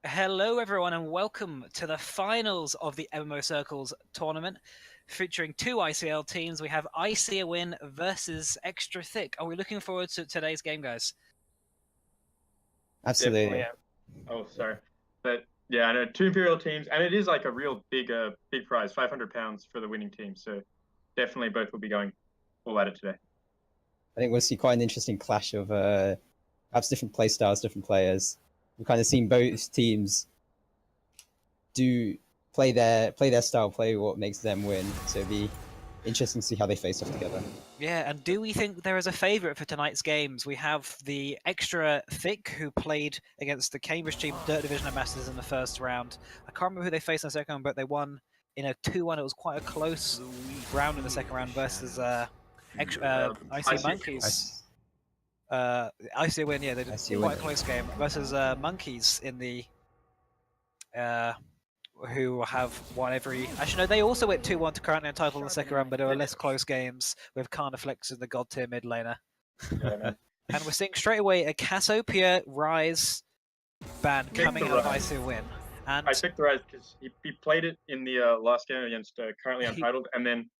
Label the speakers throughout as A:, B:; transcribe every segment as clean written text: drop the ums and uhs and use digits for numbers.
A: Hello, everyone, and welcome to the finals of the MMOCircles tournament, featuring two ICL teams. We have ThICc versus Extra Thick. Are we looking forward to today's game, guys?
B: Absolutely.
C: Definitely. Oh, sorry. But yeah, I know two Imperial teams, and it is like a real big prize, £500 for the winning team. So definitely both will be going all at it today.
B: I think we'll see quite an interesting clash of perhaps different play styles, different players. We've kind of seen both teams play their style, play what makes them win. So it'll be interesting to see how they face off together.
A: Yeah, and do we think there is a favourite for tonight's games? We have the Extra Thick, who played against the Cambridge team Dirt Division Ambassadors in the first round. I can't remember who they faced in the second round, but they won in a 2-1. It was quite a close round in the second round versus IC Monkeys. IC win, yeah, they did quite a close game versus Monkeys in the who have won every. Actually, no, they also went 2-1 to currently entitled in the second round, but there were less close games with Carniflex as the god tier mid laner.
C: Yeah,
A: and we're seeing straight away a Cassiopeia Rise ban coming out of IC win. And
C: I picked the Rise because he played it in the last game against currently untitled, and then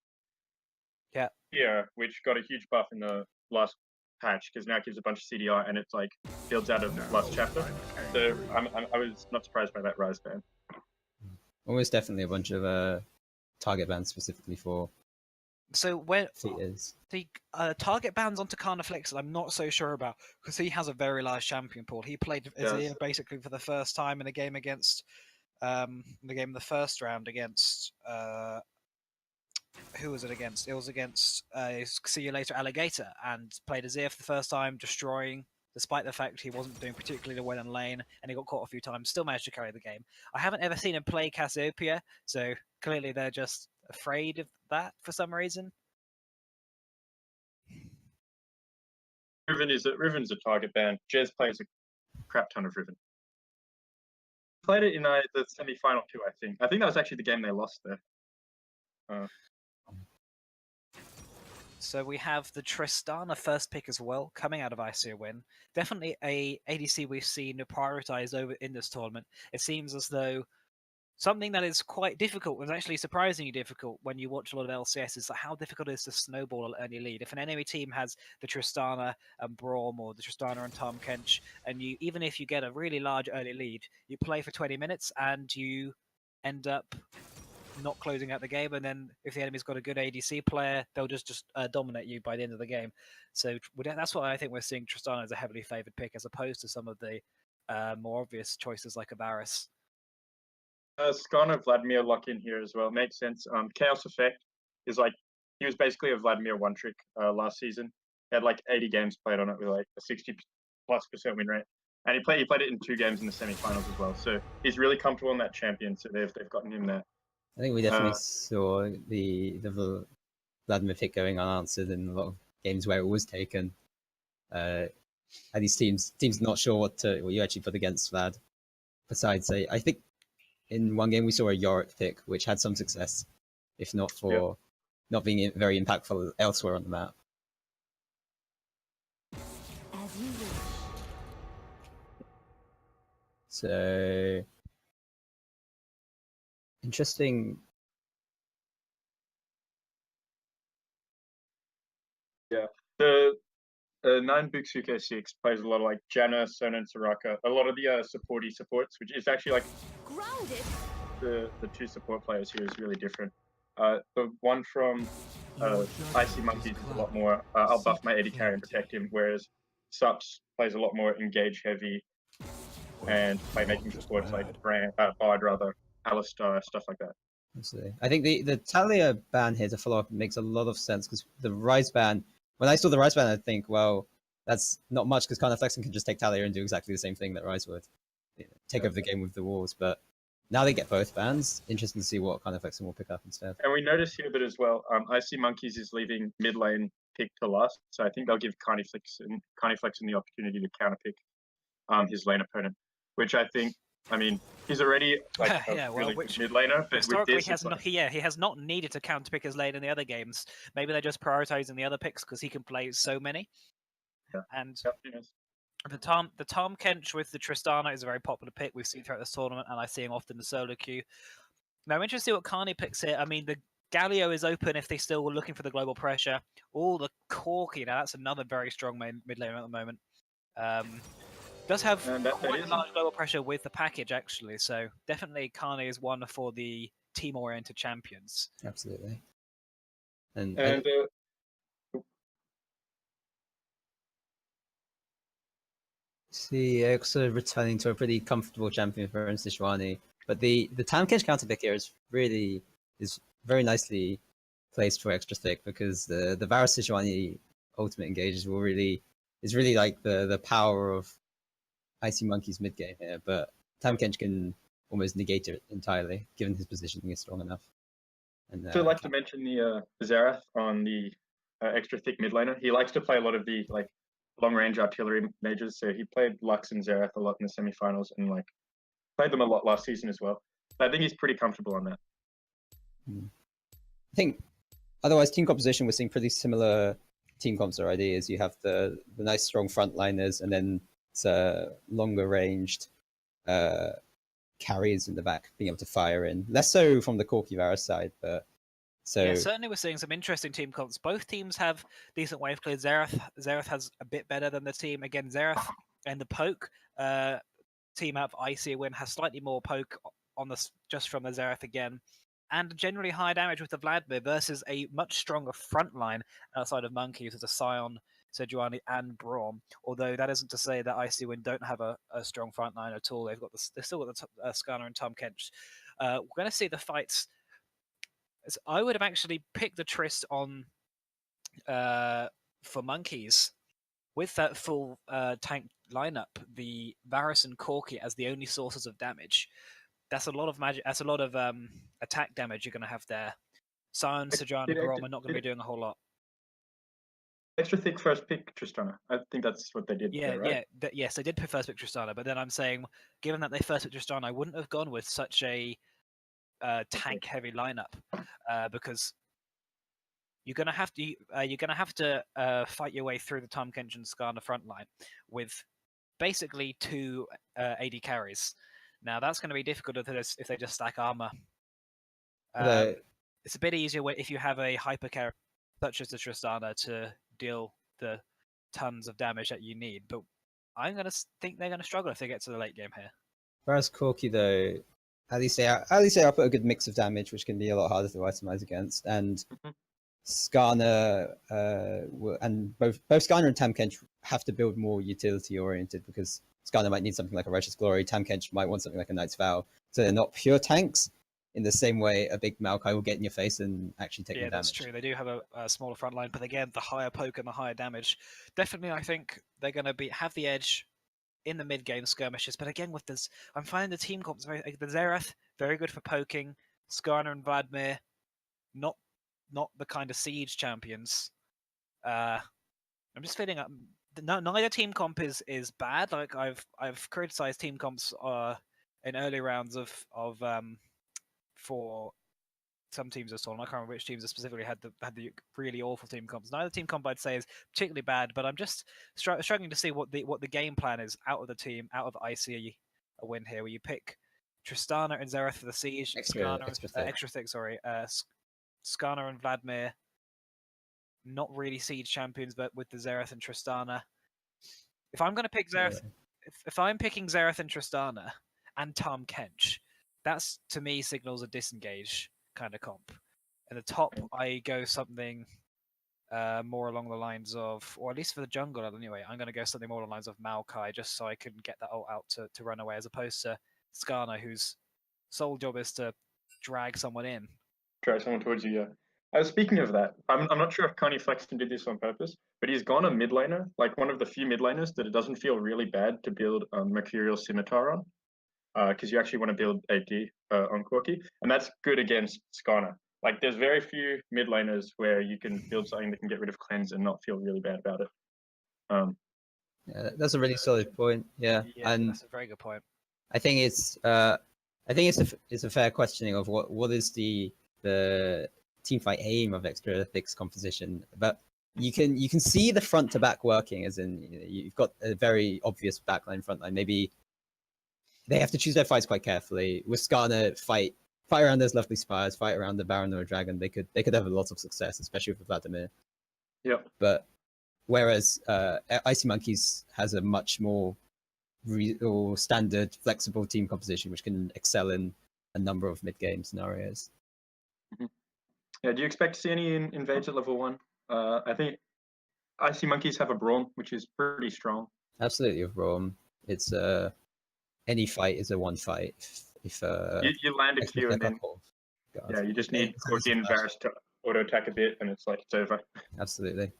C: which got a huge buff in the last patch because now it gives a bunch of CDR and it's like builds out of last chapter. So I was not surprised by that Rise ban.
B: Almost definitely a bunch of target bans specifically for.
A: So when
B: theaters.
A: the target bans onto Carniflex, I'm not so sure about because he has a very large champion pool. He played Azir basically for the first time in a game against in the first round against who was it against? It was against See You Later Alligator, and played Azir for the first time, destroying, despite the fact he wasn't doing particularly well in lane, and he got caught a few times, still managed to carry the game. I haven't ever seen him play Cassiopeia, so clearly they're just afraid of that for some reason.
C: Riven's a target ban. Jez plays a crap ton of Riven. Played it in the semi-final too, I think. I think that was actually the game they lost there.
A: So we have the Tristana first pick as well, coming out of ICO win. Definitely a ADC we've seen prioritized over in this tournament. It seems as though something that is quite difficult, was actually surprisingly difficult when you watch a lot of LCS, is how difficult it is to snowball an early lead. If an enemy team has the Tristana and Braum or the Tristana and Tahm Kench, and even if you get a really large early lead, you play for 20 minutes and you end up not closing out the game, and then if the enemy's got a good ADC player, they'll just dominate you by the end of the game. So that's why I think we're seeing Tristana as a heavily favoured pick, as opposed to some of the more obvious choices like Avaris.
C: Skarner Vladimir lock in here as well. Makes sense. Chaos Effect is like, he was basically a Vladimir one trick last season. He had like 80 games played on it with like a 60+% win rate. And he played it in 2 games in the semi-finals as well. So he's really comfortable in that champion. So they've gotten him there.
B: I think we definitely saw the Vladimir pick going unanswered in a lot of games where it was taken. And these teams not sure what you actually put against Vlad. Besides, I think in one game we saw a Yorick pick, which had some success, if not for not being very impactful elsewhere on the map.
D: As you wish.
B: So interesting.
C: Yeah, the 9 Buxuke 6 plays a lot of like Janna, Sona, and Soraka. A lot of the supports, which is actually like
D: grounded.
C: The 2 support players here is really different. The one from IC Monkeys is a lot more, I'll buff my AD carry and protect him, whereas Sups plays a lot more engage heavy and by making supports like Bard rather, Alistar, stuff like that.
B: Absolutely. I think the Talia ban here to follow up makes a lot of sense, because the Rise ban, when I saw the Rise ban, I think, well, that's not much because Carniflex can just take Talia and do exactly the same thing that Rise would. Take over the game with the walls, but now they get both bans. Interesting to see what Carniflex will pick up instead.
C: And we notice here that as well, IC Monkeys is leaving mid lane pick to last, so I think they'll give Carniflex the opportunity to counterpick his lane opponent, which I think, I mean, he's already like really good mid laner, but
A: historically
C: with this,
A: he has not needed to counterpick his lane in the other games. Maybe they're just prioritizing the other picks because he can play so many.
C: Yeah.
A: And The Tom Kench with the Tristana is a very popular pick we've seen throughout this tournament, and I see him often in the solo queue. Now, I'm interested to see what Carney picks here. I mean, the Galio is open if they still were looking for the global pressure. All the Corki, now that's another very strong mid laner at the moment. Does have quite a large global pressure with the package, actually, so definitely Carney is one for the team-oriented champions.
B: Absolutely. And see, also returning to a pretty comfortable champion for Sejuani. But the Tamkesh counter pick here is very nicely placed for extra thick, because the Varus Sejuani ultimate engages is really like the power of Icy Monkey's mid game here. But Tamkench can almost negate it entirely, given his positioning is strong enough. And
C: so I'd like to mention the Xerath on the extra thick mid laner. He likes to play a lot of the like long range artillery mages. So he played Lux and Xerath a lot in the semifinals, and like played them a lot last season as well. I think he's pretty comfortable on that.
B: I think otherwise team composition, we're seeing pretty similar team comps already. As you have the nice strong frontliners, and then it's longer ranged carries in the back, being able to fire in. Less so from the Corki Varus side, but
A: yeah, certainly we're seeing some interesting team comps. Both teams have decent wave clear. Xerath has a bit better than the team. Again, Xerath and the poke team out of Icy Win has slightly more poke on the just from the Xerath again, and generally high damage with the Vladimir versus a much stronger front line outside of Monkeys with the Scion, Sejuani, and Braum. Although that isn't to say that Icy Win don't have a strong front line at all. They've still got the Skarner and Tom Kench. We're going to see the fights. I would have actually picked the Trist on for Monkeys with that full tank lineup, the Varus and Corki as the only sources of damage. That's a lot of magic. That's a lot of attack damage you're going to have there. Scion, Sejuani, and Braum are not going to be doing a whole lot.
C: Extra thick first pick Tristana. I think that's what they did.
A: Yeah,
C: there, right?
A: Yes, they did pick first pick Tristana, but then I'm saying, given that they first picked Tristana, I wouldn't have gone with such a tank-heavy lineup because you're gonna have to fight your way through the Tom Kench and Skarner front line with basically 2 AD carries. Now that's going to be difficult if they just stack armor. It's a bit easier if you have a hyper carry such as the Tristana to deal the tons of damage that you need. But I'm going to think they're going to struggle if they get to the late game here.
B: Whereas Corki, though, at least they output a good mix of damage, which can be a lot harder to itemize against. And Skarner and both Skarner and Tamkench have to build more utility oriented, because Skarner might need something like a Righteous Glory, Tamkench might want something like a Knight's Vow. So they're not pure tanks in the same way a big Maokai will get in your face and actually take damage. Yeah,
A: that's true. They do have a smaller front line, but again, the higher poke and the higher damage. Definitely, I think they're going to have the edge in the mid-game skirmishes. But again, with this, I'm finding the team comps the Xerath very good for poking. Skarner and Vladimir, not the kind of siege champions. I'm just feeling neither team comp is bad. Like I've criticized team comps in early rounds of for some teams this tournament. I can't remember which teams specifically had the really awful team comps. Neither team comp I'd say is particularly bad, but I'm just struggling to see what the game plan is out of the team, out of IC a win here, where you pick Tristana and Xerath for the siege, Skarner and Vladimir, not really siege champions, but with the Xerath and Tristana. If I'm going to pick Xerath, if I'm picking Xerath and Tristana and Tom Kench, that's to me signals a disengage kind of comp. In the top, I go something more along the lines of, or at least for the jungle anyway, I'm going to go something more along the lines of Maokai, just so I can get that ult out to run away, as opposed to Skarner, whose sole job is to drag someone in.
C: Drag someone towards you, yeah. Speaking of that, I'm not sure if Connie Flexton did this on purpose, but he's gone a mid laner, like one of the few mid laners that it doesn't feel really bad to build Mercurial Scimitar on. Because you actually want to build AD on Corki, and that's good against Skarner. Like, there's very few mid laners where you can build something that can get rid of cleanse and not feel really bad about it.
B: Yeah, that's a really solid point. Yeah, and
A: that's a very good point.
B: I think it's a fair questioning of what is the teamfight aim of extra thick's composition. But you can see the front to back working, as in you've got a very obvious backline front line. Maybe they have to choose their fights quite carefully. With Skarner, fight around those lovely spires, fight around the Baron or a Dragon. They could have a lot of success, especially with Vladimir.
C: Yep.
B: But whereas Icy Monkeys has a much more or standard, flexible team composition, which can excel in a number of mid-game scenarios.
C: Yeah, do you expect to see any invades at level 1? I think Icy Monkeys have a Braum, which is pretty strong.
B: Absolutely, with Braum, it's any fight is a one fight. If
C: you land a Q and then you just need Corki and Varus to auto attack a bit, and it's like it's over.
B: Absolutely.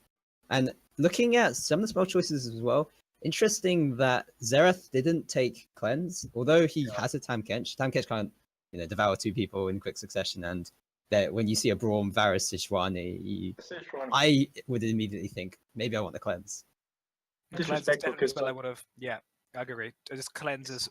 B: And looking at some of the spell choices as well, interesting that Xerath didn't take Cleanse, although he has a Tam Kench. Tam Kench can't, devour 2 people in quick succession, and that when you see a Braum, Varus, Sejuani, I would immediately think maybe I want the Cleanse.
C: Disrespectful because
A: I would have. Yeah, I agree. It just cleanses.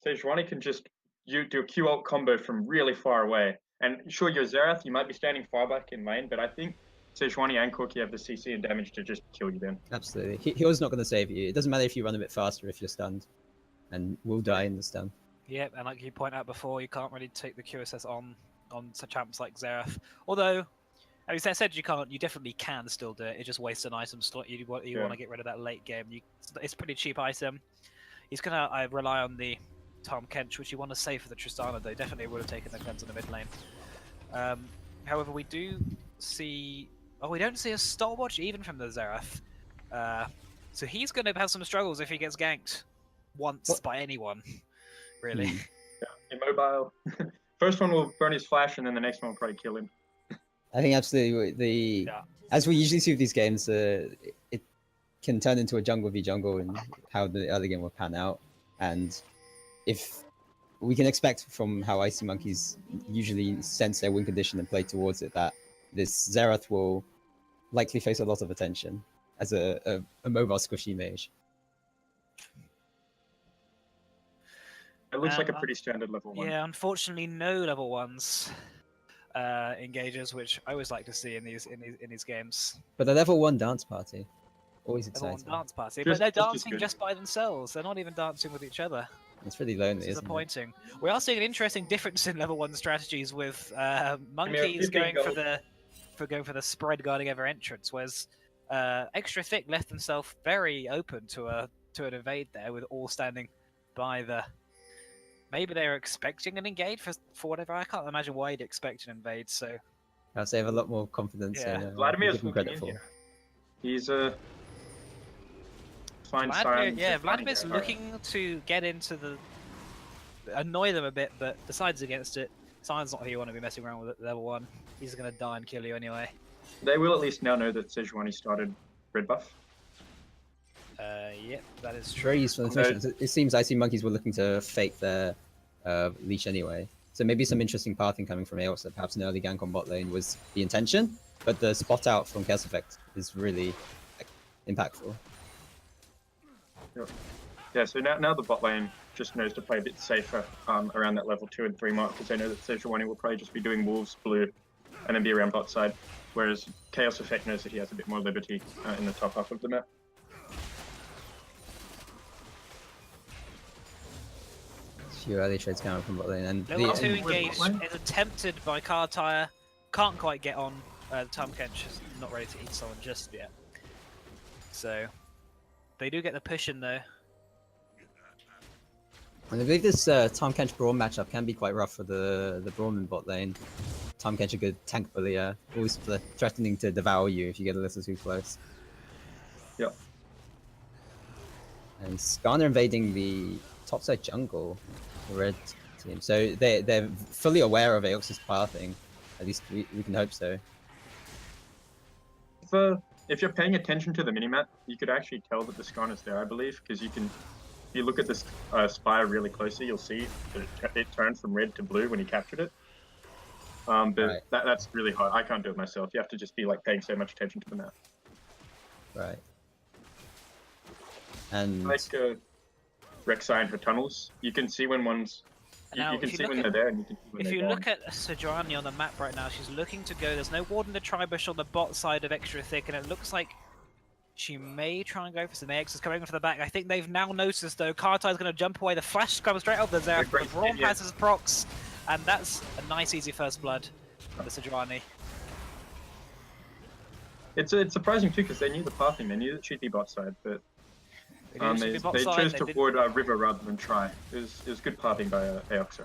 C: Sejuani can just do a Q ult combo from really far away, and sure, you're Xerath, you might be standing far back in lane, but I think Sejuani and Corki have the CC and damage to just kill you then.
B: Absolutely. Heal's not going to save you. It doesn't matter if you run a bit faster if you're stunned, and will die in the stun.
A: Yep, and like you point out before, you can't really take the QSS on such champs like Xerath. Although, as I said, you can't. You definitely can still do it. It just wastes an item slot. You want to get rid of that late game. It's a pretty cheap item. He's gonna rely on the Tom Kench, which you want to save for the Tristana, though. Definitely would have taken the cleanse in the mid lane. However, we do see. Oh, we don't see a stopwatch even from the Xerath. So he's going to have some struggles if he gets ganked once by anyone, really.
C: Yeah, immobile. First one will burn his flash, and then the next one will probably kill him.
B: I think absolutely as we usually see with these games, it can turn into a jungle v jungle and how the early game will pan out. And if we can expect from how Icy Monkeys usually sense their win condition and play towards it, that this Xerath will likely face a lot of attention as a mobile squishy mage.
C: It looks like a pretty standard level 1.
A: Yeah, unfortunately, no level 1s engagers, which I always like to see in these games.
B: But the level 1 dance party, always exciting.
A: Level 1 dance party, but they're dancing just by themselves. They're not even dancing with each other.
B: It's really lonely,
A: It's
B: isn't
A: disappointing. We are seeing an interesting difference in level 1 strategies with Monkeys going for the spread guarding ever entrance, whereas Extra Thick left himself very open to an evade there, with all standing by the. Maybe they were expecting an engage for whatever. I can't imagine why you'd expect an invade. So
B: I'd say I have a lot more confidence.
A: Yeah.
C: Vladimir's looking in here. He's fine signs.
A: Yeah, Vladimir's looking to get into the annoy them a bit, but decides against it. Sign's not who you want to be messing around with at level 1. He's going to die and kill you anyway.
C: They will at least now know that Sejuani started red buff.
A: Yep, that is true.
B: Very useful information. It seems Icy Monkeys were looking to fake their leash anyway. So maybe some interesting pathing coming from Aox, that perhaps an early gank on bot lane was the intention, but the spot out from Chaos Effect is really impactful.
C: Yep. Yeah, so now the bot lane just knows to play a bit safer around that level 2 and 3 mark, because they know that Sejuani will probably just be doing Wolves blue and then be around bot side, whereas Chaos Effect knows that he has a bit more liberty in the top half of the map.
B: Few early trades coming from bot lane, and
A: level 2 engage is attempted by Kartire. Can't quite get on. Tom Kench is not ready to eat someone just yet. So they do get the push in though.
B: And I believe this Tom Kench Braum matchup can be quite rough for the Braum in bot lane. Tom Kench a good tank bullier, always threatening to devour you if you get a little too close.
C: Yep.
B: And Skarner invading the topside jungle, the red team. So they're fully aware of Aox's pathing. At least we can hope so.
C: If you're paying attention to the minimap, you could actually tell that the Skarner's there, I believe, because if you look at this spire really closely, you'll see that it turned from red to blue when he captured it. But
B: right.
C: That's really hard. I can't do it myself. You have to just be like paying so much attention to the map.
B: Right. And
C: like Rek'Sai and her tunnels, you can see when one's
A: Now,
C: you can
A: if you
C: see
A: look
C: when
A: at-
C: they're there, and you can see when
A: If
C: they're
A: you
C: gone.
A: look at Sejuani on the map right now, she's looking to go. There's no ward in the Tribush on the bot side of Extra Thick, and it looks like she may try and go for some AX is coming from the back. I think they've now noticed, though, Kartai's going to jump away. The flash comes straight off the Zeraf. The
C: Great
A: Braum
C: spin, yeah.
A: has his procs, and that's a nice, easy first blood for the Sejuani.
C: It's surprising too because they knew the pathing, they knew that she'd be bot side, but they chose to avoid river rather than try. It was good pathing by Aoxa.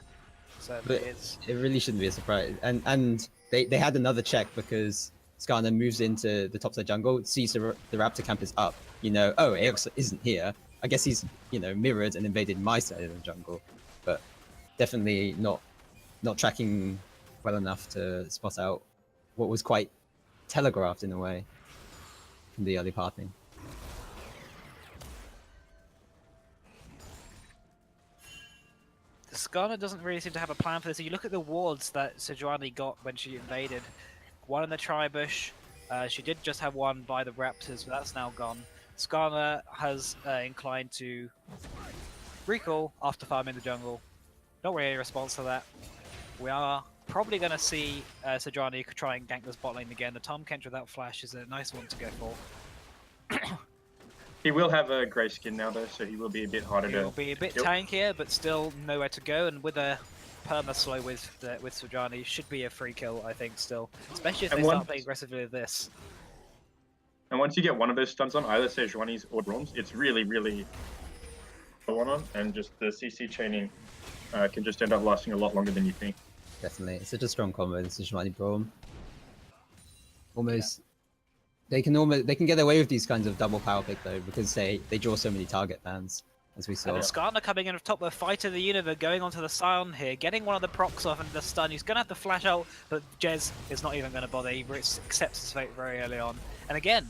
A: Certainly
B: But
A: is.
B: it really shouldn't be a surprise. And they had another check because Skarner moves into the top side jungle, sees the Raptor camp is up. You know, oh, Aox isn't here. I guess he's, you know, mirrored and invaded my side of the jungle. But definitely not tracking well enough to spot out what was quite telegraphed in a way from the early pathing.
A: Skarner doesn't really seem to have a plan for this. You look at the wards that Sejuani got when she invaded. One in the Tribush. She did just have one by the Raptors, but that's now gone. Skarner has inclined to recall after farming the jungle. Not really a response to that. We are probably going to see Sejuani try and gank this bot lane again. The Tom Kench without flash is a nice one to go for.
C: He will have a grey skin now though, so he will be a bit harder
A: It
C: to
A: will be a bit
C: kill.
A: tankier, but still nowhere to go. And with a perma slow with Sejuani, should be a free kill, I think. Still, especially if
C: And
A: they start
C: once-
A: playing aggressively with this.
C: And once you get one of those stuns on, either Sejuani's or Braum's, it's really, really the one on, and just the CC chaining can just end up lasting a lot longer than you think.
B: Definitely, it's such a strong combo. This is Sejuani Braum. Almost, they can get away with these kinds of double power pick though because they draw so many target bans, as we saw.
A: And Skarner coming in on top of Fight of the Universe, going onto the Scion here, getting one of the procs off and the stun. He's going to have to flash out, but Jez is not even going to bother. He accepts his fate very early on. And again,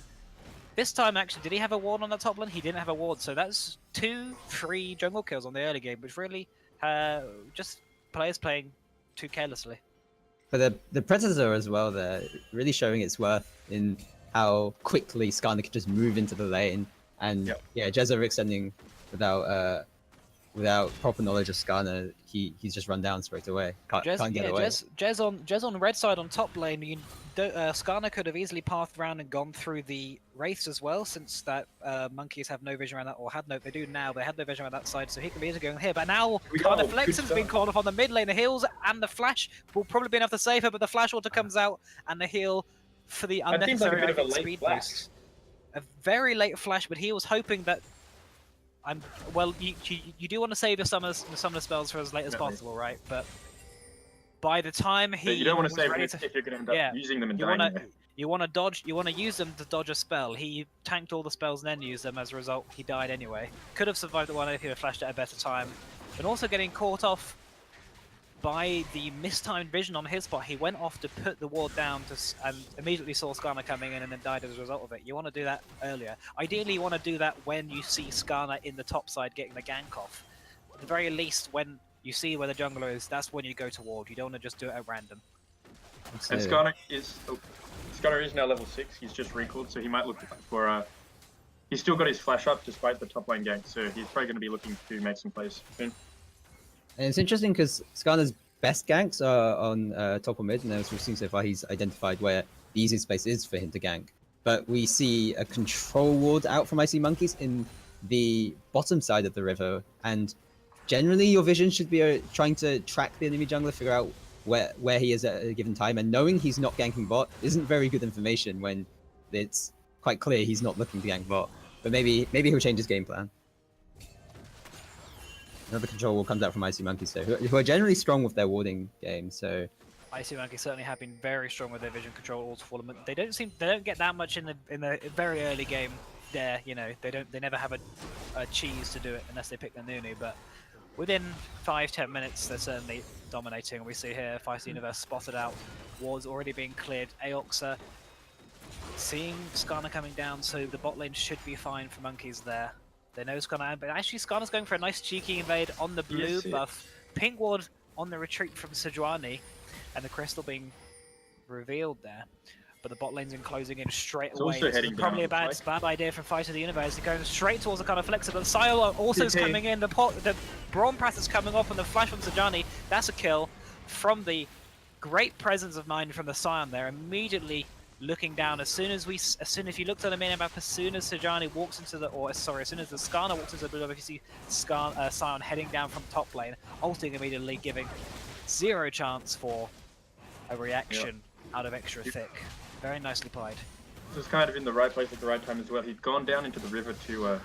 A: this time actually, did he have a ward on the top lane? He didn't have a ward, so that's 2-3 jungle kills on the early game, which really just players playing too carelessly.
B: But the Predator as well, they're really showing its worth in how quickly Skarner can just move into the lane. And yeah, Jez overextending without proper knowledge of Skarner, he's just run down straight away. Can't get away.
A: Jez on red side on top lane. Skarner could have easily pathed around and gone through the wraiths as well, since that monkeys have no vision around that, or had no. They do now. They had no vision around that side, so he can be easily going here. But now Skarner Flex has been called off on the mid lane. The heals and the flash will probably be enough to save her, but the flash auto comes out and the heal for the
C: That seems like a
A: unnecessary
C: bit of a late
A: speed
C: flash.
A: boost. A very late flash, but he was hoping that. You do want to save the summoner spells for as late as possible, right? But by the time
C: But you don't want to save
A: ready
C: it if you're going to end up using them and
A: you
C: dying.
A: want to you want to dodge. You want to use them to dodge a spell. He tanked all the spells and then used them. As a result, he died anyway. Could have survived the one if he had flashed at a better time, but also getting caught off by the mistimed vision on his part. He went off to put the ward down and immediately saw Skarner coming in and then died as a result of it. You want to do that earlier. Ideally, you want to do that when you see Skarner in the top side getting the gank off. At the very least, when you see where the jungler is, that's when you go to ward. You don't want to just do it at random.
C: And Skarner is now level 6. He's just recalled, so he might look for he's still got his flash up despite the top lane gank, so he's probably going to be looking to make some plays soon.
B: And it's interesting because Skarner's best ganks are on top or mid, and as we've seen so far, he's identified where the easiest place is for him to gank. But we see a control ward out from Icy Monkeys in the bottom side of the river, and generally your vision should be trying to track the enemy jungler, figure out where he is at a given time, and knowing he's not ganking bot isn't very good information when it's quite clear he's not looking to gank bot. But maybe he'll change his game plan. Another control ward comes out from Icy Monkeys, so who are generally strong with their warding game. So
A: Icy Monkeys certainly have been very strong with their vision control all tournament. They don't get that much in the very early game. There, they never have a cheese to do it unless they pick the Nunu. But within 5-10 minutes, they're certainly dominating. We see here Fight Universe spotted out, wards already being cleared. Aoxa seeing Skarner coming down, so the bot lane should be fine for Monkeys there. They know Skarner, but actually Skarner's going for a nice cheeky invade on the blue buff. Pink ward on the retreat from Sejuani, and the crystal being revealed there. but the bot lane's been closing in straight
C: It's
A: away.
C: also
A: This is
C: heading
A: probably
C: down,
A: a
C: looks
A: bad idea from Fight of the Universe. They're going straight towards the kind of Flexer, but Silo also is
C: TP.
A: coming in. The Brawn Press is coming off, and the flash from Sajani. That's a kill from the great presence of mind from the Scion there. Immediately looking down. As soon as you looked at the minimap, as soon as Sajani walks into the, as soon as the Skarner walks into the blue, if you see Scion heading down from top lane, ulting immediately, giving zero chance for a reaction out of extra thick. Very nicely played.
C: He was kind of in the right place at the right time as well. He'd gone down into the river to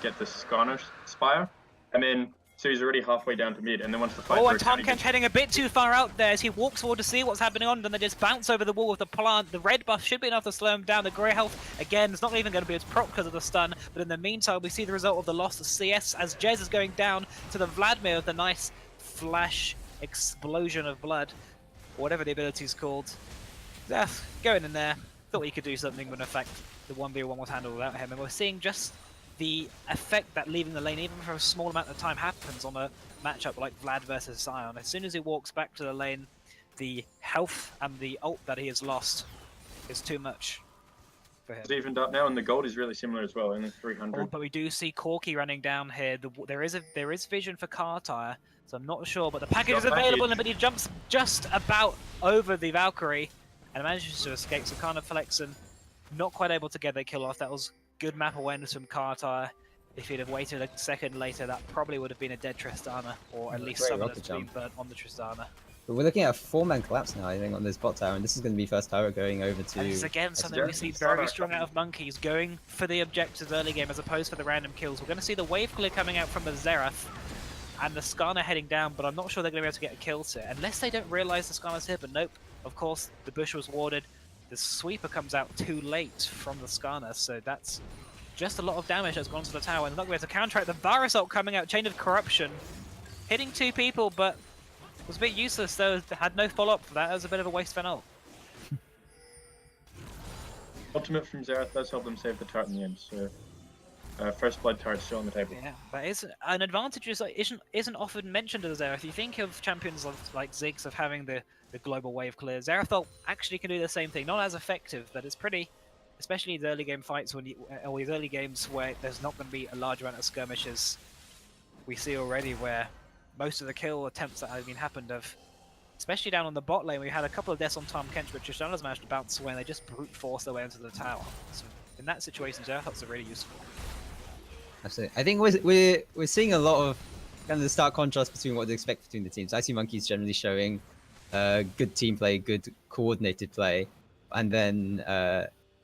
C: get the Skarner Spire, and then so he's already halfway down to mid, and then once the fight
A: Oh, and
C: broke out,
A: ThICc heading a bit too far out there as he walks forward to see what's happening on, and then they just bounce over the wall with the plant. The red buff should be enough to slow him down. The grey health, again, is not even going to be as proc because of the stun, but in the meantime, we see the result of the loss of CS as Jez is going down to the Vladimir with the nice flash explosion of blood, whatever the ability is called. Yeah, going in there. Thought he could do something, but in fact, the 1v1 was handled without him, and we're seeing just the effect that leaving the lane, even for a small amount of time, happens on a matchup like Vlad versus Scion. As soon as he walks back to the lane, the health and the ult that he has lost is too much for him.
C: it's evened up now, and the gold is really similar as well, only 300.
A: Oh, but we do see Corki running down here. There is vision for Kartire, so I'm not sure, but the package is available, but he jumps just about over the Valkyrie and manages to escape. So kind of Flexen not quite able to get that kill off. That was good map awareness from Kartire. If he'd have waited a second later, that probably would have been a dead Tristana, or at least someone that's been burnt on the Tristana.
B: But we're looking at a 4-man collapse now, I think, on this bot tower, and this is going to be first tower going over to...
A: And this is again something we see very strong out of Monkeys, going for the objectives early game as opposed to the random kills. We're going to see the wave clear coming out from the Xerath, and the Skarner heading down, but I'm not sure they're going to be able to get a kill to it, unless they don't realise the Skarner's here, but nope. Of course, the bush was warded. The sweeper comes out too late from the Skarner, so that's just a lot of damage that's gone to the tower, and they're not going to be able to counteract. The Virus ult coming out, Chain of Corruption, hitting 2 people, but was a bit useless, though. Had no follow-up for that. That was a bit of a waste of an ult.
C: Ultimate from Xerath does help them save the turret in the end, so first blood turret still on the table.
A: Yeah, that is an advantage isn't often mentioned as Xerath. You think of champions like ThICc of having the global wave clear. Xerath ult actually can do the same thing, not as effective, but it's pretty, especially in the early game fights or these early games where there's not going to be a large amount of skirmishes. We see already where most of the kill attempts that have been happened have, especially down on the bot lane, we had a couple of deaths on ThICc, but Tristana's managed to bounce away and they just brute force their way into the tower. So in that situation, Xerath ults are really useful.
B: Absolutely. I think we're seeing a lot of kind of the stark contrast between what to expect between the teams. I see Monkeys generally showing good team play, good coordinated play, and then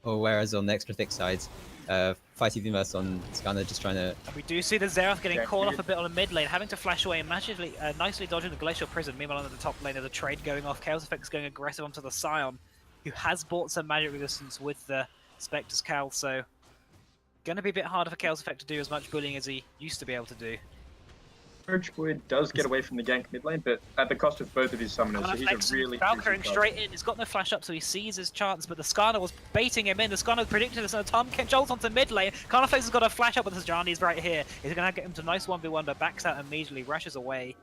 B: whereas on the extra thick side, Fighting the Universe on Skarner just trying to...
A: We do see the Xerath getting caught off a bit on the mid lane, having to flash away and nicely dodging the Glacial Prison. Meanwhile, on the top lane, there's a trade going off. Chaos Effect is going aggressive onto the Scion, who has bought some magic resistance with the Spectre's Cowl, so going to be a bit harder for Chaos Effect to do as much bullying as he used to be able to do.
C: Urgewood does get away from the gank mid lane, but at the cost of both of his summoners, so he's a really...
A: Valkyrie straight in, he's got no flash up, so he sees his chance, but the Skarner was baiting him in. The Skarner predicted this, and ThICc jolts onto mid lane. Carnifex has got a flash up, but Sajani's right here. He's going to get him to nice 1v1, but backs out immediately, rushes away.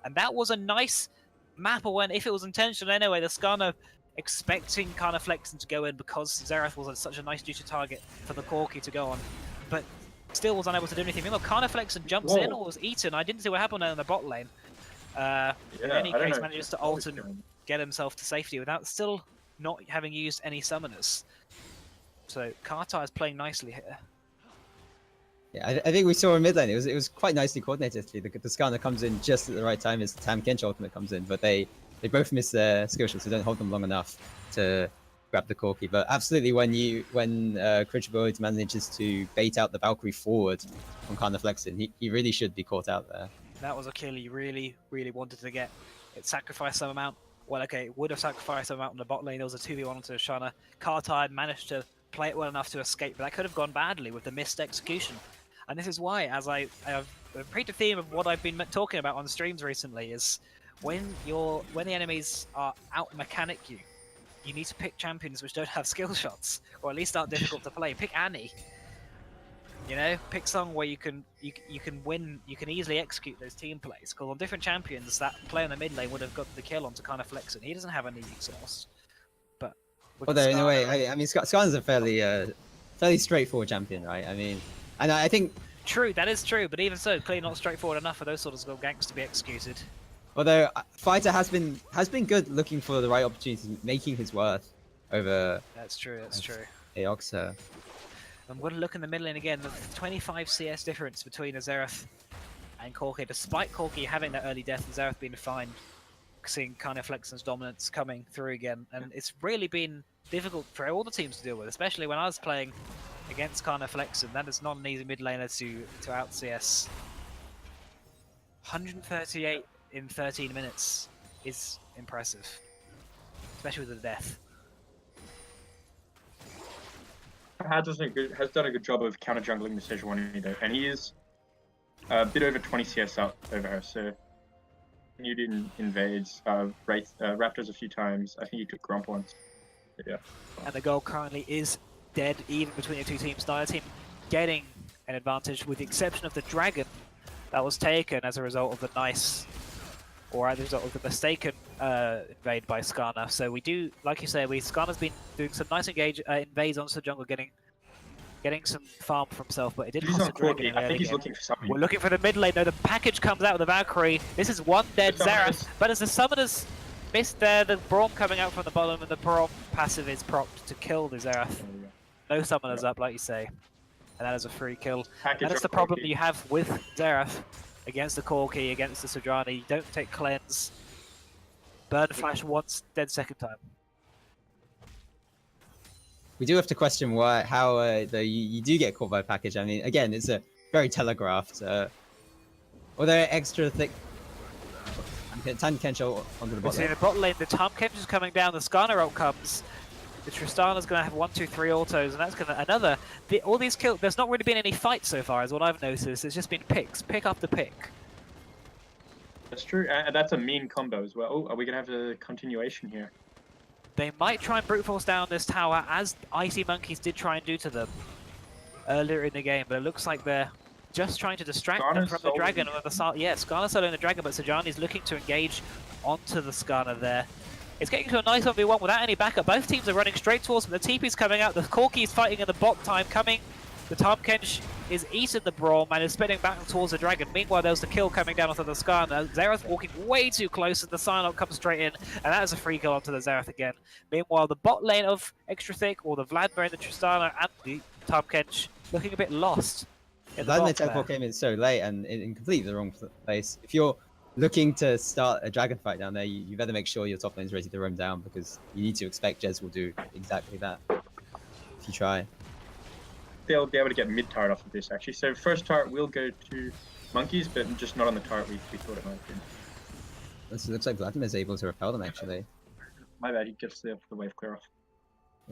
A: And that was a nice map when, if it was intentional anyway, the Skarner expecting Carnifex to go in because Xerath was such a nice juicy target for the Corki to go on. But still was unable to do anything. Meanwhile, Carnifex jumps in or was eaten. I didn't see what happened there in the bot lane. In any case, manages to ult and get himself to safety without still not having used any summoners. So Kartar is playing nicely here.
B: Yeah, I think we saw in mid lane. It was quite nicely coordinated. The Skarner comes in just at the right time as the ThICc ultimate comes in, but they both miss their skill shots, so don't hold them long enough to grab the Corki. But absolutely, when Critchboard manages to bait out the Valkyrie forward on Carniflexin, he really should be caught out there.
A: That was a kill he really wanted to get. It sacrificed some amount. Well, okay, it would have sacrificed some amount on the bot lane. There was a 2v1 onto Shana. Kartar managed to play it well enough to escape, but that could have gone badly with the missed execution. And this is why, as I have repeated the theme of what I've been talking about on streams recently, is when the enemies are out mechanic you need to pick champions which don't have skill shots, or at least aren't difficult to play. Pick Annie. You know, pick someone where you can win, you can easily execute those team plays. Because on different champions, that player in the mid lane would have got the kill onto Carniflexin. He doesn't have any exhaust, but with
B: Although in a way,
A: Skarner.
B: I mean, Skarner's a fairly straightforward champion, right? I mean, and I think
A: True, that is true, but even so, clearly not straightforward enough for those sort of ganks to be executed.
B: although Fighter has been good looking for the right opportunities, making his worth over
A: That's true, that's true.
B: Eoxa.
A: I'm going to look in the middle lane again. The 25 CS difference between Xerath and Corki, despite Corki having that early death and Xerath being fine, seeing Carniflexion's dominance coming through again, and it's really been difficult for all the teams to deal with, especially when I was playing against Carniflexion. That is not an easy mid laner to out CS. 138 in 13 minutes is impressive, especially with the death.
C: Has done a good job of counter jungling the Sejuani though, and he is a bit over 20 CS up over her. So you didn't invades Raptors a few times. I think you took Grump once. But yeah.
A: And the goal currently is dead even between the two teams. Neither team getting an advantage, with the exception of the dragon that was taken as a result of the or as a result of the mistaken invade by Skarner. So we do, like you say, Skarner's been doing some nice invades onto the jungle, getting some farm for himself, but it did
C: He's
A: cost
C: on
A: the dragon.
C: Corki. I think he's looking for something.
A: We're looking for the mid lane though. The package comes out with the Valkyrie. This is one dead Xerath, but as the summoners missed there, the Braum coming out from the bottom, and the Braum passive is propped to kill the Xerath. No summoners up, like you say, and that is a free kill. That is the problem you have with Xerath against the Corki, against the Sejuani. You don't take cleanse, burn flash once, dead second time.
B: We do have to question how you do get caught by a package. I mean, again, it's a very telegraphed. Although extra thick. Time Kensho onto the bottom.
A: See the bot lane, the Tom Kench is coming down, the Skarner ult comes. The Tristana's going to have 1, 2, 3 autos, and that's going to all these kills. There's not really been any fights so far, is what I've noticed. It's just been picks, pick after pick.
C: That's true, and that's a mean combo as well. Oh, are we going to have a continuation here?
A: They might try and brute force down this tower, as Icy Monkeys did try and do to them earlier in the game, but it looks like they're just trying to distract them from the dragon. Yeah, Skarner's soloing the dragon, but Sejuani's looking to engage onto the Skarner there. It's getting to a nice 1v1 without any backup. Both teams are running straight towards him. The TP's coming out. The Corki's fighting in the bot time coming. The Tahm-Kench is eating the Braum and is spinning back towards the dragon. Meanwhile, there's the kill coming down onto the Skarner. Xerath walking way too close, and the Psylocke comes straight in, and that is a free kill onto the Xerath again. Meanwhile, the bot lane of Extra Thick, or the Vladimir and the Tristana and the Tahm-Kench looking a bit lost.
B: Vladimir teleport came in so late and in completely the wrong place. If you're looking to start a dragon fight down there, you better make sure your top lane is ready to roam down, because you need to expect Jez will do exactly that if you try.
C: They'll be able to get mid turret off of this actually. So first turret will go to Monkeys, but just not on the turret we thought it might be.
B: This looks like Vladimir's able to repel them actually.
C: My bad, he gets the wave clear off.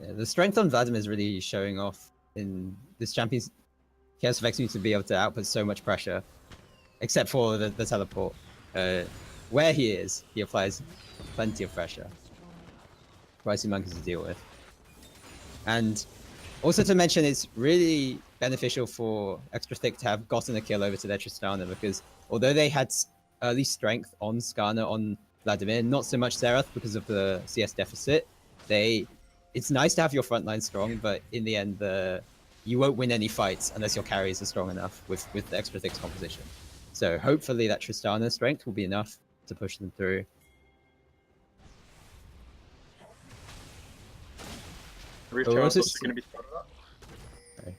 B: Yeah, the strength on Vladimir is really showing off in this champion's. Chaos Effects needs to be able to output so much pressure, except for the teleport. Where he is, he applies plenty of pressure. Pricey Monkeys to deal with. And also to mention, it's really beneficial for Extra Thick to have gotten a kill over to their Tristana, because although they had early strength on Skarner, on Vladimir, not so much Xerath because of the CS deficit, it's nice to have your front line strong, but in the end, you won't win any fights unless your carries are strong enough with the Extra Thick's composition. So hopefully that Tristana strength will be enough to push them through.
C: Roof tower is also going to be started up.
B: Okay.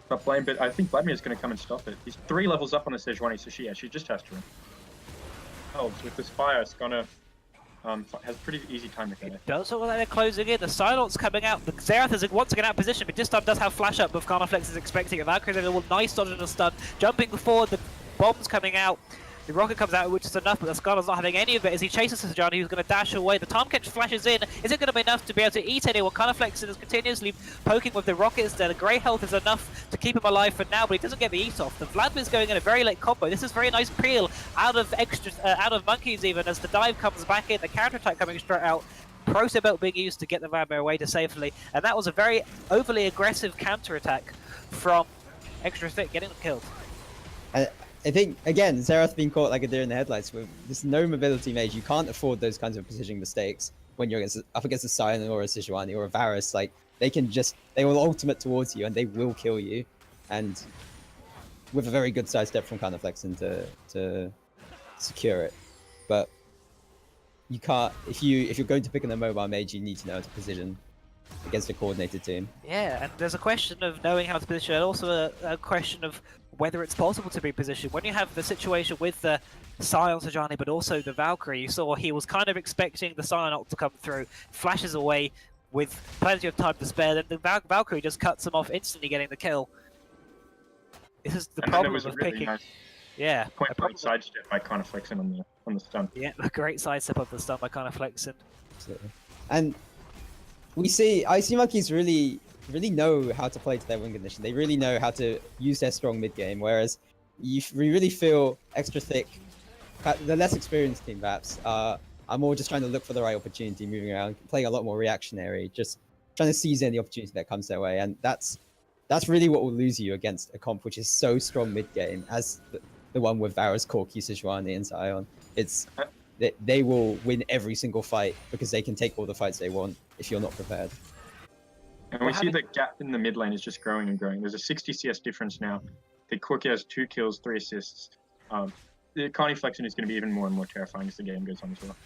C: Top lane, but I think Vladimir is going to come and stop it. He's 3 levels up on the Sejuani, so she just has to. Oh, so with this fire, it's gonna has pretty easy time to get it.
A: Does look like they're closing in. The Psylocke's coming out. The Xerath is once again out of position, but this time does have flash up, but Carniflex is expecting it. Valkyrie's a little nice dodge and a stun. Jumping forward, the bomb's coming out. The rocket comes out, which is enough, but the Skarner's not having any of it as he chases Sejuani, who's going to dash away. The Tahm-Kench flashes in. Is it going to be enough to be able to eat anyone? Carniflex is continuously poking with the rockets there. The grey health is enough to keep him alive for now, but he doesn't get the eat off. The Vladimir's going in a very late combo. This is very nice peel out of Monkeys even, as the dive comes back in. The counter-attack coming straight out. Proto Belt being used to get the Vladimir away to safely, and that was a very overly aggressive counter-attack from Extra Thick, getting them killed.
B: I think, again, Xerath being caught like a deer in the headlights. With this no mobility mage, you can't afford those kinds of positioning mistakes. when you're up against a Sion or a Sejuani or a Varus, like they will ultimate towards you and they will kill you, and with a very good side step from Counterflexing to secure it. But you can't if you're going to pick an mobile mage, you need to know how to position against a coordinated team.
A: Yeah, and there's a question of knowing how to position, and also a question of whether it's possible to be positioned. When you have the situation with the Sion Sejuani, but also the Valkyrie, you saw he was kind of expecting the Sion ult to come through, flashes away with plenty of time to spare, then the Valkyrie just cuts him off instantly, getting the kill. This is the problem of
C: really
A: picking.
C: Nice
A: yeah,
C: point blank sidestep by Counterflexing on the stun.
A: Yeah, a great sidestep of the stun by Counterflexing.
B: Absolutely. And we see IC Monkeys really know how to play to their win condition. They really know how to use their strong mid game, whereas we really feel Extra ThICc, the less experienced team perhaps, are more just trying to look for the right opportunity, moving around, playing a lot more reactionary, just trying to seize any opportunity that comes their way. And that's really what will lose you against a comp which is so strong mid game as the one with Varus, Corki, Sejuani, and Sion. It's they will win every single fight because they can take all the fights they want if you're not prepared.
C: And we see the gap in the mid lane is just growing and growing. There's a 60 CS difference now. The Corki has 2 kills, 3 assists. The Counterflexing is going to be even more and more terrifying as the game goes on as well.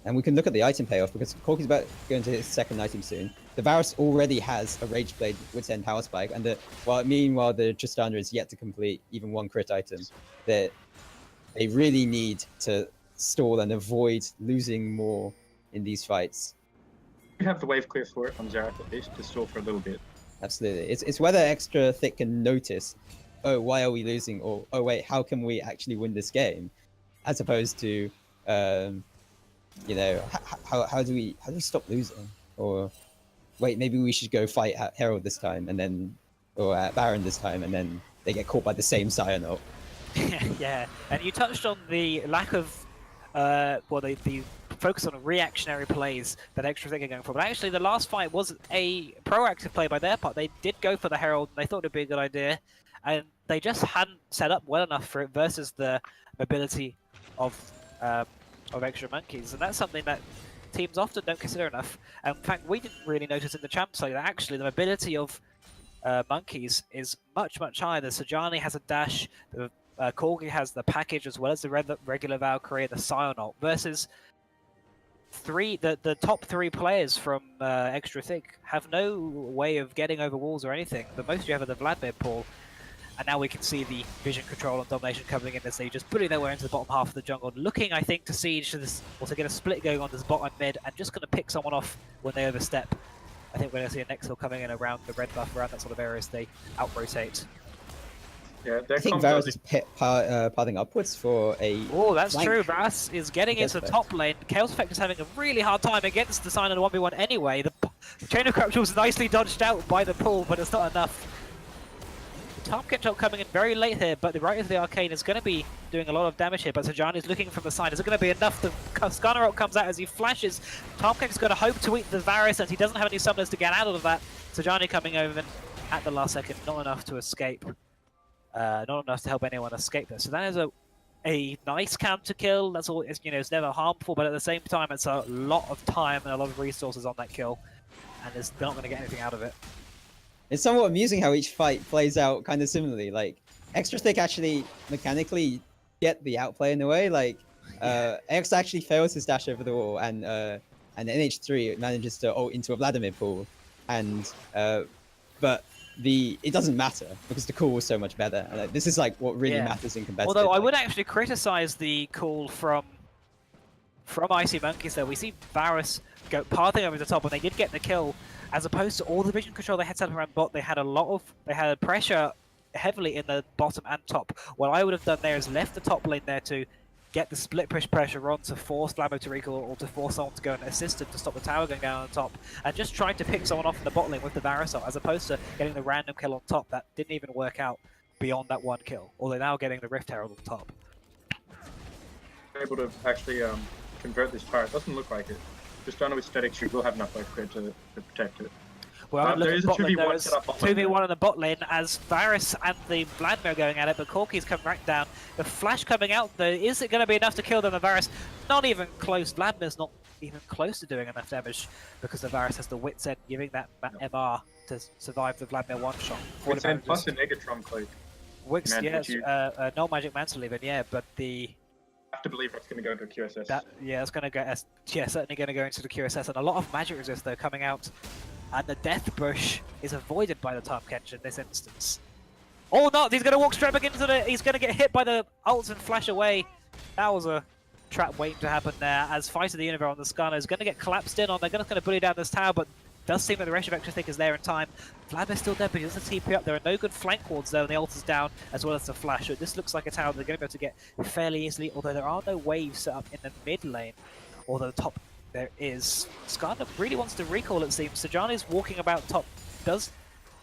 B: And we can look at the item payoff because Corki's about going to his second item soon. The Varus already has a Rage Blade with 10 Power Spike, and meanwhile the Tristana is yet to complete even one crit item. They really need to stall and avoid losing more in these fights.
C: We have the wave clear for it on Xerath at least to stall for a little bit.
B: Absolutely. It's whether Extra ThICc can notice, oh, why are we losing? Or, oh, wait, how can we actually win this game? As opposed to, you know, how do we stop losing? Or, wait, maybe we should go fight at Herald this time, and then, or at Baron this time, and then they get caught by the same Sion ult.
A: Yeah, and you touched on the lack of, the focus on reactionary plays that Extra ThICc are going for. But actually, the last fight was a proactive play by their part. They did go for the Herald, and they thought it'd be a good idea, and they just hadn't set up well enough for it versus the mobility of Extra Monkeys, and that's something that teams often don't consider enough. And in fact, we didn't really notice in the champ side that actually the mobility of Monkeys is much higher. The Sejuani has a dash, the Corgi has the package as well as the regular Valkyrie, the Sion ult, versus the top 3 players from Extra ThICc have no way of getting over walls or anything. The most you have are the Vladimir pool, and now we can see the vision control and domination coming in as they just putting their way into the bottom half of the jungle, looking, I think, to siege this, or to get a split going on this bottom mid, and just going to pick someone off when they overstep. I think we're going to see a next hill coming in around the red buff, around that sort of area as they out-rotate.
C: Yeah,
B: I think Varus is pathing upwards for a...
A: Oh, that's
B: flank.
A: true. Varus is getting into the top lane. Chaos Effect is having a really hard time against the Sign of the 1v1 anyway. The Chain of Corruption was nicely dodged out by the pull, but it's not enough. The Tom Ketchup coming in very late here, but the Right of the Arcane is going to be doing a lot of damage here, but Sejuani is looking from the side. Is it going to be enough? The Skarner ult comes out as he flashes. Tom Ketchup's going to hope to eat the Varus, and he doesn't have any summoners to get out of that. Sejuani coming over at the last second, not enough to escape. Not enough to help anyone escape this. So that is a nice counter kill. That's all. It's, you know, it's never harmful, but at the same time, it's a lot of time and a lot of resources on that kill, and they're not going to get anything out of it.
B: It's somewhat amusing how each fight plays out kind of similarly. Like Extra ThICc actually mechanically get the outplay in a way. Like X actually fails his dash over the wall, and NH3 manages to ult into a Vladimir pool, and but it doesn't matter because the call was so much better. And this is like what really matters in competitive.
A: Although I would actually criticize the call from IC Monkeys though. We see Varus go pathing over the top, and they did get the kill, as opposed to all the vision control they had set up around bot. They had pressure heavily in the bottom and top. What I would have done there is left the top lane there to get the split push pressure on to force Flammo to recall, or to force someone to go and assist him to stop the tower going down on top, and just trying to pick someone off in the bot lane with the Varus ult, as opposed to getting the random kill on top that didn't even work out beyond that one kill. Although now getting the Rift Herald on top.
C: Able to actually convert this turret. Doesn't look like it. Just done it with static shoot. We'll have enough wave clear to protect it.
A: Well,
C: there is a 2v1 set up.
A: 2v1 in the bot lane as Varus and the Vladimir are going at it, but Corki's come right down. The flash coming out though, is it going to be enough to kill them? The Varus, not even close. Vladimir's not even close to doing enough damage because the Varus has the Wit's End, giving that MR to survive the Vladimir one-shot.
C: Wit's End plus a Negatron Cloak.
A: Wix,
C: Man,
A: yes,
C: would you-
A: no Magic Mantle even, yeah, but the...
C: I have to believe that's going to go into a QSS.
A: That's going to go, certainly going to go into the QSS, and a lot of magic resist though coming out, and the Death Bush is avoided by the Top Kench in this instance. Or not, he's going to walk straight back into the, he's going to get hit by the ults and flash away. That was a trap waiting to happen there, as Fight of the Universe on the Skarner is going to get collapsed in on, they're going to bully down this tower, but does seem that the rest of Extra Thick is there in time. Vladimir's still dead, but he doesn't TP up. There are no good flank wards though, and the ult is down, as well as the flash. So this looks like a tower they're going to be able to get fairly easily, although there are no waves set up in the mid lane. Although top there is. Skarner really wants to recall, it seems. Sejani's walking about top, does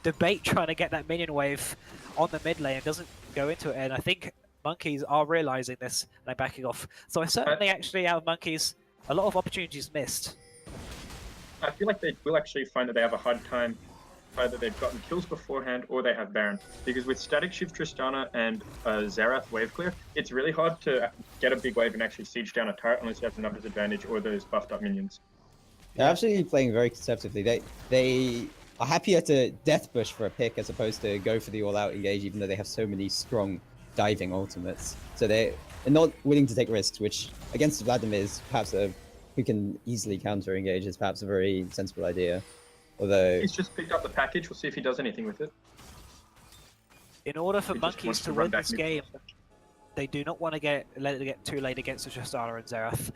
A: debate trying to get that minion wave on the mid lane, doesn't go into it, and I think Monkeys are realising this, and they're backing off. So I certainly actually, out of Monkeys, a lot of opportunities missed.
C: I feel like they will actually find that they have a hard time. Either they've gotten kills beforehand or they have Baron. Because with Static Shift Tristana and Xerath wave clear, it's really hard to get a big wave and actually siege down a turret unless you have the numbers advantage or those buffed up minions.
B: They're absolutely playing very conservatively. They are happier to Death Bush for a pick as opposed to go for the all-out engage, even though they have so many strong diving ultimates. So they're not willing to take risks, which against Vladimir is perhaps who can easily counter engage is perhaps a very sensible idea. Although
C: he's just picked up the package, we'll see if he does anything with it.
A: In order for Monkeys to win this game, they do not want to let it get too late against the Tristana and Xerath.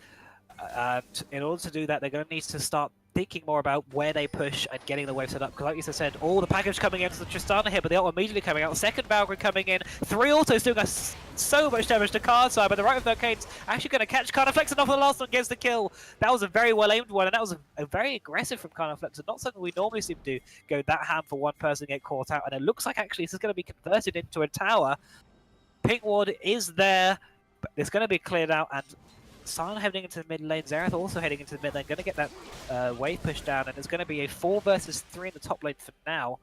A: And in order to do that, they're going to need to start thinking more about where they push and getting the wave set up. Because like you said, all the package coming into the Tristana here, but the ult immediately coming out. Second Valkyrie coming in. 3 autos doing us so much damage to Karsai, but the right of the Arcade's actually going to catch Carniflex, and off the last one gets the kill. That was a very well aimed one, and that was a very aggressive from Carniflex, and not something we normally seem to do. Go that ham for one person, get caught out, and it looks like actually this is going to be converted into a tower. Pink ward is there, but it's going to be cleared out, and Sana heading into the mid lane, Xerath also heading into the mid lane, going to get that wave push down, and it's going to be a 4 versus 3 in the top lane for now.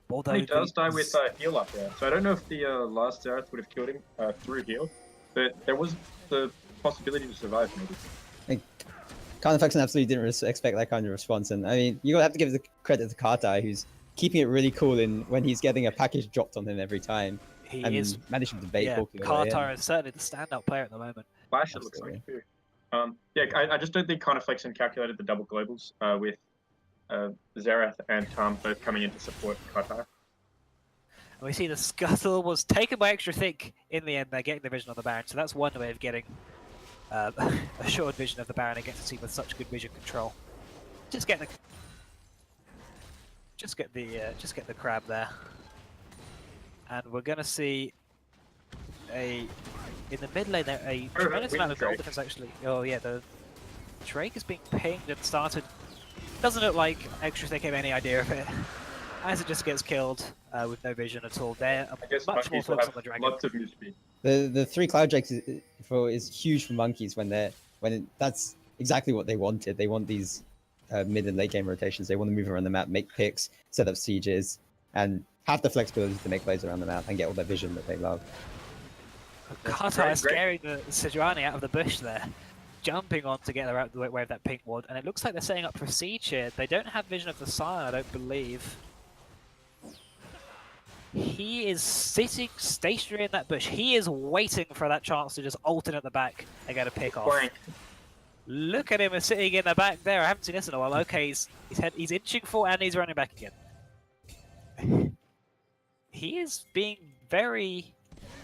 A: Although
C: he does die with heal up there, so I don't know if the last Xerath would have killed him through heal, but there was the possibility to survive maybe.
B: Carnifex absolutely didn't expect that kind of response, and I mean, you have to give the credit to Kartai, who's keeping it really cool when he's getting a package dropped on him every time.
A: He
B: is managing to bait.
A: Kartai is certainly the standout player at the moment.
C: Flash, it looks like too. I just don't think Carniflex calculated the double globals with Xerath and Tom both coming in to support Kartai.
A: We see the Scuttle was taken by Extra Thick in the end. They're getting the vision on the Baron, so that's one way of getting assured vision of the Baron against a team with such good vision control. Just get the crab there, and we're gonna see in the mid lane there a tremendous amount of gold defense actually. Oh yeah, the Drake is being pinged and started. Doesn't look like Extra Thick have any idea of it, as it just gets killed with no vision at all. They're much more focused on the dragon.
C: Lots of move speed.
B: The 3 Cloud Drakes is huge for Monkeys that's exactly what they wanted. They want these mid and late game rotations. They want to move around the map, make picks, set up sieges, and have the flexibility to make plays around the map and get all that vision that they love.
A: Kartai scaring the Sejuani out of the bush there, jumping on to get her out of the way of that pink ward, and it looks like they're setting up for a siege here. They don't have vision of the Sire, I don't believe. He is sitting stationary in that bush. He is waiting for that chance to just ult in at the back and get a pick off.
C: Blank.
A: Look at him sitting in the back there. I haven't seen this in a while. Okay, he's inching forward and he's running back again. He is being very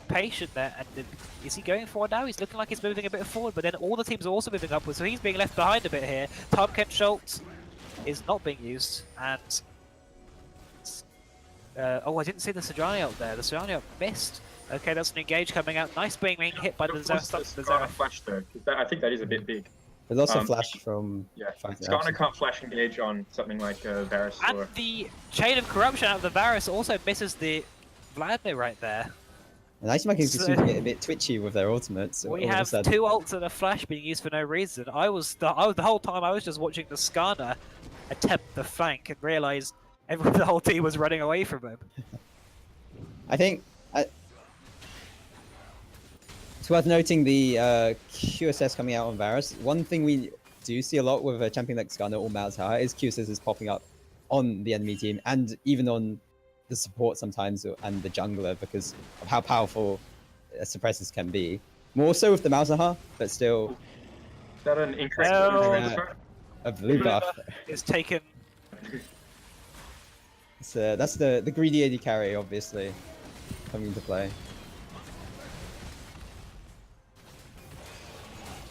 A: patient there, and is he going forward now? He's looking like he's moving a bit forward, but then all the teams are also moving upwards, so he's being left behind a bit here. Tom Kent Schultz is not being used, and oh, I didn't see the Sejuani up there. The Sejuani up missed. Okay, that's an engage coming out. Nice being hit by the Xerath.
C: Flash though, I think that is a bit big.
B: There's also flash from...
C: Yeah, Skarner can't flash engage on something like Varus.
A: And the Chain of Corruption out of the Varus also misses the Vladimir right there.
B: And Ice Monkeys seem to get a bit twitchy with their ultimates.
A: We have 2 ults and a flash being used for no reason. the whole time I was just watching the Skarner attempt the flank and realised the whole team was running away from him.
B: I think it's worth noting the QSS coming out on Varus. One thing we do see a lot with a champion like Skarner or Malzahar is Q scissors popping up on the enemy team and even on the support sometimes and the jungler because of how powerful suppressors can be. More so with the Malzahar, but still.
C: Is that an incorrect?
B: A blue buff.
A: It's taken.
B: So that's the greedy AD carry, obviously, coming into play.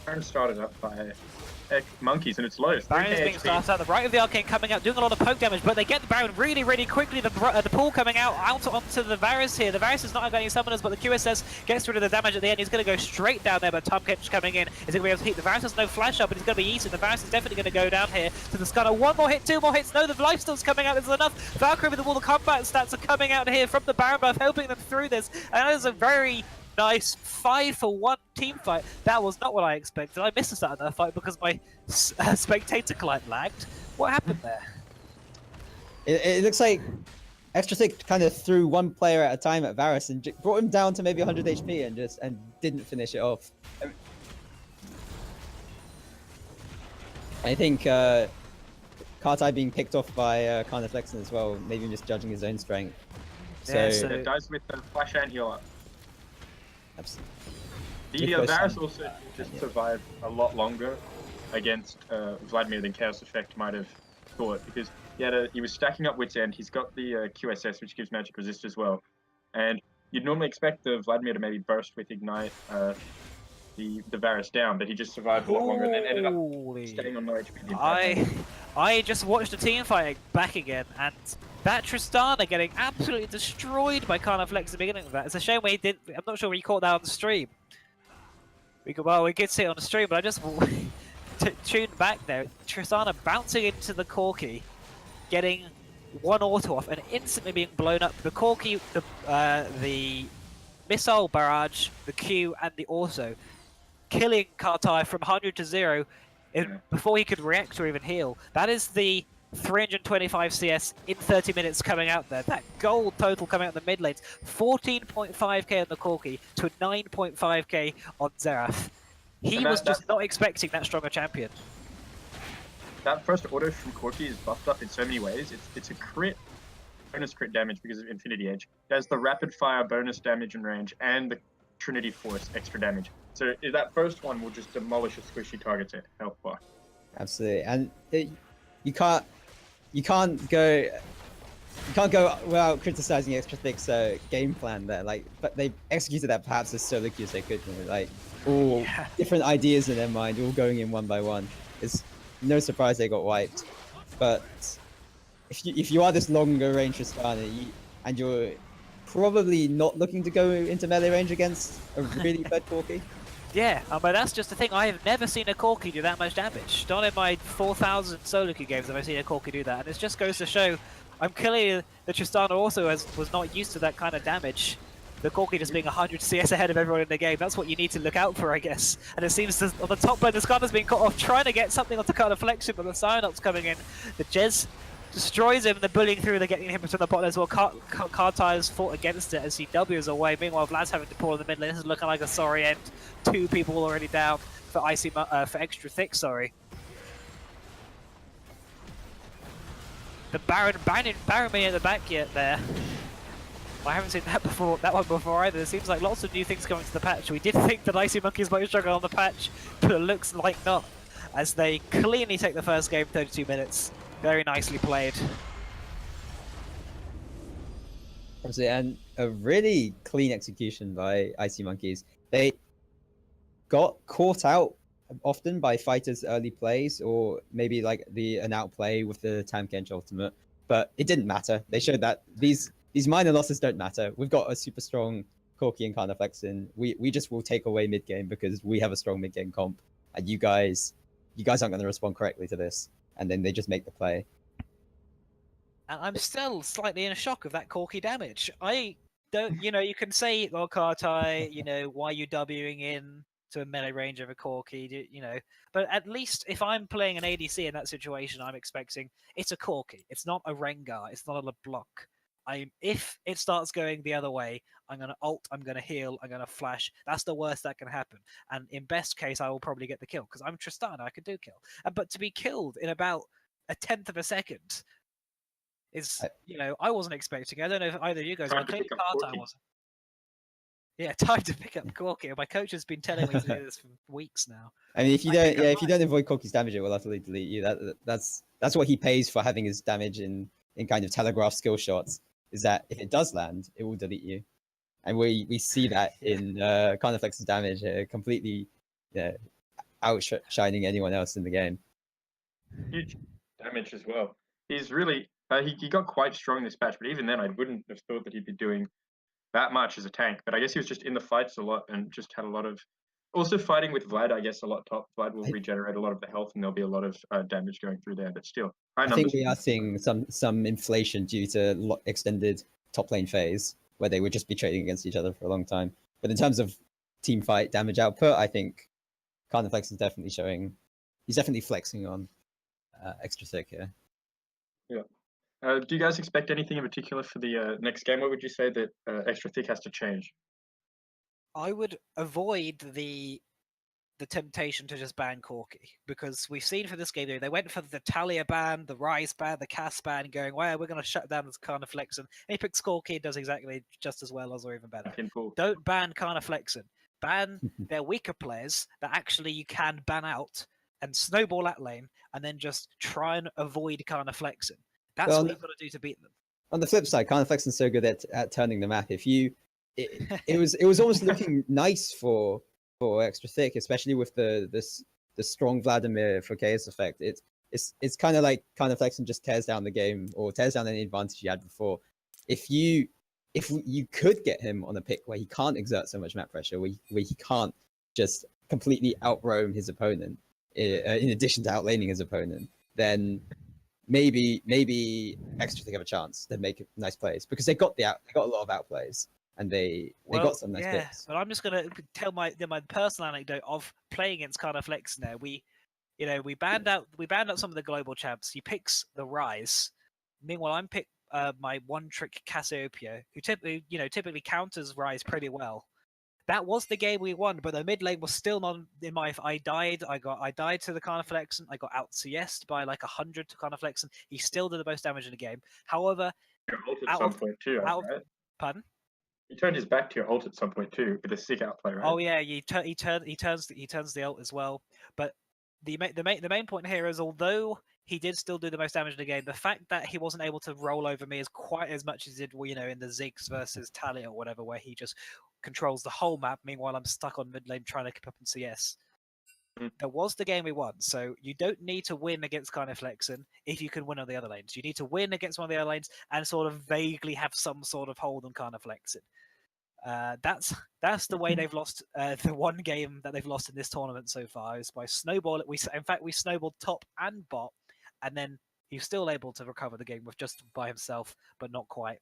C: Baron started up by monkeys and it's low.
A: Baron is being started out. The right of the arcane coming out, doing a lot of poke damage, but they get the Baron really, really quickly. The pool coming out onto the Varus here. The Varus is not got any summoners, but the QSS gets rid of the damage at the end. He's going to go straight down there, but ThICc coming in. Is he going to be able to hit? The Varus has no flash up, but he's going to be easy. The Varus is definitely going to go down here to the Stunner. One more hit, two more hits. No, the lifesteal's coming out. This is enough. Valkyrie with all the combat stats are coming out here from the Baron buff, helping them through this. And that is a very nice 5-for-1 team fight. That was not what I expected. I missed the start of that fight because my spectator client lagged. What happened there?
B: It looks like Extra ThICc kind of threw one player at a time at Varus and brought him down to maybe 100 HP and didn't finish it off. I think Kartai being picked off by Karna Flexen as well, maybe just judging his own strength.
A: Yeah,
B: so
C: it dies with the flash and heal.
B: absolutely.
C: The Varus also just survived a lot longer against Vladimir than Chaos Effect might have thought because he was stacking up Wit's End. He's got the QSS, which gives magic resist as well. And you'd normally expect the Vladimir to maybe burst with Ignite the Varus down, but he just survived a lot longer and then ended up staying on low HP the entire time.
A: I just watched the team fight back again, and that Tristana getting absolutely destroyed by Karna Flex at the beginning of that. It's a shame we didn't. I'm not sure we caught that on the stream. We did see it on the stream, but I just tuned back there. Tristana bouncing into the Corki, getting one auto off, and instantly being blown up. The Corki, the missile barrage, the Q, and the auto, killing Kartai from 100 to 0 before he could react or even heal. That is the 325 CS in 30 minutes coming out there. That gold total coming out in the mid lanes. 14.5k on the Corki to 9.5k on Xerath. He was just not expecting that stronger champion.
C: That first auto from Corki is buffed up in so many ways. It's a bonus crit damage because of Infinity Edge. There's the rapid fire bonus damage and range and the Trinity Force extra damage. So that first one will just demolish a squishy target's health bar.
B: Absolutely, and you can't go without criticizing Extra ThICC's game plan there. But they executed that perhaps as solo queue as they could. All different ideas in their mind, all going in one by one. It's no surprise they got wiped. But if you are this longer range Tristana and you're probably not looking to go into melee range against a really bad Corki.
A: Yeah, but that's just the thing. I have never seen a Corki do that much damage. Not in my 4,000 solo queue games have I seen a Corki do that. And it just goes to show, I'm clearly the Tristana also was not used to that kind of damage. The Corki just being 100 CS ahead of everyone in the game. That's what you need to look out for, I guess. And it seems on the top lane, the Skarner's being cut off, trying to get something onto Karna Flexion, but the Psyonop's coming in. The Jez destroys him, they're bullying through, they're getting him to the bottom as well. Kartai has fought against it as he W's away. Meanwhile, Vlad's having to pull in the mid lane. This is looking like a sorry end. 2 people already down for for Extra ThICC, sorry. The Baron me at the back yet there. I haven't seen that one before either. It seems like lots of new things coming to the patch. We did think that Icy Monkeys might struggle on the patch, but it looks like not, as they cleanly take the first game 32 minutes. Very nicely played.
B: And a really clean execution by Icy Monkeys. They got caught out often by fighters' early plays, or maybe like an outplay with the ThICc ultimate, but it didn't matter. They showed that these minor losses don't matter. We've got a super strong Corki and Karna Flexen. We just will take away mid game because we have a strong mid game comp, and you guys aren't going to respond correctly to this. And then they just make the play.
A: And I'm still slightly in shock of that Corki damage. I don't, you can say, oh, Kartai, why are you Wing in to a melee range of a Corki, but at least if I'm playing an ADC in that situation, I'm expecting it's a Corki. It's not a Rengar. It's not a LeBlanc. if it starts going the other way, I'm gonna ult, I'm gonna heal, I'm gonna flash. That's the worst that can happen. And in best case, I will probably get the kill because I'm Tristana. I can do kill. But to be killed in about a tenth of a second is, I wasn't expecting. I don't know if either of you guys.
C: Time
A: But
C: to
A: clearly
C: pick up
A: Carter
C: Corki.
A: wasn't. Yeah, time to pick up Corki. My coach has been telling me to do this for weeks now.
B: I mean, if you
A: I
B: don't,
A: think I
B: yeah, if you
A: might.
B: don't avoid Corki's damage, it will utterly delete you. That's what he pays for having his damage in kind of telegraph skill shots. Is that if it does land, it will delete you, and we see that
A: Yeah.
B: in Carniflex's damage, completely outshining anyone else in the game.
C: Huge damage as well. He's really he got quite strong this patch, but even then, I wouldn't have thought that he'd be doing that much as a tank. But I guess he was just in the fights a lot and just had a lot of. Also fighting with Vlad, I guess a lot top. Vlad will regenerate a lot of the health, and there'll be a lot of damage going through there. But still, high
B: I
C: numbers.
B: think we are seeing some inflation due to extended top lane phase, where they would just be trading against each other for a long time. But in terms of team fight damage output, I think Carniflex is definitely showing. He's definitely flexing on extra ThICc here.
C: Yeah. Do you guys expect anything in particular for the next game? What would you say that extra ThICc has to change?
A: I would avoid the temptation to just ban Corki, because we've seen for this game they went for the Talia ban, the Rise ban, the Cass ban, going, well, we're going to shut down this Carniflexen. And he picks Corki, does exactly just as well as or even better. Don't ban Carniflexen. Ban their weaker players that actually you can ban out and snowball at lane, and then just try and avoid Carniflexen. That's what you've got to do to beat them.
B: On the flip side, Carniflexen's so good at turning the map. If you, it was almost looking nice for extra ThICc, especially with the strong Vladimir for Chaos Effect. It's kind of like Carniflexen just tears down the game or tears down any advantage you had before. If you could get him on a pick where he can't exert so much map pressure, where he can't just completely outroam his opponent, in addition to outlaning his opponent, then maybe extra ThICc have a chance. They make nice plays because they got a lot of outplays, and they got some nice picks.
A: But I'm just gonna tell my personal anecdote of playing against Carniflex. Now we banned out some of the global champs. He picks the Rise. Meanwhile, I'm pick my one trick Cassiopeia, who typically counters Rise pretty well. That was the game we won, but the mid lane was still not in my. I died to the Carniflexen. I got out CS'd by like 100 to Carniflexen. He still did the most damage in the game. However,
C: at some point too, right?
A: Pardon?
C: He turned his back to your ult at some point too with a sick outplay, right?
A: Oh yeah, he turns the ult as well. But the main point here is, although he did still do the most damage in the game, the fact that he wasn't able to roll over me as quite as much as he did, in the Ziggs versus Talia or whatever, where he just controls the whole map. Meanwhile, I'm stuck on mid lane trying to keep up in CS. That was the game we won. So you don't need to win against Carniflexen if you can win on the other lanes. You need to win against one of the other lanes and sort of vaguely have some sort of hold on Carniflexen. That's the way they've lost the one game that they've lost in this tournament so far, is by snowball. We snowballed top and bot, and then he's still able to recover the game with just by himself, but not quite.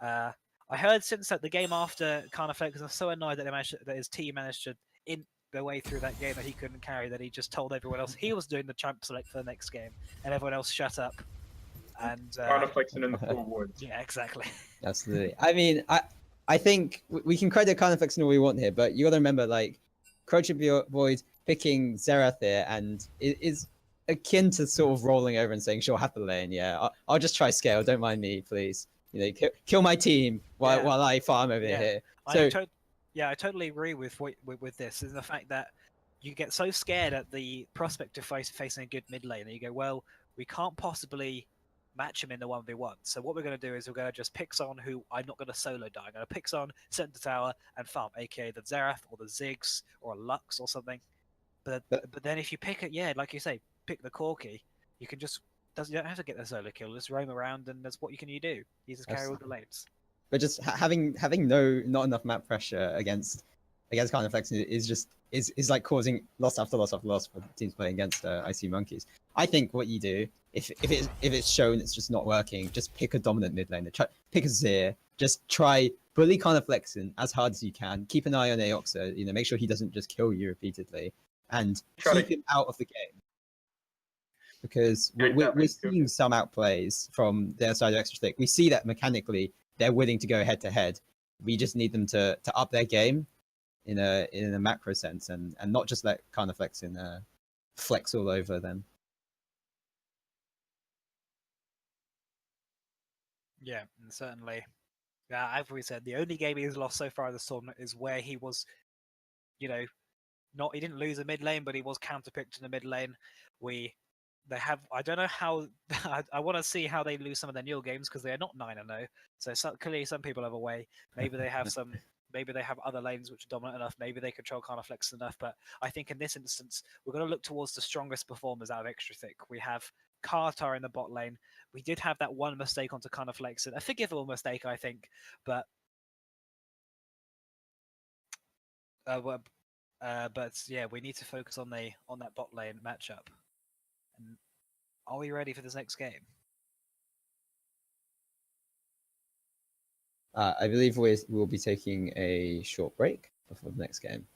A: I heard since that the game after Carniflex was so annoyed that his team managed to int their way through that game that he couldn't carry, that he just told everyone else he was doing the champ select for the next game, and everyone else shut up. And
C: Carniflexen in the full woods.
A: Yeah, exactly.
B: Absolutely. I mean, I think we can credit Carniflexen all we want here, but you got to remember, like, Crouch Void picking Xerath here and is akin to sort of rolling over and saying, "Sure, half the lane, yeah, I'll just try scale. Don't mind me, please. Kill my team while I farm over here." So
A: I totally agree with this. Is the fact that you get so scared at the prospect of facing a good mid lane that you go, well, we can't possibly match him in the 1v1. So what we're going to do is we're going to just pick someone who I'm not going to solo die. I'm going to pick someone, sit in the tower, and farm, aka the Xerath or the Ziggs or a Lux or something. But then if you pick it, like you say, pick the Corki, you can just you don't have to get the solo kill. Just roam around, and that's what you do. You just carry all the lanes.
B: But just having not enough map pressure against Carniflexen is like causing loss after loss after loss for teams playing against Icy Monkeys. I think what you do, if it's shown it's just not working, just pick a dominant mid laner. Pick a Zir. Just try bully Carniflexen as hard as you can. Keep an eye on Aoxa. Make sure he doesn't just kill you repeatedly, and keep him out of the game. Because we're seeing some outplays from their side of extra ThICc. We see that mechanically they're willing to go head to head. We just need them to up their game in a macro sense, and not just let Carnifex flex all over them.
A: Yeah, and certainly. Yeah, as we said, the only game he's lost so far in this tournament is where he was, he didn't lose a mid lane, but he was counterpicked in the mid lane. I don't know how. I want to see how they lose some of their new games because they are not 9-0. So clearly, some people have a way. Maybe they have some. Maybe they have other lanes which are dominant enough. Maybe they control Carnifex enough. But I think in this instance, we're going to look towards the strongest performers out of ThICc. We have Kartar in the bot lane. We did have that one mistake onto Carnifex, a forgivable mistake, I think. But yeah, we need to focus on that bot lane matchup. And are we ready for this next game?
B: I believe we'll be taking a short break before the next game.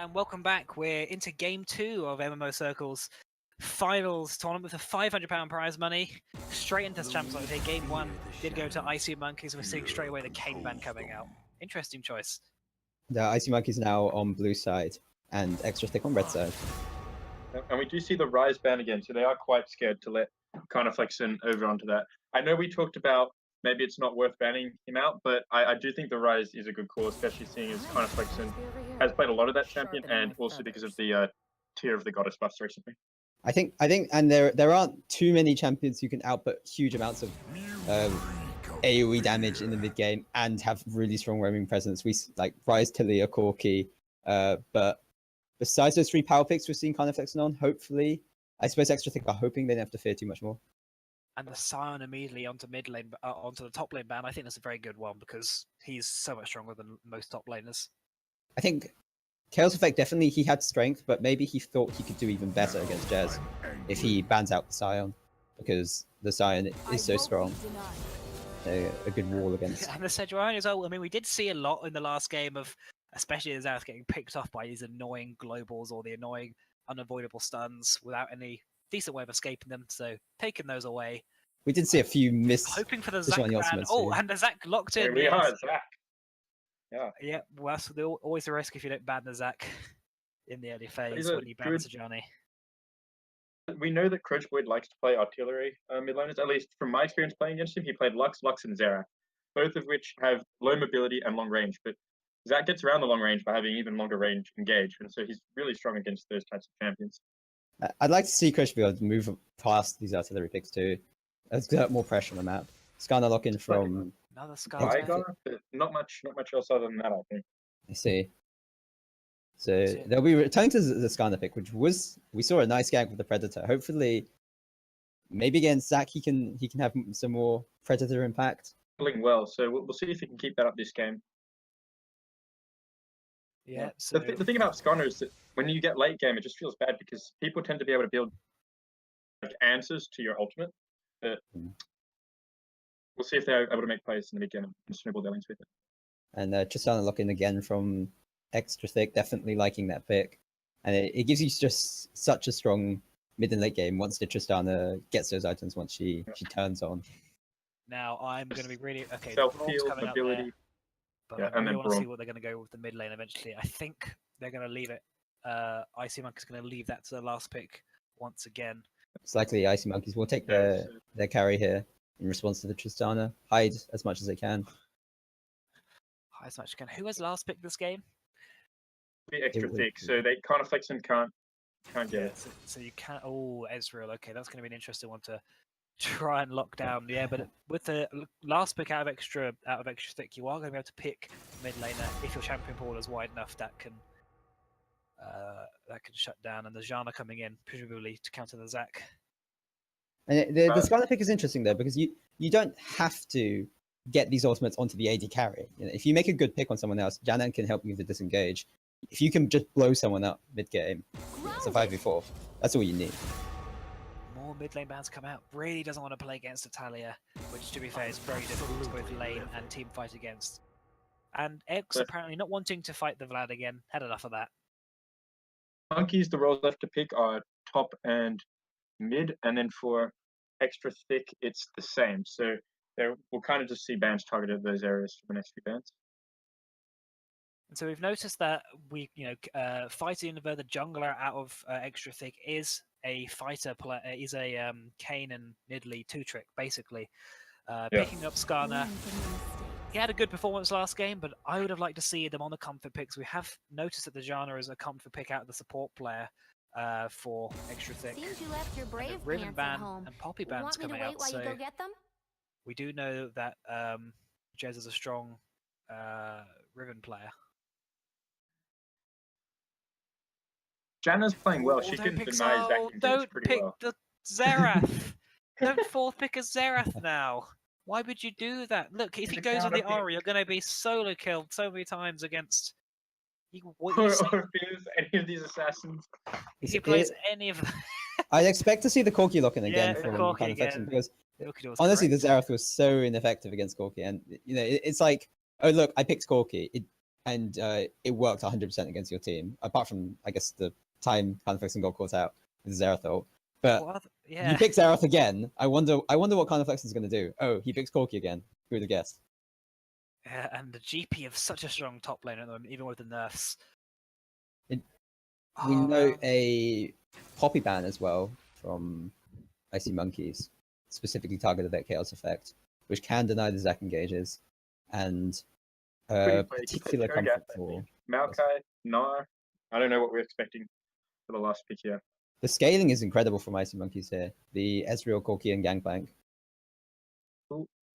A: And welcome back. We're into game 2 of MMOCircles finals tournament with a £500 prize money. Straight into champions here. Game 1 did go to Icy Monkeys. We're seeing straight away the Kane ban coming out. Interesting choice.
B: The Icy Monkey's now on blue side and Extra Thick on red side.
C: And we do see the Rise ban again, so they are quite scared to let Carnifexen over onto that. I know we talked about maybe it's not worth banning him out, but I do think the Rise is a good call, especially seeing as Carnifexen has played a lot of that champion, and also because of the tier of the Goddess buffs recently.
B: I think, and there aren't too many champions who can output huge amounts of AoE damage in the mid game and have really strong roaming presence. We like Rise, Tilly, or Corki, but besides those 3 power picks we're seeing Carnifexen on, hopefully, I suppose Extra Thick are hoping they don't have to fear too much more.
A: And the Scion immediately onto mid lane, onto the top lane ban. I think that's a very good one because he's so much stronger than most top laners.
B: I think Chaos Effect definitely he had strength, but maybe he thought he could do even better against Jez if he bans out the Scion, because the Scion is so strong. A good wall against.
A: And the Sejuani as well. I mean, we did see a lot in the last game of, especially as Zareth getting picked off by these annoying globals or the annoying unavoidable stuns without any decent way of escaping them. So taking those away.
B: We did see a few
A: Hoping for the Zac ban.
B: ultimates.
A: Oh, and the Zac locked in.
C: Here we are, Zac. Yeah.
A: Yeah, well, that's always the risk if you don't ban the Zac in the early phase when you ban
C: good-
A: Sejuani.
C: We know that Crutchboyd likes to play artillery mid laners. At least from my experience playing against him, he played Lux, and Xerath, both of which have low mobility and long range. But Zac gets around the long range by having even longer range engage, and so he's really strong against those types of champions.
B: I'd like to see Crutchboyd move past these artillery picks too. Exert more pressure on the map. Skarner lock in from
A: another Skarner,
C: but not much else other than that, I think.
B: I see. So they'll be returning to the Skarner pick, which was we saw a nice gank with the Predator. Hopefully, maybe against Zac he can have some more Predator impact.
C: Playing well, so we'll see if he can keep that up this game.
A: Yeah. So
C: the thing about Skarner is that when you get late game, it just feels bad because people tend to be able to build like answers to your ultimate. But we'll see if they're able to make plays in the mid game and snowball their lanes with it.
B: And Tristana lock in again from Extra Thick, definitely liking that pick. And it gives you just such a strong mid and late game once the Tristana gets those items once she turns on.
A: Now I'm going to be really okay.
C: Self-heal, mobility.
A: But I really want to see what they're going to go with the mid lane eventually. I think they're going to leave it. Icy Monkey's going to leave that to the last pick once again.
B: It's likely Icy Monkeys will take their carry here in response to the Tristana. Hide as much as they can.
A: Hide as much as they can. Who has last pick this game?
C: Be extra thick, so they can't flex and can't get it.
A: So you can't. Oh, Ezreal. Okay, that's going to be an interesting one to try and lock down. Yeah, but with the last pick out of extra thick, you are going to be able to pick mid laner if your champion pool is wide enough that can shut down. And the Janna coming in presumably to counter the Zac.
B: And the Skarner pick is interesting though because you don't have to get these ultimates onto the AD carry. You know, if you make a good pick on someone else, Janna can help you to disengage. If you can just blow someone up mid game, it's a 5v4. That's all you need.
A: More mid lane bans come out. Really doesn't want to play against Italia, which to be fair is very difficult to both lane and team fight against. And X apparently not wanting to fight the Vlad again. Had enough of that.
C: Monkeys, the roles left to pick are top and mid, and then for extra thick, it's the same. So we'll kind of just see bans targeted at those areas for the next few bans.
A: And so we've noticed that fighting the jungler out of extra thick is a fighter player, is a Kane and Nidalee 2-trick basically. Picking up Skarner. He had a good performance last game, but I would have liked to see them on the comfort picks. We have noticed that the genre is a comfort pick out of the support player for extra thick.
D: Seems you left your brave
A: Riven
D: pants
A: ban
D: at home.
A: and Poppy ban's coming out.
D: While
A: So
D: you go get them?
A: we do know that Jez is a strong Riven player.
C: Janna's playing well. She can deny Zac
A: Don't
C: pretty
A: pick
C: well.
A: the Xerath. Don't fourth pick a Xerath now. Why would you do that? Look, if he goes on the Aura, you're going to be solo killed so many times against.
C: Or any of these assassins.
A: If he plays any of them.
B: I'd expect to see the Corki lock in again from
A: Corki
B: Affection because
A: honestly,
B: the Xerath was so ineffective against Corki, and it's like, oh look, I picked Corki, and it worked 100% against your team, apart from I guess the time Affection got caught out with Xerath ult. But you pick Xerath again. I wonder what Affection's going to do. Oh, he picks Corki again. Who would have guessed?
A: And the GP of such a strong top lane at the moment, even with the nerfs.
B: We know a Poppy ban as well from Icy Monkeys, specifically targeted at Chaos Effect, which can deny the Zac engages, and particular comfort for
C: Maokai, Gnar. I don't know what we're expecting for the last pick here.
B: The scaling is incredible from Icy Monkeys here. The Ezreal, Corki, and Gangplank.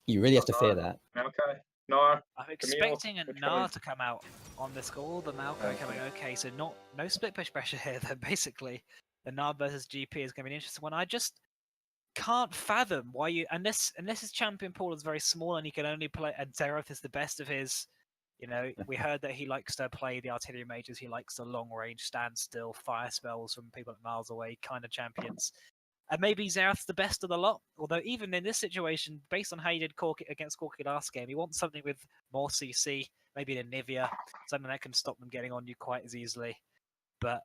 B: You really have to fear that.
C: Maokai, Gnar.
A: I'm expecting a Gnar to come out on this goal. The Maokai coming okay, so no split push pressure here. Then basically, the Gnar versus GP is going to be an interesting one. I just can't fathom why you unless his champion pool is very small and he can only play and Xerath is the best of his You know, we heard that he likes to play the artillery mages. He likes the long range, standstill, fire spells from people at miles away kind of champions. And maybe Xerath's the best of the lot. Although even in this situation, based on how he did Corki against Corki last game, he wants something with more CC, maybe an Anivia, something that can stop them getting on you quite as easily. But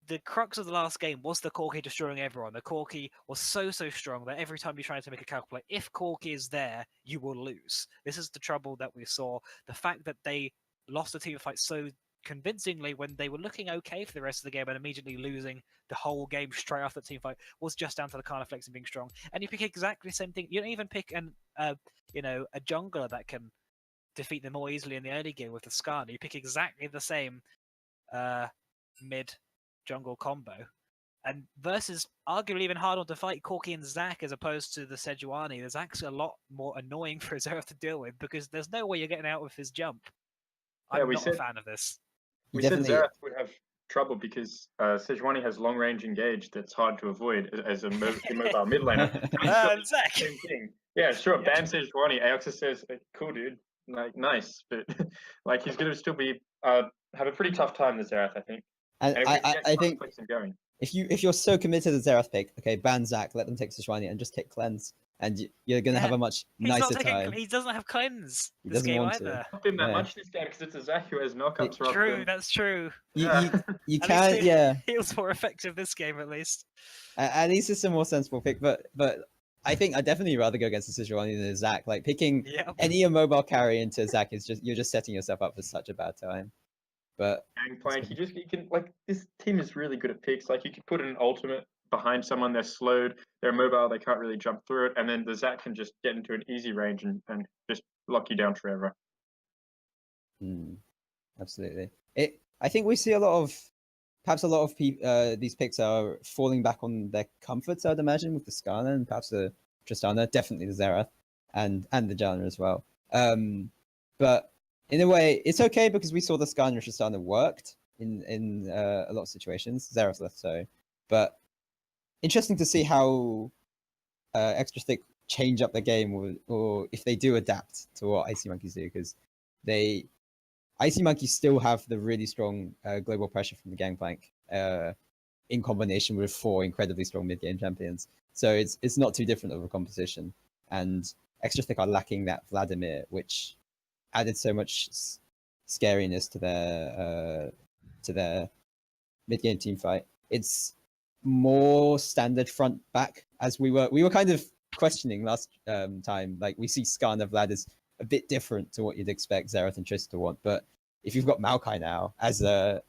A: the crux of the last game was the Corki destroying everyone. The Corki was so strong that every time you try to make a calculate, if Corki is there, you will lose. This is the trouble that we saw. The fact that they lost the team fight so convincingly when they were looking okay for the rest of the game and immediately losing the whole game straight after the team fight was just down to the Karna Flex and being strong. And you pick exactly the same thing. You don't even pick a jungler that can defeat them more easily in the early game with the Skarner. You pick exactly the same mid jungle combo, and versus arguably even harder to fight Corki and Zac as opposed to the Sejuani. There's actually a lot more annoying for Xerath to deal with because there's no way you're getting out with his jump. I'm not a fan of this.
C: We said Xerath would have trouble because Sejuani has long range engage that's hard to avoid as a immobile mid laner.
A: Zac.
C: Same thing. Yeah, sure. Yeah. Ban Sejuani. Aoxa says, "Cool, dude. Like, nice," but like he's going to still be have a pretty tough time with Xerath, I think.
B: And I think if you're so committed to the Xerath pick, okay, ban Zac, let them take Sejuani and just take cleanse, and you're going to have a much nicer time.
A: He doesn't have cleanse
B: he
A: this
B: doesn't
A: game
B: want
A: either.
C: Not been that much this game because it's a Zac who has knockups.
A: True, that's true.
B: You can,
A: He was more effective this game at least.
B: At least it's a more sensible pick, but I think I'd definitely rather go against the Sejuani than a Zac. Like picking any immobile carry into Zac is you're just setting yourself up for such a bad time. But
C: Gangplank, you can like this team is really good at picks. Like you could put an ultimate behind someone, they're slowed, they're mobile, they can't really jump through it, and then the Zac can just get into an easy range and just lock you down forever.
B: Absolutely. I think we see a lot of these picks are falling back on their comforts, I'd imagine, with the Skarner and perhaps the Tristana, definitely the Xerath, and the Janna as well. But in a way, it's okay because we saw the Skarner and Tristana worked in a lot of situations, Xerath less so. But interesting to see how Extra ThICc change up the game, or if they do adapt to what Icy Monkeys do, because Icy Monkeys still have the really strong global pressure from the Gangplank in combination with 4 incredibly strong mid-game champions. So it's not too different of a composition. And Extra ThICc are lacking that Vladimir, which added so much scariness to their mid-game team fight. It's more standard front back, as we were kind of questioning last time. Like we see Skarner Vlad as a bit different to what you'd expect Xerath and Trist to want, but if you've got Maokai now, as a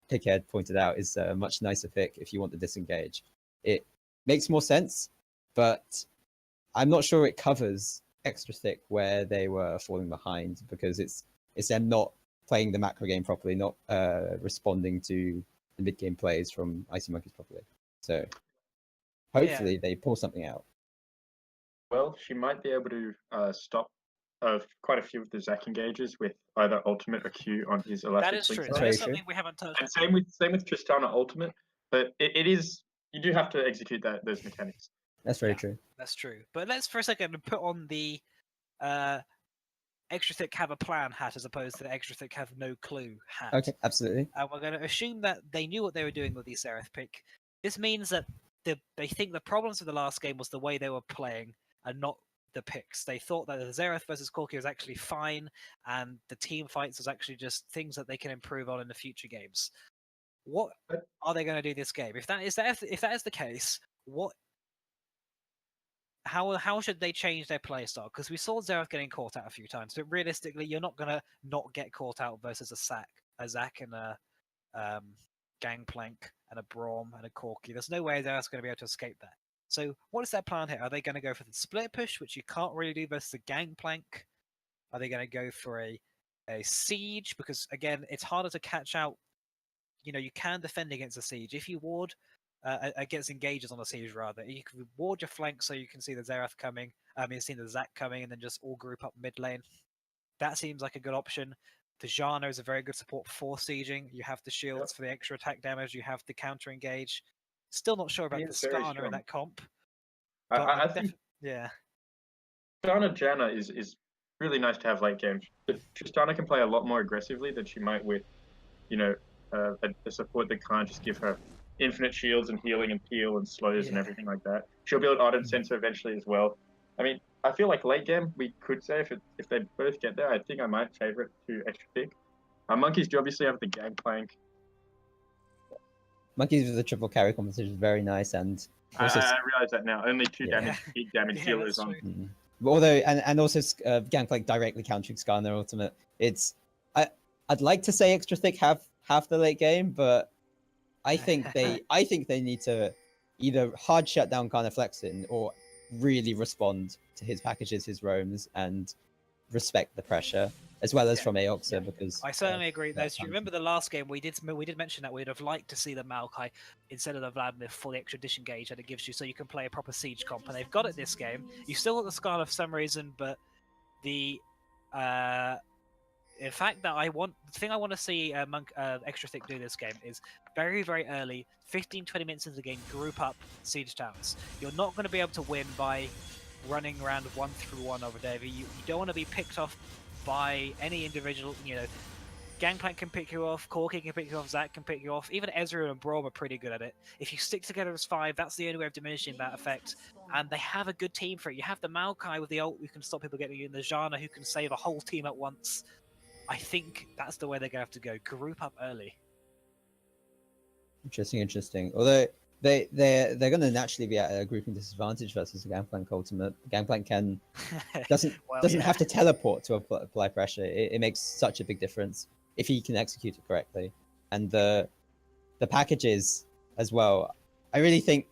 B: pickhead pointed out, is a much nicer pick if you want to disengage. It makes more sense, but I'm not sure it covers Extra ThICc where they were falling behind, because it's them not playing the macro game properly, not responding to the mid game plays from Icy Monkeys properly. So hopefully they pull something out.
C: Well, she might be able to stop quite a few of the Zac engages with either ultimate or Q on his elastic.
A: That is true.
C: That
A: is something we haven't touched.
C: And same with Tristana ultimate, but it is, you do have to execute those mechanics.
B: That's very true.
A: That's true. But let's for a second put on the Extra ThICc have a plan hat as opposed to the Extra ThICc have no clue hat.
B: Okay, absolutely.
A: And we're going to assume that they knew what they were doing with the Xerath pick. This means that they think the problems of the last game was the way they were playing and not the picks. They thought that the Xerath versus Corki was actually fine, and the team fights was actually just things that they can improve on in the future games. What are they going to do this game? If that is the case, how should they change their playstyle? Because we saw Xerath getting caught out a few times, but realistically, you're not going to not get caught out versus a Zac and a Gangplank and a Braum and a Corki. There's no way Xerath's going to be able to escape that. So what is their plan here? Are they going to go for the split push, which you can't really do versus the Gangplank? Are they going to go for a siege? Because again, it's harder to catch out. You know, you can defend against a siege. If you ward against engages on a siege, rather, you can ward your flank so you can see the Xerath coming. You've seen the Zac coming, and then just all group up mid lane. That seems like a good option. The Janna is a very good support for sieging. You have the shields for the extra attack damage. You have the counter engage. Still not sure about the Skarner in that comp.
C: I think
A: yeah.
C: Janna is really nice to have late games. But Tristana can play a lot more aggressively than she might with, you know, a support that can't just give her infinite shields and healing and peel and slows and everything like that. She'll build Ardent Center eventually as well. I mean, I feel like late game, we could say if they both get there, I think I might favor it to Extra Thick. Monkeys do obviously have the Gangplank.
B: Monkeys with the triple carry competition is very nice, and also
C: I realize that now. Only 2
B: Yeah.
C: damage, big damage
A: Yeah,
C: healers
A: that's
C: on.
A: true.
B: But although and also Gangplank directly countering Scar in their ultimate. I'd like to say Extra Thick have the late game, but I think they need to either hard shut down Kana Flexin or really respond to his packages, his roams, and respect the pressure, as well as from Aoxa, because
A: I certainly agree. Those. You remember the last game we did mention that we'd have liked to see the Maokai instead of the Vladimir fully extra disengage that it gives you, so you can play a proper siege comp, and they've got it this game. You still got the Skarner for some reason, but the in fact that the thing I want to see Extra Thick do this game is very early, 15-20 minutes into the game, group up siege towns. You're not going to be able to win by running around 1-through-1 over there. You don't want to be picked off by any individual. Gangplank can pick you off, Corki can pick you off, Zach can pick you off, even Ezreal and Braum are pretty good at it. If you stick together as 5, that's the only way of diminishing that effect, and they have a good team for it. You have the Maokai with the ult who can stop people getting in, the Zhana who can save a whole team at once. I think that's the way they're going to have to go. Group up early.
B: Interesting. Although they're going to naturally be at a grouping disadvantage versus the Gangplank ultimate. Gangplank doesn't have to teleport to apply pressure. It makes such a big difference if he can execute it correctly. And the packages as well. I really think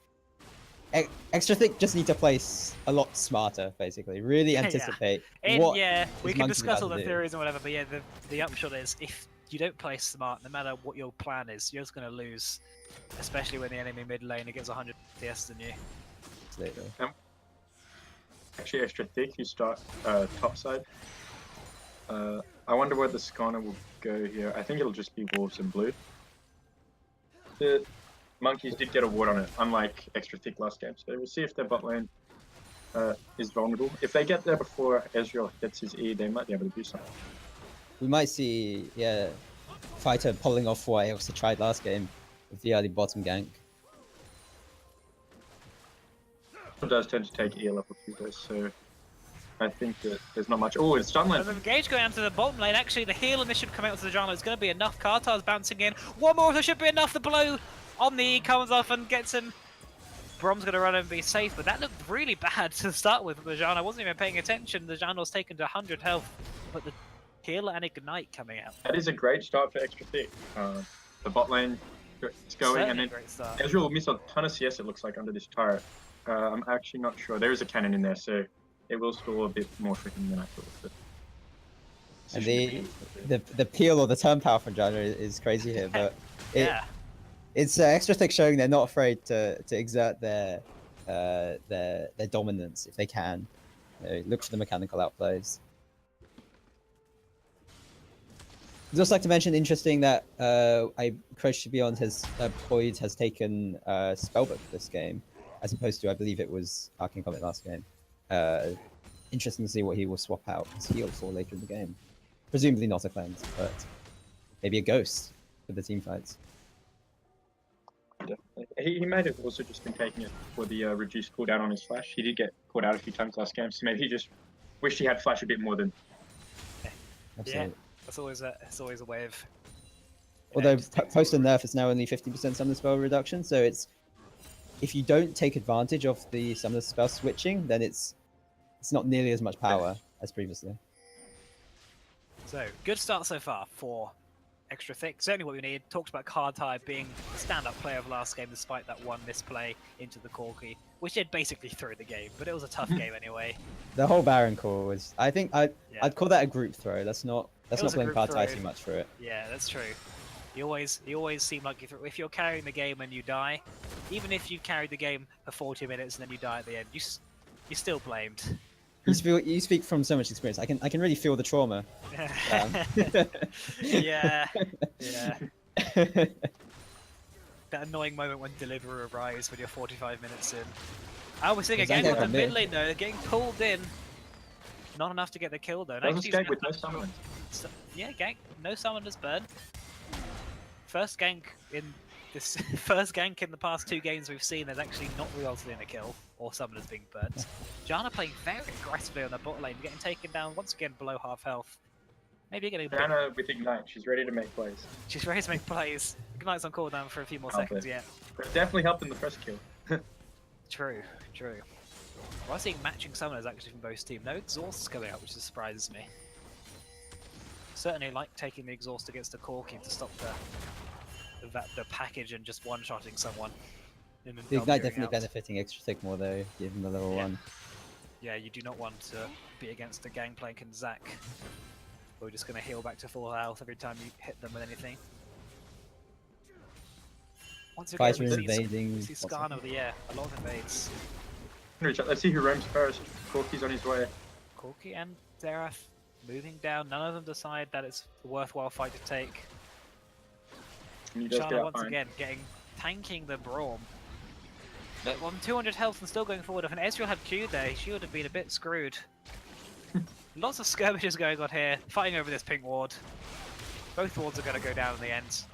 B: Extra Thick just need to play a lot smarter, basically. Really anticipate what.
A: We can discuss all the theories and whatever, but the upshot is if you don't play smart, no matter what your plan is, you're just going to lose, especially when the enemy mid laner gets 100 PS than you.
B: Absolutely.
C: Actually, Extra Thick, you start top side. I wonder where the Skarner will go here. I think it'll just be Wolves and Blue. The Monkeys did get a ward on it, unlike Extra Thick last game. So we'll see if their bot lane is vulnerable. If they get there before Ezreal gets his E, they might be able to do something.
B: We might see, Fighter pulling off what Aoxa tried last game with the early bottom gank.
C: It does tend to take E level 2 though, so I think that there's not much. Oh, it's Stunline.
A: The engage going down to the bottom lane. Actually, the heal and this should come out to the Jana. It's going to be enough. Kartar's bouncing in. One more, there should be enough. The blow on the E comes off and gets him. Brom's going to run and be safe, but that looked really bad to start with. The Jana wasn't even paying attention. The Jana was taken to 100 health, but the heal and Ignite coming out.
C: That is a great start for Extra Thick. The bot lane is going,
A: Certainly
C: and then Ezreal will miss a ton of CS, it looks like, under this turret. I'm actually not sure. There is a cannon in there, so it will store a bit more freaking than I thought. But
B: and the peel or the turn power from Jana is crazy here, but it's Extra Thick showing they're not afraid to exert their dominance if they can. Look for the mechanical outplays. I'd also like to mention, interesting that Crush Beyond Boyd has taken Spellbook this game, as opposed to, I believe it was Arcane Comet last game. Interesting to see what he will swap out his heal for later in the game. Presumably not a cleanse, but maybe a ghost for the team fights.
C: Definitely. He might have also just been taking it for the reduced cooldown on his flash. He did get caught out a few times last game, so maybe he just wished he had flash a bit more than.
B: Absolutely.
A: Yeah, it's always a way of.
B: Although post and nerf is now only 50% summoner spell reduction, so it's if you don't take advantage of the summoner spell switching, then it's not nearly as much power as previously.
A: So good start so far for Extra Thick. Certainly what we need. Talked about Kartai being the stand-up player of last game, despite that one misplay into the Corki, which did basically throw the game, but it was a tough game anyway.
B: The whole Baron call was, I think I'd call that a group throw. Let's not blame Kartai too much for it.
A: Yeah, that's true. You always seem like if you're carrying the game and you die, even if you carried the game for 40 minutes and then you die at the end, you're still blamed.
B: You speak from so much experience. I can really feel the trauma.
A: Yeah. That annoying moment when Deliverer arrives when you're 45 minutes in. I was thinking again, the mid lane though, getting pulled in. Not enough to get the kill though.
C: Doesn't
A: Actually,
C: skank with no summon.
A: Yeah, gank. No summoners burn. First gank in this first gank in the past 2 games we've seen has actually not resulted in a kill or summoners being burnt. Janna playing very aggressively on the bot lane, getting taken down once again below half health. Maybe getting a bit...
C: Janna with Ignite, she's ready to make plays.
A: She's ready to make plays. Ignite's on cooldown for a few more seconds yet.
C: But it definitely helped in the first kill.
A: True, true. We're seeing matching summoners actually from both teams. No exhausts coming out, which surprises me. Certainly like taking the exhaust against the Corki to stop the package and just one-shotting someone.
B: The Ignite definitely benefiting extra tick more though, given the level 1.
A: Yeah, you do not want to be against a Gangplank and ThICc. We're just going to heal back to full health every time you hit them with anything. Once again, we see Skarner with the air. A lot of invades.
C: Let's see who roams first. Corki's on his way.
A: Corki and Xerath moving down. None of them decide that it's a worthwhile fight to take. Janna once again tanking the Braum. But on 200 health and still going forward. If an Ezreal had Q there, she would have been a bit screwed. Lots of skirmishes going on here, fighting over this pink ward. Both wards are going to go down in the end.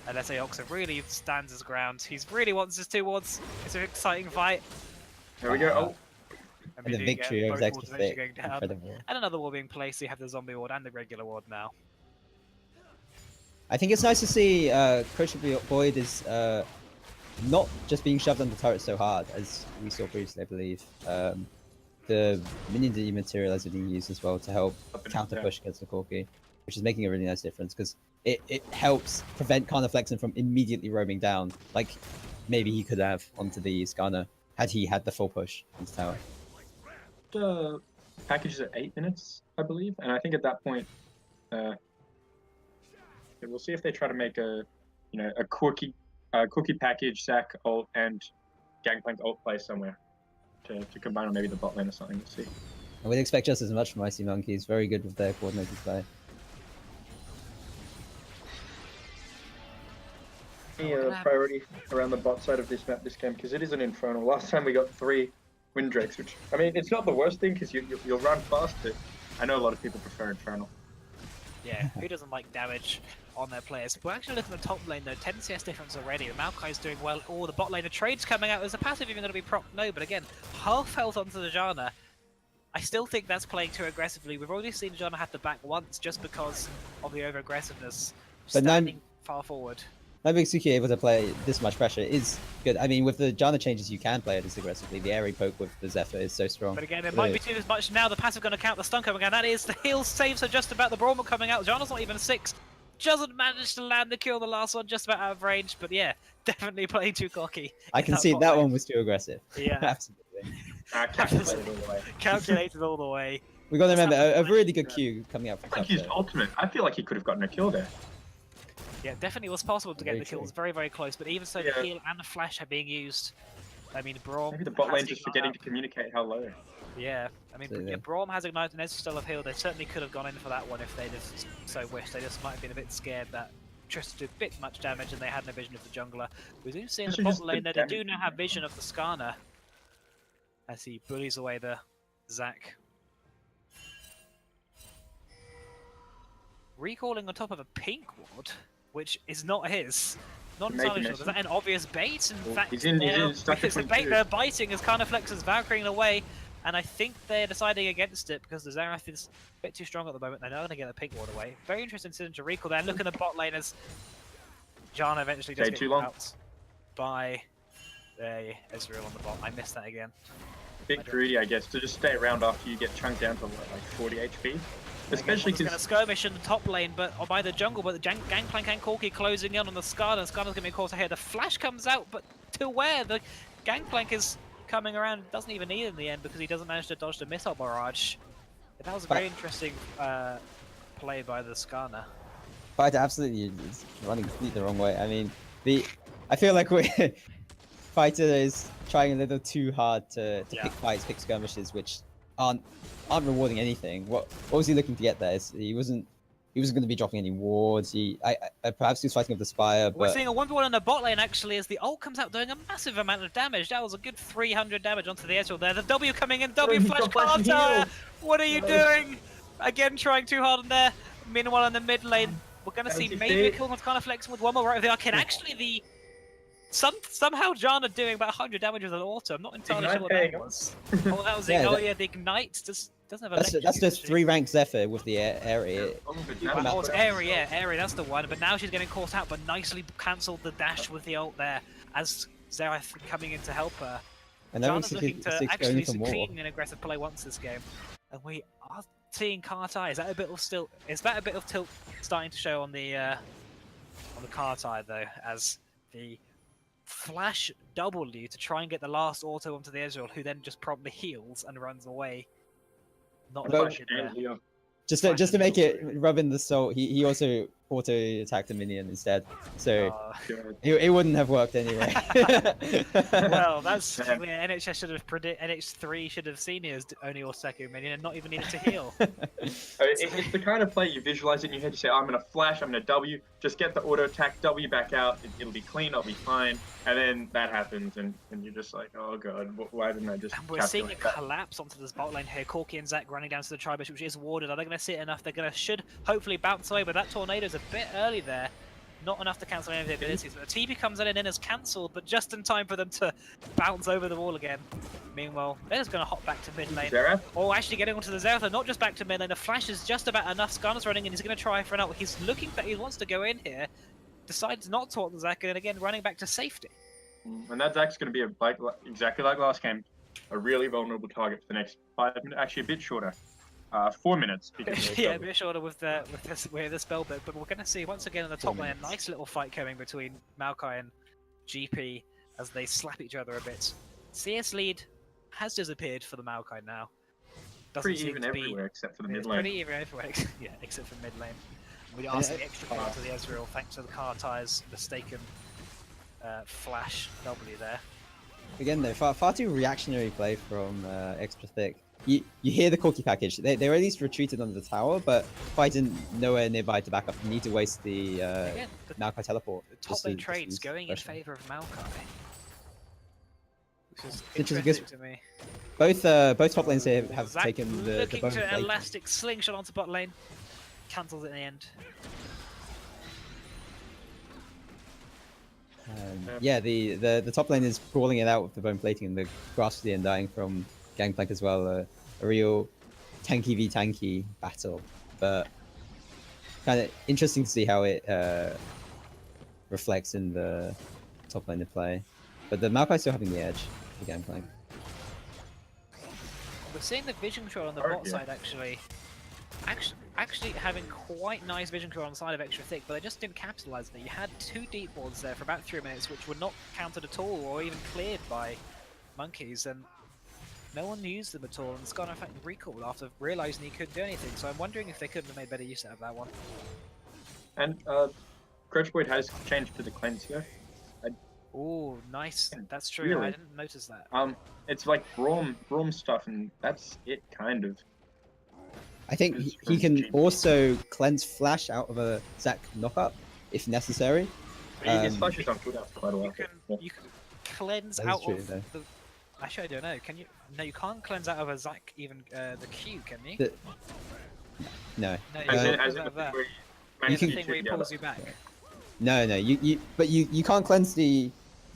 A: Unless Aoxa really stands his ground. He really wants his 2 wards. It's an exciting fight.
C: There we go.
B: And the victory of extra thick.
A: And another ward being placed. So you have the zombie ward and the regular ward now.
B: I think it's nice to see Crucial Void is not just being shoved on the turret so hard, as we saw previously, I believe. The minion dematerializer are being used as well to help counter push against the Corki, which is making a really nice difference because it helps prevent Carniflexen from immediately roaming down, like maybe he could have onto the Skarner had he had the full push on the tower.
C: The package is at 8 minutes, I believe, and I think at that point, we'll see if they try to make a Corki package, ThICc ult, and Gangplank ult play somewhere to combine on maybe the bot lane or something. We'll see.
B: I would expect just as much from Icy Monkeys. Very good with their coordinated play.
C: Priority around the bot side of this map this game because it is an infernal. Last time we got 3 Windrakes, which I mean it's not the worst thing because you'll run fast, but I know a lot of people prefer infernal.
A: Yeah, who doesn't like damage on their players? We're actually looking at the top lane though, 10 CS difference already. The Maokai's doing well. Oh, the bot lane, the trade's coming out. Is the passive even going to be proc? No, but again, half health onto the Janna. I still think that's playing too aggressively. We've already seen Janna have to back once just because of the over-aggressiveness, standing far forward.
B: MMOCircles able to play this much pressure is good. I mean, with the Janna changes, you can play it as aggressively. The airy poke with the Zephyr is so strong.
A: But again, it might be too much now. The passive going to count the stun coming out. That is, the heal saves her just about. The Braum coming out. Janna's not even a 6. Doesn't manage to land the kill. The last one just about out of range. But yeah, definitely playing too cocky.
B: I can see that one was too aggressive.
A: Yeah.
C: Absolutely. Calculated all the way.
A: Calculated all the way.
B: We got to remember, a really good Q coming out from top
C: his ultimate. I feel like he could have gotten a kill there.
A: Yeah, definitely was possible to get the kills. Very, very close. But even so, the heal and the flash are being used. I mean, Braum...
C: Maybe the bot lane just forgetting to communicate how low.
A: Yeah, I mean, Braum has Ignite and Ezreal still have healed. They certainly could have gone in for that one if they just so wished. They just might have been a bit scared that Trist did a bit much damage and they had no vision of the jungler. We do see in the bot lane that they do now have vision of the Skarner as he bullies away the ThICc. Recalling on top of a pink ward, which is not his. Not entirely sure. Is that an obvious bait? In fact, it's a bait they're biting as Carniflex is Valkyrie away, and I think they're deciding against it because the Xerath is a bit too strong at the moment. They're not going to get the pink ward away. Very interesting decision to recall there. Look at the bot lane as Janna eventually just gets out by Ezreal on the bot. I missed that again.
C: Bit greedy, I guess, to just stay around after you get chunked down to like 40 HP. Especially because
A: going to skirmish in the top lane, but by the jungle, but the Gangplank and Corki closing in on the Skarner. Skarner's going to be caught here. The flash comes out, but to where? The Gangplank is coming around. Doesn't even need it in the end because he doesn't manage to dodge the missile barrage. That was a very interesting play by the Skarner.
B: Fighter absolutely is running completely the wrong way. I mean, I feel like Fighter is trying a little too hard to pick fights, pick skirmishes, which aren't rewarding anything. What was he looking to get there? He wasn't he wasn't going to be dropping any wards. Perhaps he was fighting with the Spire,
A: We're
B: but
A: seeing a 1v1 in the bot lane actually as the ult comes out doing a massive amount of damage. That was a good 300 damage onto the Ezreal there. The W coming in, W
C: he's
A: flash
C: got flash and
A: Carter!
C: heal.
A: What are you doing? Again, trying too hard in there. Meanwhile, in the mid lane, we're going to see maybe a kill kind of flexing with one more right of the Arcane. Actually, the somehow Janna doing about 100 damage with an auto. I'm not entirely sure what that was. Oh, that was the, the Ignite. Just doesn't have a
B: that's just 3-rank Zephyr with the area.
A: Oh, it's Airy, yeah, Airy, that's the one. But now she's getting caught out, but nicely cancelled the dash with the ult there as Xerath coming in to help her.
B: And
A: Janna's looking to actually
B: some more.
A: clean and aggressive play once this game. And we are seeing Kartai. Is that a bit of tilt starting to show on the Kartai though, as the flash W to try and get the last auto onto the Ezreal, who then just promptly heals and runs away. Not much in there.
B: Just to make it rub in the salt, he also auto attacked a minion instead, so it wouldn't have worked anyway.
A: Well, that's NHS should have NH3 should have seen it as only your second minion and not even needed to heal.
C: It's the kind of play you visualize it in your head. You say, "I'm gonna flash, I'm gonna W, just get the auto attack W back out. It'll be clean, I'll be fine." And then that happens, and you're just like, "Oh god, why didn't I just?"
A: And we're seeing it collapse onto this bot lane here. Corki and ZachC running down to the Tribush, which is warded. Are they going to see it enough? Should hopefully bounce away, but that tornado's a bit early there. Not enough to cancel any of the abilities. But the TP comes in and is cancelled, but just in time for them to bounce over the wall again. Meanwhile, they're just going to hop back to mid lane.
C: Xerath?
A: Oh, actually getting onto the Xerath, not just back to mid lane. The flash is just about enough. Skarner's running in. He's going to try for an ult. He's looking that he wants to go in here. Decides not to ult the ZachC, and again running back to safety.
C: And that ZachC's going to be exactly like last game, a really vulnerable target for the next 5 minutes. Actually, a bit shorter. 4 minutes.
A: Yeah, a bit shorter with the spell bit, but we're going to see once again in the top lane a nice little fight coming between Maokai and GP as they slap each other a bit. CS lead has disappeared for the Maokai now. Doesn't
C: pretty even everywhere except for the mid lane.
A: Pretty even everywhere, yeah, except for mid lane. We asked the extra part to the Ezreal thanks to the Kartai's mistaken flash W there.
B: Again, though, far too reactionary play from Extra ThICc. You hear the Corki package. They were at least retreated under the tower, but fighting nowhere nearby to back up. You need to waste the Maokai teleport.
A: The top lane trades going in favour of Maokai. Which is
B: interesting
A: interesting to me.
B: Both top lanes here have
A: ZachC
B: taken the
A: looking
B: bone
A: to an
B: plate.
A: elastic slingshot onto bot lane. Cancels it in the end.
B: Yeah, the top lane is crawling it out with the bone plating and the grasp of the Undying from Gangplank as well. A real tanky v tanky battle, but kind of interesting to see how it reflects in the top lane of play. But the Maokai still having the edge for Gangplank.
A: We're seeing the vision control on the bot side actually having quite nice vision control on the side of Extra ThICc, but they just didn't capitalize on it. You had 2 deep wards there for about 3 minutes, which were not countered at all, or even cleared by monkeys, and no one used them at all. And Skarner, in fact, recalled after realizing he couldn't do anything. So I'm wondering if they couldn't have made better use out of that one.
C: And Crutchboyd has changed to the cleanse here.
A: Oh, nice. That's true.
C: Really?
A: I didn't notice that.
C: It's like Braum stuff, and that's it, kind of.
B: I think he can also cleanse flash out of a ZachC knockup if necessary.
C: His flash is on cooldown for quite a while.
A: You can cleanse out of the... Actually, I don't know. Can you? No, you can't cleanse out of a ZachC even the Q, can you?
B: No.
A: No,
C: As in
A: the thing where he pulls you back.
B: No. But you can't cleanse the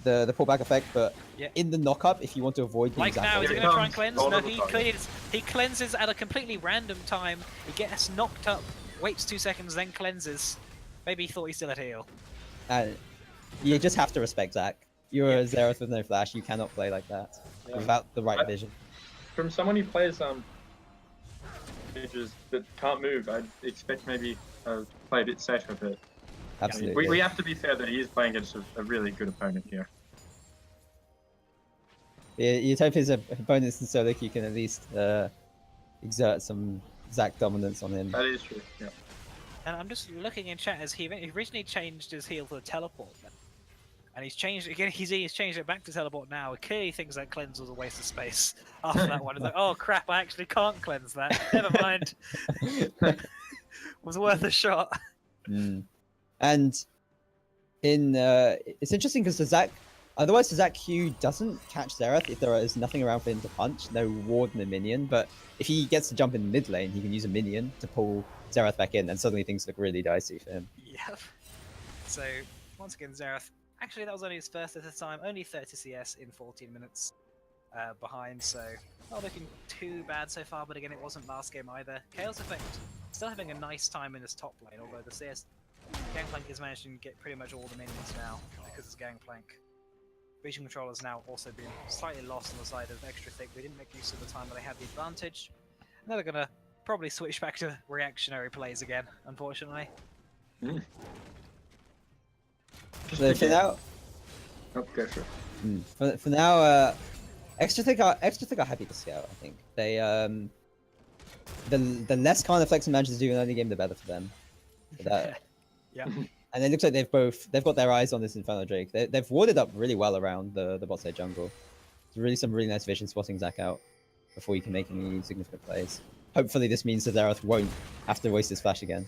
B: pullback effect, but in the knockup, if you want to avoid
A: like now, is he going to try and cleanse? No, he cleanses at a completely random time. He gets knocked up, waits 2 seconds, then cleanses. Maybe he thought he still had heal.
B: You just have to respect ZachC. You're a Xerath with no flash. You cannot play like that without the right vision.
C: From someone who plays mages that can't move, I'd expect maybe play a bit safer, but
B: absolutely.
C: We have to be fair that he is playing against a really good opponent here.
B: Yeah, you'd hope his opponents in solo you can at least exert some ZachC dominance on him.
C: That is true, yeah.
A: And I'm just looking in chat as he originally changed his heal to teleport, and he's changed again. He's changed it back to teleport now. He clearly thinks that cleanse was a waste of space after that one. He's like, oh crap, I actually can't cleanse that. Never mind. was worth a shot.
B: Mm. And in it's interesting because otherwise ThICc Q doesn't catch Xerath if there is nothing around for him to punch, no ward and a minion. But if he gets to jump in the mid lane, he can use a minion to pull Xerath back in, and suddenly things look really dicey for him.
A: Yep. So once again, Xerath. Actually, that was only his first at the time. Only 30 CS in 14 minutes behind, so not looking too bad so far. But again, it wasn't last game either. Chaos Effect still having a nice time in this top lane, although the CS Gangplank is managing to get pretty much all the minions now because it's Gangplank. Region controllers now also been slightly lost on the side of Extra ThICc. They didn't make use of the time where they had the advantage. Now they're gonna probably switch back to reactionary plays again, unfortunately.
B: So for now,
C: Oh, go for it.
B: for now, Extra ThICc are happy to scout. I think they the less kind of flex and manages to do in early game, the better for them. For that.
A: Yeah.
B: And it looks like they've got their eyes on this Inferno Drake. They've warded up really well around the bot side jungle. There's really some really nice vision spotting ThICc out before you can make any significant plays. Hopefully this means that Xerath won't have to waste his flash again.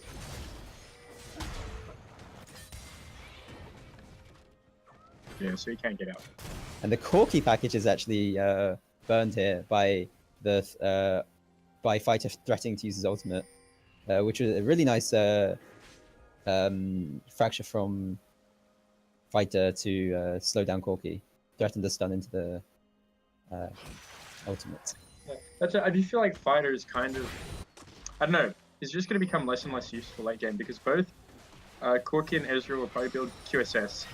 C: Yeah, so he can't get out.
B: And the Corki package is actually burned here by the by Fighter threatening to use his ultimate, which was a really nice fracture from Fighter to slow down Corki, threaten to stun into the ultimate.
C: Yeah. I do feel like Fighter is kind of, I don't know, he's just going to become less and less useful late game because both Corki and Ezreal will probably build QSS.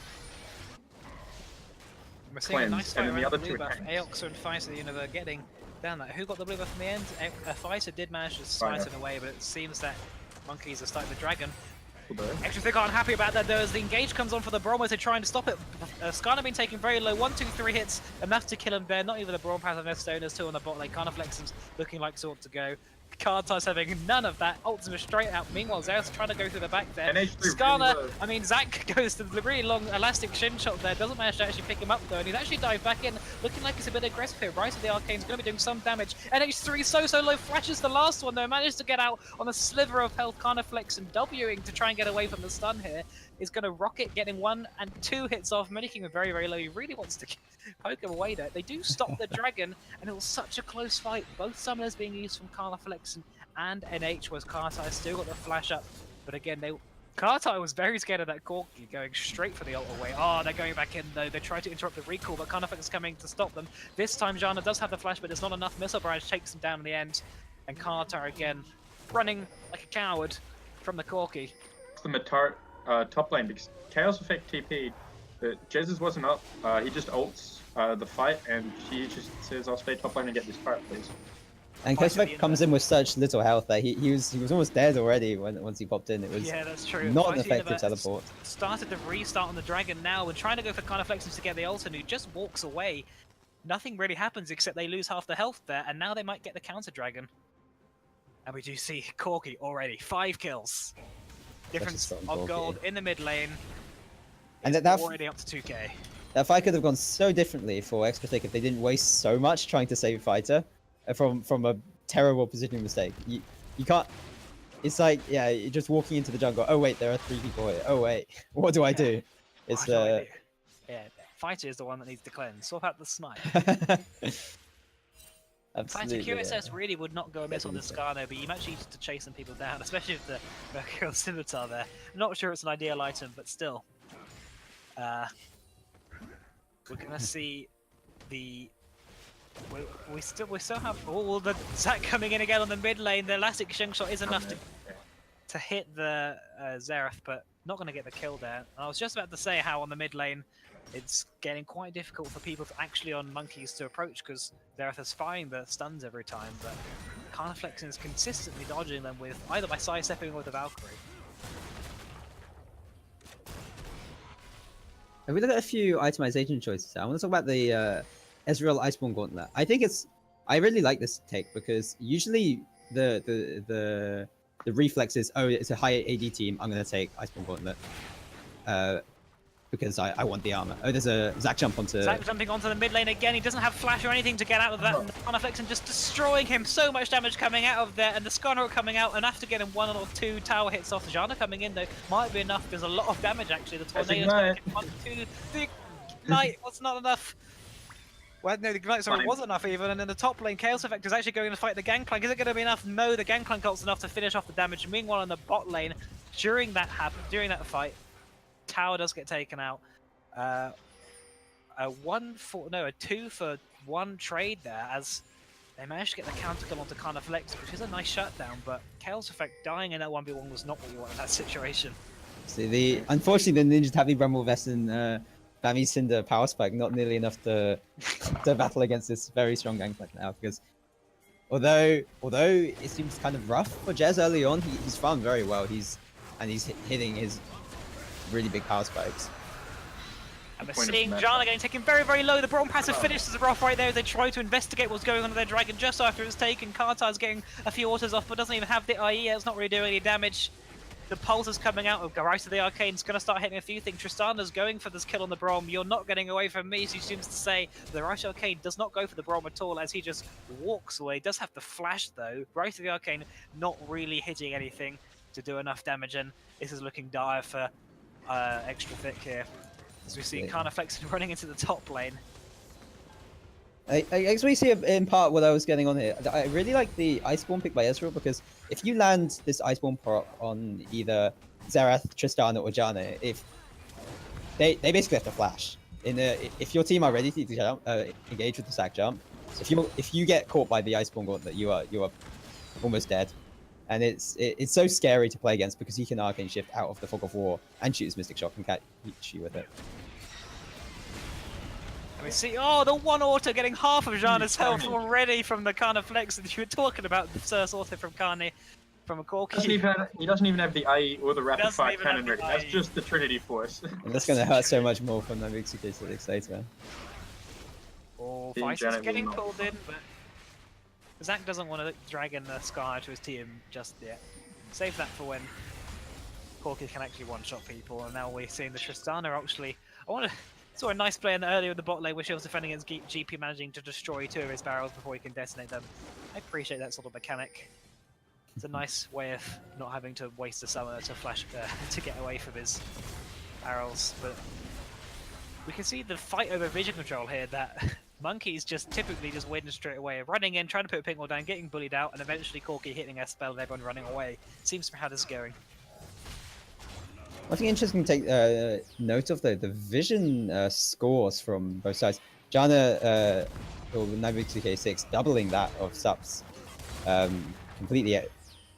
A: We're seeing a nice fight
C: and then the
A: around
C: other
A: the
C: two
A: blue
C: are
A: buff.
C: tanks.
A: Aox and Fighter, they're getting down that. Who got the blue buff in the end? Fighter did manage to smite it away, but it seems that monkeys are starting the dragon. Extra ThICc aren't happy about that though, as the engage comes on for the Braum as they're trying to stop it. Skarner been taking very low, 1, 2, 3 hits, enough to kill him there. Not even the Braum has enough stoners, 2 on the bot lane. Carniflexen's looking like sort to go. Cardti's having none of that. Ultimate straight out. Meanwhile, Xerath's trying to go through the back there. Skarner, really I mean, ThICc goes to the really long elastic shin shot there. Doesn't manage to actually pick him up though, and he's actually dived back in, looking like he's a bit aggressive here. Rise of the Arcane's going to be doing some damage. NH3 so low, flashes the last one though. Managed to get out on a sliver of health. Carniflexen Wing to try and get away from the stun here. Is going to rocket, getting 1 and 2 hits off, making him very low. He really wants to poke him away there. They do stop the dragon, and it was such a close fight. Both summoners being used from Carniflexen and NH was Kartai still got the flash up, but again, Kartai was very scared of that Corki going straight for the ult away. Oh, they're going back in though. They try to interrupt the recall, but Carniflex is coming to stop them. This time, Janna does have the flash, but it's not enough. Missile Barrage takes him down in the end, and Kartai again running like a coward from the Corki.
C: It's the Matar top lane because Chaos Effect TP'd, but Jez's wasn't up. He just ults the fight, and she just says, "I'll stay top lane and get this part, please."
B: And Chaos comes in with such little health that he was almost dead already once he popped in. It was
A: that's true.
B: Not an effective teleport.
A: Started to restart on the dragon now and trying to go for Carniflexen to get the ult, and who just walks away. Nothing really happens except they lose half the health there, and now they might get the counter dragon. And we do see Corki already 5 kills. Difference of gold in the mid lane.
B: And that
A: already up to 2k.
B: That fight could have gone so differently for Extra ThICc if they didn't waste so much trying to save Fighter from a terrible positioning mistake. You can't. It's like, yeah, you're just walking into the jungle. Oh wait, there are 3 people here. Oh wait, what do I do? It's
A: yeah, Fighter is the one that needs to cleanse. Swap out the snipe.
B: Absolutely.
A: Fighter QSS really would not go amiss on the Skarno, but you much easier to chase some people down, especially with the Mercurial Scimitar there. I'm not sure it's an ideal item, but still. We're gonna see the. We still have all the ThICc coming in again on the mid lane. The elastic shin shot is enough to hit the Xerath, but not going to get the kill there. And I was just about to say how on the mid lane it's getting quite difficult for people to actually on monkeys to approach because Xerath is firing the stuns every time, but Carniflexen is consistently dodging them with either by sidestepping or with the Valkyrie.
B: If we look at a few itemization choices, I want to talk about the Ezreal Iceborne Gauntlet. I really like this take because usually the reflex is, oh, it's a high AD team, I'm going to take Iceborne Gauntlet. because I want the armor. Oh, there's a ThICc jump onto...
A: ThICc jumping onto the mid lane again. He doesn't have flash or anything to get out of that. And the Carnifex and just destroying him. So much damage coming out of there. And the Skarner coming out. And after getting 1 or 2 tower hits off, Janna coming in though might be enough. There's a lot of damage actually. The Tornado's going to get 1, 2. The Ignite was not enough. Well, no, the Ignite, sorry, wasn't enough even, and then the top lane, Chaos Effect is actually going to fight the Gangplank. Is it going to be enough? No, the Gangplank ult's enough to finish off the damage. Meanwhile, in the bot lane, during that fight, tower does get taken out. A 2 for 1 trade there, as they managed to get the counter kill onto Carnifex, which is a nice shutdown, but Chaos Effect dying in that 1v1 was not what you want in that situation.
B: See, unfortunately, the Ninja Tabi Bramble Vest and Bammy Cinder Power Spike not nearly enough to battle against this very strong Gangplank now, because although it seems kind of rough for Jez early on, he's farmed very well. He's hitting his really big power spikes.
A: And we're seeing Janna getting taken very, very low. The Braum passive finishes the rough right there as they try to investigate what's going on with their dragon just after it's taken. Kartar's getting a few autos off, but doesn't even have the IE. It's not really doing any damage. The pulse is coming out of Rise of the Arcane's going to start hitting a few things. Tristana's going for this kill on the Braum. You're not getting away from me, she seems to say. The Rise of the Arcane does not go for the Braum at all as he just walks away. Does have the flash though. Rise of the Arcane not really hitting anything to do enough damage, and this is looking dire for Extra ThICc here. As we see Carnifex running into the top lane.
B: I actually see in part what I was getting on here. I really like the Iceborne pick by Ezreal, because if you land this Iceborne proc on either Xerath, Tristana, or Janna, if they basically have to flash. If your team are ready to jump, engage with the sack jump, if you get caught by the Iceborne Gauntlet, you are almost dead. And it's so scary to play against because he can Arcane Shift out of the Fog of War and shoot his Mystic Shock and catch you with it.
A: And we see, the 1 auto getting half of Janna's health already from the Carnifex that you were talking about, the first auto from Carney, from a Corki.
C: He doesn't even have the IE or the rapid fire cannon ready. That's just the Trinity Force.
B: And that's going to hurt so much more from the MMOCircles later.
A: Oh, Vice is getting pulled in, but ThICc doesn't want to drag in the Scar to his team just yet. Save that for when Corki can actually one-shot people, and now we're seeing the Tristana actually. Saw a nice play earlier in the bot lane where she was defending against GP, managing to destroy 2 of his barrels before he can detonate them. I appreciate that sort of mechanic. It's a nice way of not having to waste a summoner to flash to get away from his barrels. But we can see the fight over vision control here, that Monkey's just typically just win straight away, running in, trying to put a ping wall down, getting bullied out, and eventually Corki hitting a spell and everyone running away. Seems to be how this is going.
B: I think interesting to take note of the vision scores from both sides. Janna or MMOCircles doubling that of Sups completely,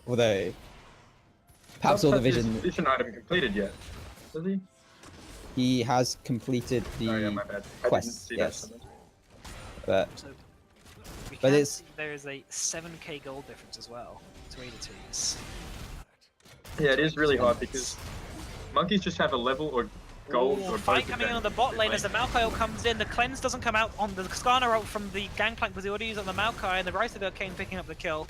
B: although perhaps all the vision
C: item completed yet, does he?
B: He has completed the
C: my bad.
B: quest, yes. But
A: it's there is a 7k gold difference as well between the teams.
C: Yeah, it is really hard because Monkeys just have a level or gold or
A: fight coming in on the bot lane as the Maokai ult comes in. The cleanse doesn't come out on the Skarner ult from the Gangplank, was already used on the Maokai, and the Rise of the Arcane picking up the kill.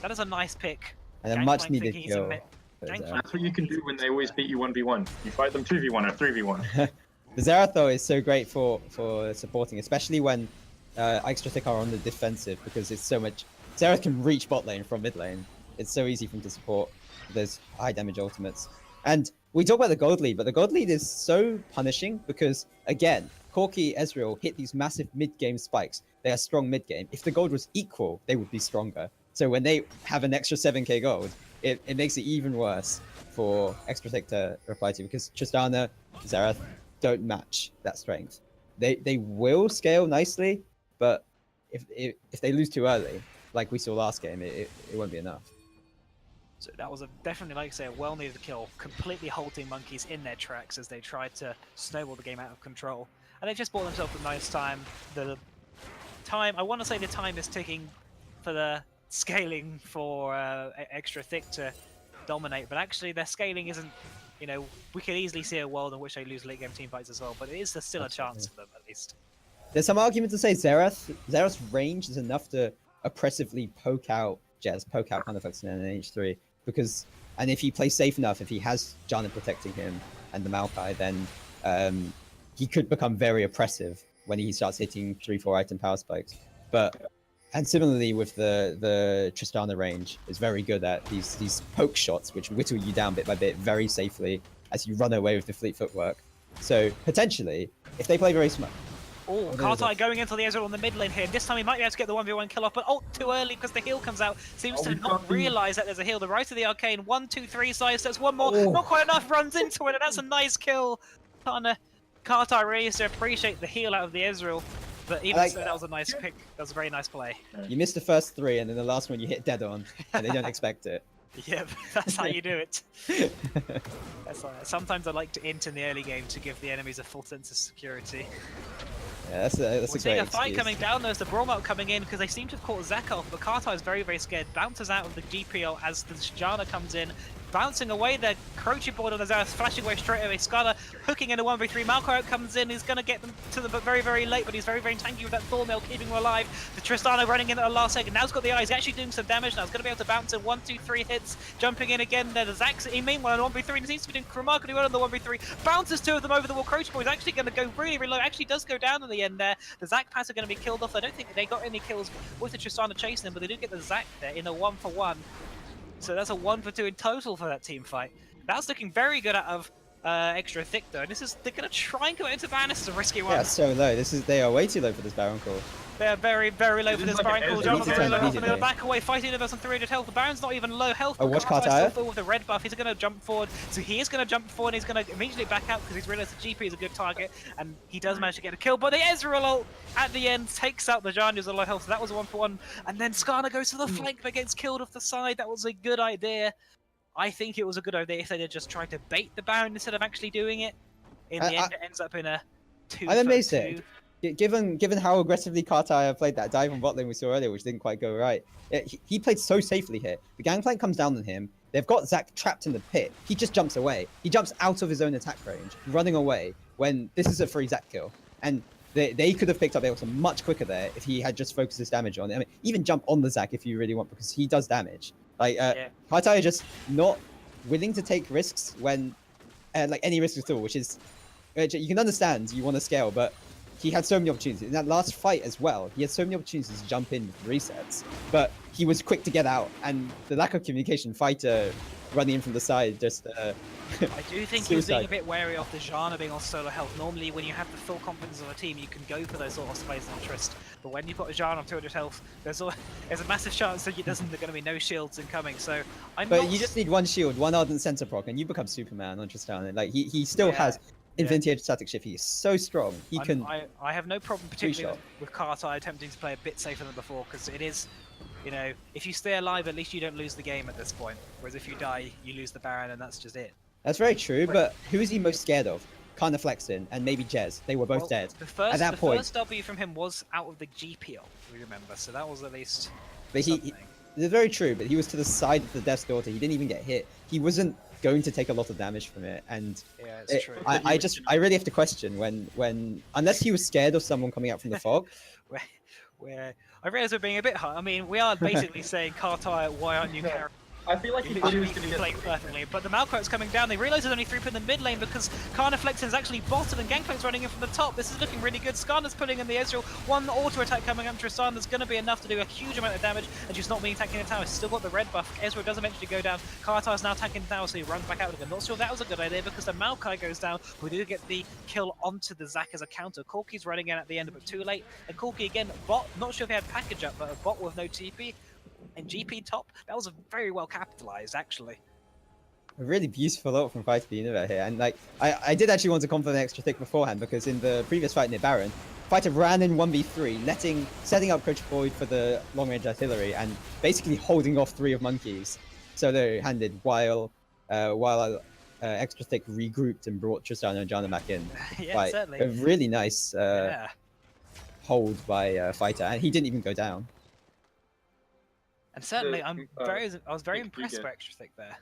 A: That is a nice pick.
B: And a much needed kill.
C: That's what you can do when they always beat you 1v1. You fight them 2v1 or 3v1.
B: The Xerath though is so great for supporting, especially when Extra ThICc are on the defensive, because it's so much. Xerath can reach bot lane from mid lane. It's so easy for him to support those high damage ultimates. And we talk about the gold lead, but the gold lead is so punishing because, again, Corki, Ezreal hit these massive mid-game spikes. They are strong mid-game. If the gold was equal, they would be stronger. So when they have an extra 7k gold, it makes it even worse for Extra ThICc to reply to, because Tristana, Xerath don't match that strength. They will scale nicely, but if they lose too early, like we saw last game, it won't be enough.
A: So that was definitely, like I say, a well-needed kill, completely halting Monkeys in their tracks as they tried to snowball the game out of control. And they just bought themselves a nice time. The time, I want to say the time is ticking for the scaling for Extra ThICc to dominate, but actually their scaling isn't, we could easily see a world in which they lose late game team fights as well, but it is still a chance for them at least.
B: There's some argument to say Xerath's range is enough to oppressively poke out Carnifex in an H3, and if he plays safe enough, if he has Janna protecting him and the Maokai, then he could become very oppressive when he starts hitting 3-4 item power spikes. And similarly with the Tristana range is very good at these poke shots, which whittle you down bit by bit very safely as you run away with the fleet footwork. So potentially, if they play very smart.
A: Oh, Kartai going into the Ezreal on the mid lane here. This time he might be able to get the 1v1 kill off, but too early because the heal comes out. Seems to not realise that there's a heal. The right of the arcane, 1, 2, 3 size, there's one more. Not quite enough, runs into it, and that's a nice kill. Kartai really needs to appreciate the heal out of the Ezreal. But even so, that was a nice pick. That was a very nice play.
B: You missed the first 3, and then the last one you hit dead on, and they don't expect it.
A: Yep, that's how you do it. Sometimes I like to int in the early game to give the enemies a full sense of security.
B: Yeah, that's a great
A: seeing a fight
B: excuse.
A: coming down. There's the Brawl Melt coming in because they seem to have caught ZhICc off, but Kartai is very, very scared. Bounces out of the GPO as the Janna comes in. Bouncing away there, Croce board on the Zerus, flashing away straight away. Skarner hooking in a 1v3. Malkout comes in, he's going to get them to them, but very, very late, but he's very, very tanky with that Thornmail, keeping him alive. The Tristana running in at the last second. Now he's got the eyes, he's actually doing some damage now. He's going to be able to bounce in 1, 2, 3 hits. Jumping in again there. The ZhICc, he meanwhile on 1v3, and he seems to be doing remarkably well on the 1v3. Bounces 2 of them over the wall. Croce board is actually going to go really, really low. Actually does go down in the end there. The ZhICc pass are going to be killed off. I don't think they got any kills with the Tristana chasing them, but they do get the ZhICc there in a 1-for-1. So that's a 1-for-2 in total for that team fight. That's looking very good out of Extra Thick though. And they're going to try and go into Baron. This is a risky one.
B: Yeah, so low. They are way too low for this Baron call.
A: They're very, very low for this Baron call. Jonathan really low,
B: immediately.
A: they're back away, fighting Universe on 300 health. The Baron's not even low health.
B: Oh, watch
A: Kartai's
B: Kartai.
A: still with the red buff. He's going to jump forward. So he is going to jump forward and he's going to immediately back out because he's realised the GP is a good target. And he does manage to get a kill. But the Ezreal ult at the end takes out the Janna who's a low health. So that was a 1-for-1. And then Skarner goes to the flank but gets killed off the side. That was a good idea. I think it was a good idea if they had just tried to bait the Baron instead of actually doing it. In the end, it ends up in a 2-for-2.
B: I'm amazed. Given how aggressively Kartai played that dive on bot lane we saw earlier, which didn't quite go right, he played so safely here. The gangplank comes down on him. They've got ZhICc trapped in the pit. He just jumps away. He jumps out of his own attack range, running away when this is a free ZhICc kill. And they could have picked up Ailton much quicker there if he had just focused his damage on it. I mean, even jump on the ZhICc if you really want, because he does damage. Like, Kartai are just not willing to take risks when, like any risk at all, which you can understand you want to scale, but he had so many opportunities. In that last fight as well, he had so many opportunities to jump in with resets, but he was quick to get out, and the lack of communication, Fighter running in from the side, just
A: I do think he was being a bit wary of the Janna being on solo health. Normally, when you have the full confidence of a team, you can go for those sort of plays of interest. But when you've got a Janna on 200 health, there's a massive chance that there's going to be no shields incoming. So
B: you just need one shield, one Ardent Center proc, and you become Superman on Tristana. Like he still has Infinity Static Shift. He is so strong. He can.
A: I have no problem, particularly with Kartai attempting to play a bit safer than before, because it is. You know, if you stay alive, at least you don't lose the game at this point. Whereas if you die, you lose the Baron, and that's just it.
B: That's very true, but who is he most scared of? Kind of Flexin and maybe Jez. They were both dead.
A: The first W from him was out of the GPO, we remember, so that was at least something.
B: It's very true, but he was to the side of the Death's Daughter. He didn't even get hit. He wasn't going to take a lot of damage from it, and
A: yeah, it's true.
B: I really have to question when unless he was scared of someone coming out from the fog.
A: where I realize we're being a bit hard. I mean, we are basically saying, Kartai, why aren't you carrying?
C: I feel like he was
A: playing perfectly, but the Malkout's coming down. They realise there's only 3 in the mid lane because Karnaflexin is actually bottom and Gangplank's running in from the top. This is looking really good. Skarner's putting in the Ezreal. One auto attack coming up. Tristana that's going to be enough to do a huge amount of damage, and she's not being attacking the tower. She's still got the red buff. Ezreal does eventually go down. Kartai's now attacking the tower, so he runs back out again. Not sure that was a good idea because the Maokai goes down. We do get the kill onto the ZhICc as a counter. Corki's running in at the end, but too late. And Corki again, bot. Not sure if he had package up, but a bot with no TP. And GP top, that was very well capitalized, actually.
B: A really beautiful ult from Fighter the Universe here, and like I did actually want to compliment Extra Thick beforehand because in the previous fight near Baron, Fighter ran in 1v3, setting up Coach Boyd for the long range artillery and basically holding off 3 of Monkeys solo-handed while Extra Thick regrouped and brought Tristana and Janna back in.
A: Yeah, certainly.
B: A really nice hold by Fighter, and he didn't even go down.
A: And certainly, I was very impressed by Extra Thick there.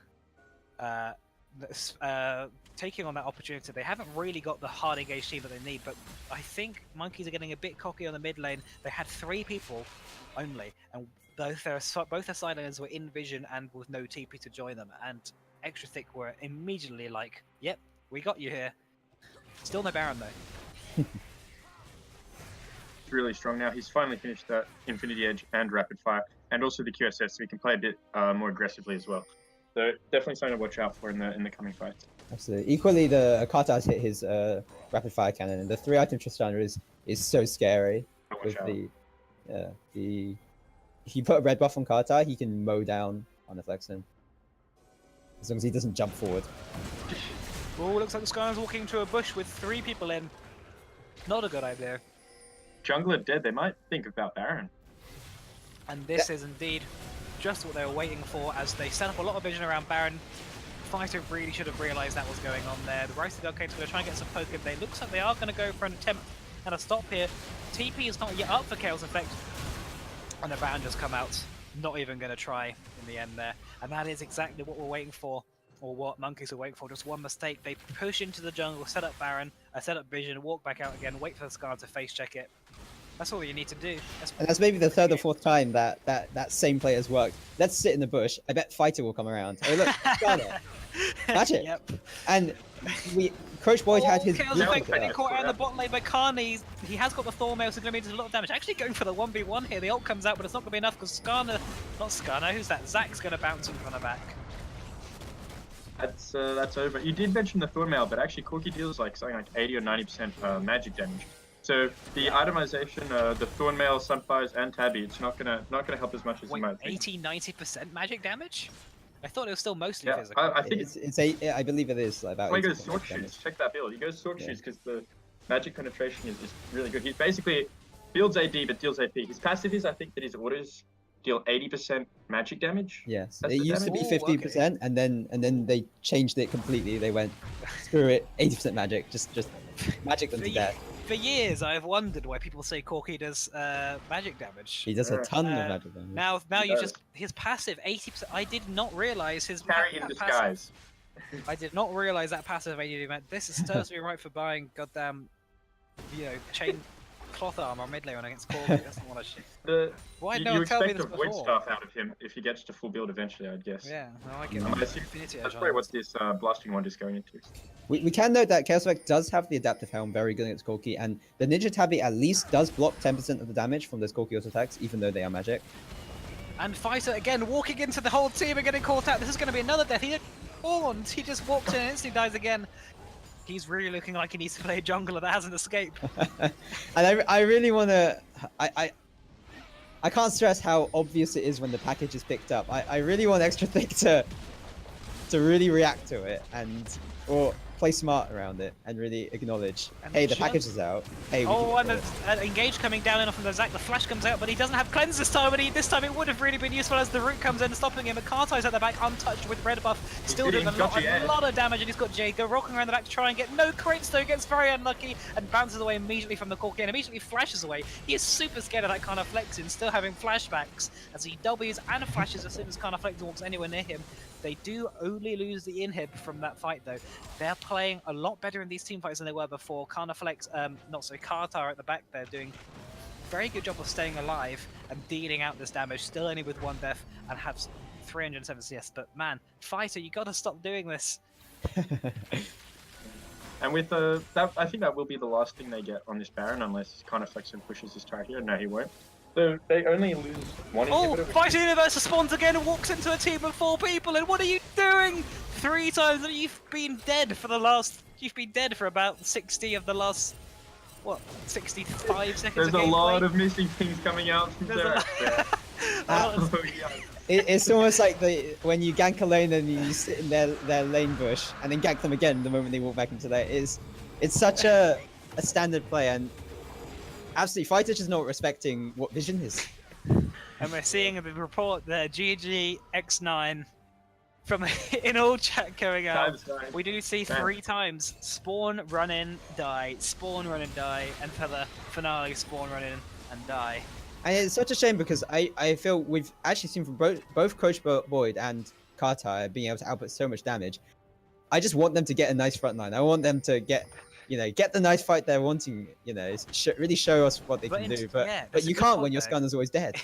A: Taking on that opportunity, they haven't really got the hard engaged team that they need, but I think Monkeys are getting a bit cocky on the mid lane. They had 3 people only, and both their side laners were in vision and with no TP to join them. And Extra Thick were immediately like, "Yep, we got you here." Still no Baron though.
C: Really strong now. He's finally finished that Infinity Edge and Rapid Fire, and also the QSS, so he can play a bit more aggressively as well. So definitely something to watch out for in the coming fights.
B: Absolutely. Equally, the Kartar's hit his rapid fire cannon, and the 3-item Tristana is so scary. With the if you put a red buff on Kartar, he can mow down on the Flexen. As long as he doesn't jump forward.
A: Oh, looks like the Skarner's walking into a bush with 3 people in. Not a good idea.
C: Jungler dead, they might think about Baron.
A: And this is indeed just what they were waiting for as they set up a lot of vision around Baron. Fighter really should have realised that was going on there. The Roasted Arcade's going to try and get some poke in there. Looks like they are going to go for an attempt and a stop here. TP is not yet up for Chaos Effect. And the Baron just come out. Not even going to try in the end there. And that is exactly what we're waiting for. Or what Monkeys are waiting for. Just one mistake. They push into the jungle, set up Baron, set up Vision, walk back out again, wait for the Scar to face check it. That's all you need to do.
B: And that's maybe the 3rd or 4th time that same play has worked. Let's sit in the bush. I bet Fighter will come around. Oh look, Skarner. Magic.
A: Yep.
B: And Coach Boyd had his.
A: Chaos Effect getting caught out in the bot lane by Carney. He has got the Thormail, so going to be doing a lot of damage. Actually going for the 1v1 here. The ult comes out, but it's not going to be enough because Skarner, not Skarner, who's that? Zach's going to bounce him from the back.
C: That's over. You did mention the Thormail, but actually Corki deals like something like 80 or 90% magic damage. So the itemization, the Thornmail, Sunfires, and Tabby, it's not gonna help as much as you might think.
A: 80-90% magic damage? I thought it was still mostly physical.
C: I think
B: it's I believe it is like about.
C: He goes Sword Shoes. Check that build. He goes Sword Shoes because the magic penetration is really good. He's basically builds AD but deals AP. His passive is, I think, that his orders deal 80% magic damage.
B: Yes, it used to be 50%, and then they changed it completely. They went screw it, 80% magic, just magic them to death.
A: For years, I've wondered why people say Corki does magic damage.
B: He does a ton of magic damage.
A: Now you just his passive 80%. I did not realize his
C: carry in disguise.
A: I did not realize that passive 80 meant this is serves me right for buying goddamn, chain cloth armor mid lane against Corki. That's not what I should. Why no one tell me this before?
C: You expect a void staff out of him if he gets to full build eventually, I'd guess.
A: Yeah, no, I get
C: it. That's probably what this blasting one is going into.
B: We can note that Chaos Effect does have the Adaptive Helm, very good against Corki, and the Ninja Tabby at least does block 10% of the damage from those Corki auto attacks, even though they are magic.
A: And Fighter again walking into the whole team and getting caught out. This is going to be another death. He didn't spawn. He just walked in and instantly dies again. He's really looking like he needs to play a jungler that hasn't escaped.
B: And I really want to... I can't stress how obvious it is when the package is picked up. I really want Extra Thick to really react to it or play smart around it and really acknowledge, hey, the package is out. Hey,
A: and Engage coming down and off from the Zac. The flash comes out, but he doesn't have cleanse this time. And this time it would have really been useful as the root comes in, stopping him. Kartai's at the back, untouched with red buff, still doing a lot of damage. And he's got Jago rocking around the back to try and get no crates. Though gets very unlucky and bounces away immediately from the Corki and immediately flashes away. He is super scared of that kind of flexing, still having flashbacks as he W's and flashes as soon as kind of flexing walks anywhere near him. They do only lose the inhib from that fight though. They're playing a lot better in these team fights than they were before. Carniflex, Kartar at the back there doing a very good job of staying alive and dealing out this damage. Still only with 1 death and have 307 CS. But man, Fighter, you gotta stop doing this.
C: And with that, I think that will be the last thing they get on this Baron unless Carniflex pushes his tower here. No, he won't. So they only lose 1 inhibitor.
A: Oh, Fighter Universe spawns again and walks into a team of 4 people. And what are you doing? 3 times that you've been dead for the last. You've been dead for about 60 of the last. What? 65 seconds.
C: There's a lot of missing things coming out from there.
B: It's almost like when you gank a lane and you sit in their lane bush and then gank them again the moment they walk back into there. It's such a standard play, and absolutely Fighter just not respecting what vision is.
A: And we're seeing a report there, GG X9 from in all chat going out. We do see 3 times spawn, run in, die, spawn, run in, die, and for the finale, spawn, run in, and die.
B: And it's such a shame because I feel we've actually seen from both Coach Boyd and Kartar being able to output so much damage. I just want them to get a nice front line. I want them to get the nice fight they're wanting, really show us what they can do. But you can't when your Skarner's always dead.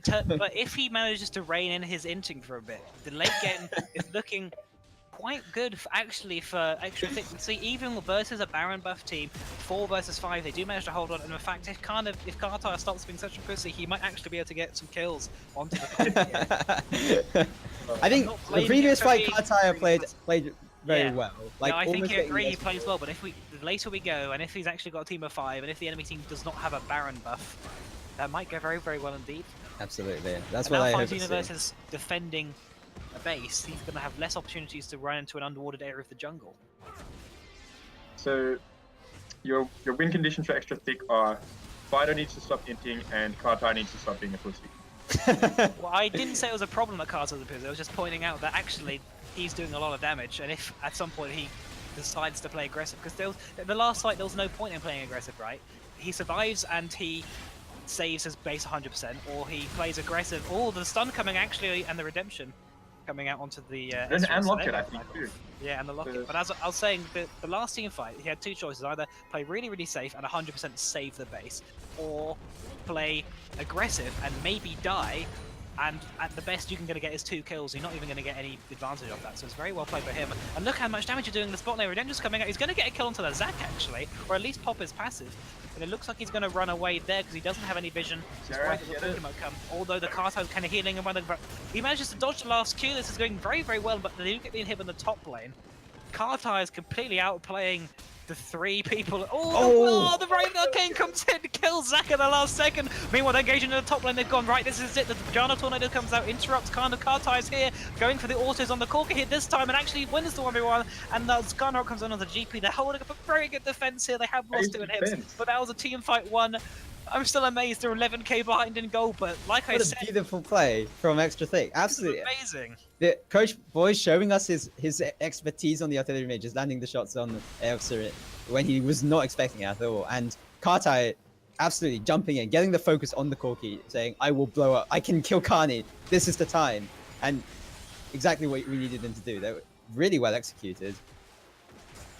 A: But if he manages to rein in his inting for a bit, the late game is looking quite good actually for extra thick. See, even versus a Baron buff team, 4 versus 5, they do manage to hold on. And in fact, if Kartar stops being such a pussy, he might actually be able to get some kills onto the court.
B: I think
A: not
B: the
A: blaming
B: previous
A: him for
B: fight,
A: being
B: Kartar played very
A: Yeah.
B: well. Like,
A: No, I think
B: almost
A: you
B: getting
A: agree
B: the
A: he plays well, but if the later we go, and if he's actually got a team of 5, and if the enemy team does not have a Baron buff, that might go very, very well indeed.
B: Absolutely, that's
A: And
B: what
A: now
B: I hope
A: Fighter
B: to
A: Universe
B: see.
A: is defending a base. He's going to have less opportunities to run into an underwatered area of the jungle.
C: So your win conditions for extra thick are Fido needs to stop inting and Kartai needs to stop being a pussy.
A: Well, I didn't say it was a problem that Carter's a pussy. I was just pointing out that actually he's doing a lot of damage, and if at some point he decides to play aggressive, because the last fight there was no point in playing aggressive, right? He survives and he saves his base 100%, or he plays aggressive. Oh, the stun coming actually, and the redemption coming out onto the
C: And locket, I think, too.
A: Yeah, and the locket. But as I was saying, the last team fight, he had 2 choices: either play really, really safe and 100% save the base, or play aggressive and maybe die. And at the best, you're going to get is 2 kills. You're not even going to get any advantage of that. So it's very well played by him. And look how much damage you're doing in the spot layer. Redemption's coming out. He's going to get a kill onto the ZhICc, actually, or at least pop his passive. And it looks like he's going to run away there because he doesn't have any vision. He's worried that the Pokemon come. Although the Karto's kind of healing him. He manages to dodge the last Q. This is going very, very well, but they do get the inhib in the top lane. Kartai is completely outplaying the 3 people. Oh, the right Arcane comes in, kills ZhICc at the last second. Meanwhile, they're engaging in the top lane. They've gone right. This is it. The Pajana Tornado comes out, interrupts Kartai's here, going for the autos on the Corker hit this time, and actually wins the 1v1. And the Skarnarok comes in on the GP. They're holding up a very good defense here. They have lost 2 inhibs, but that was a team fight 1. I'm still amazed they're 11k behind in goal, but like I said,
B: What a beautiful play from Extra Thick. Absolutely
A: amazing.
B: The Coach Boy showing us his expertise on the artillery mage, just landing the shots on Elxir when he was not expecting it at all. And Kartai absolutely jumping in, getting the focus on the Corki, saying, I will blow up, I can kill Karni, this is the time. And exactly what we needed him to do. They were really well executed.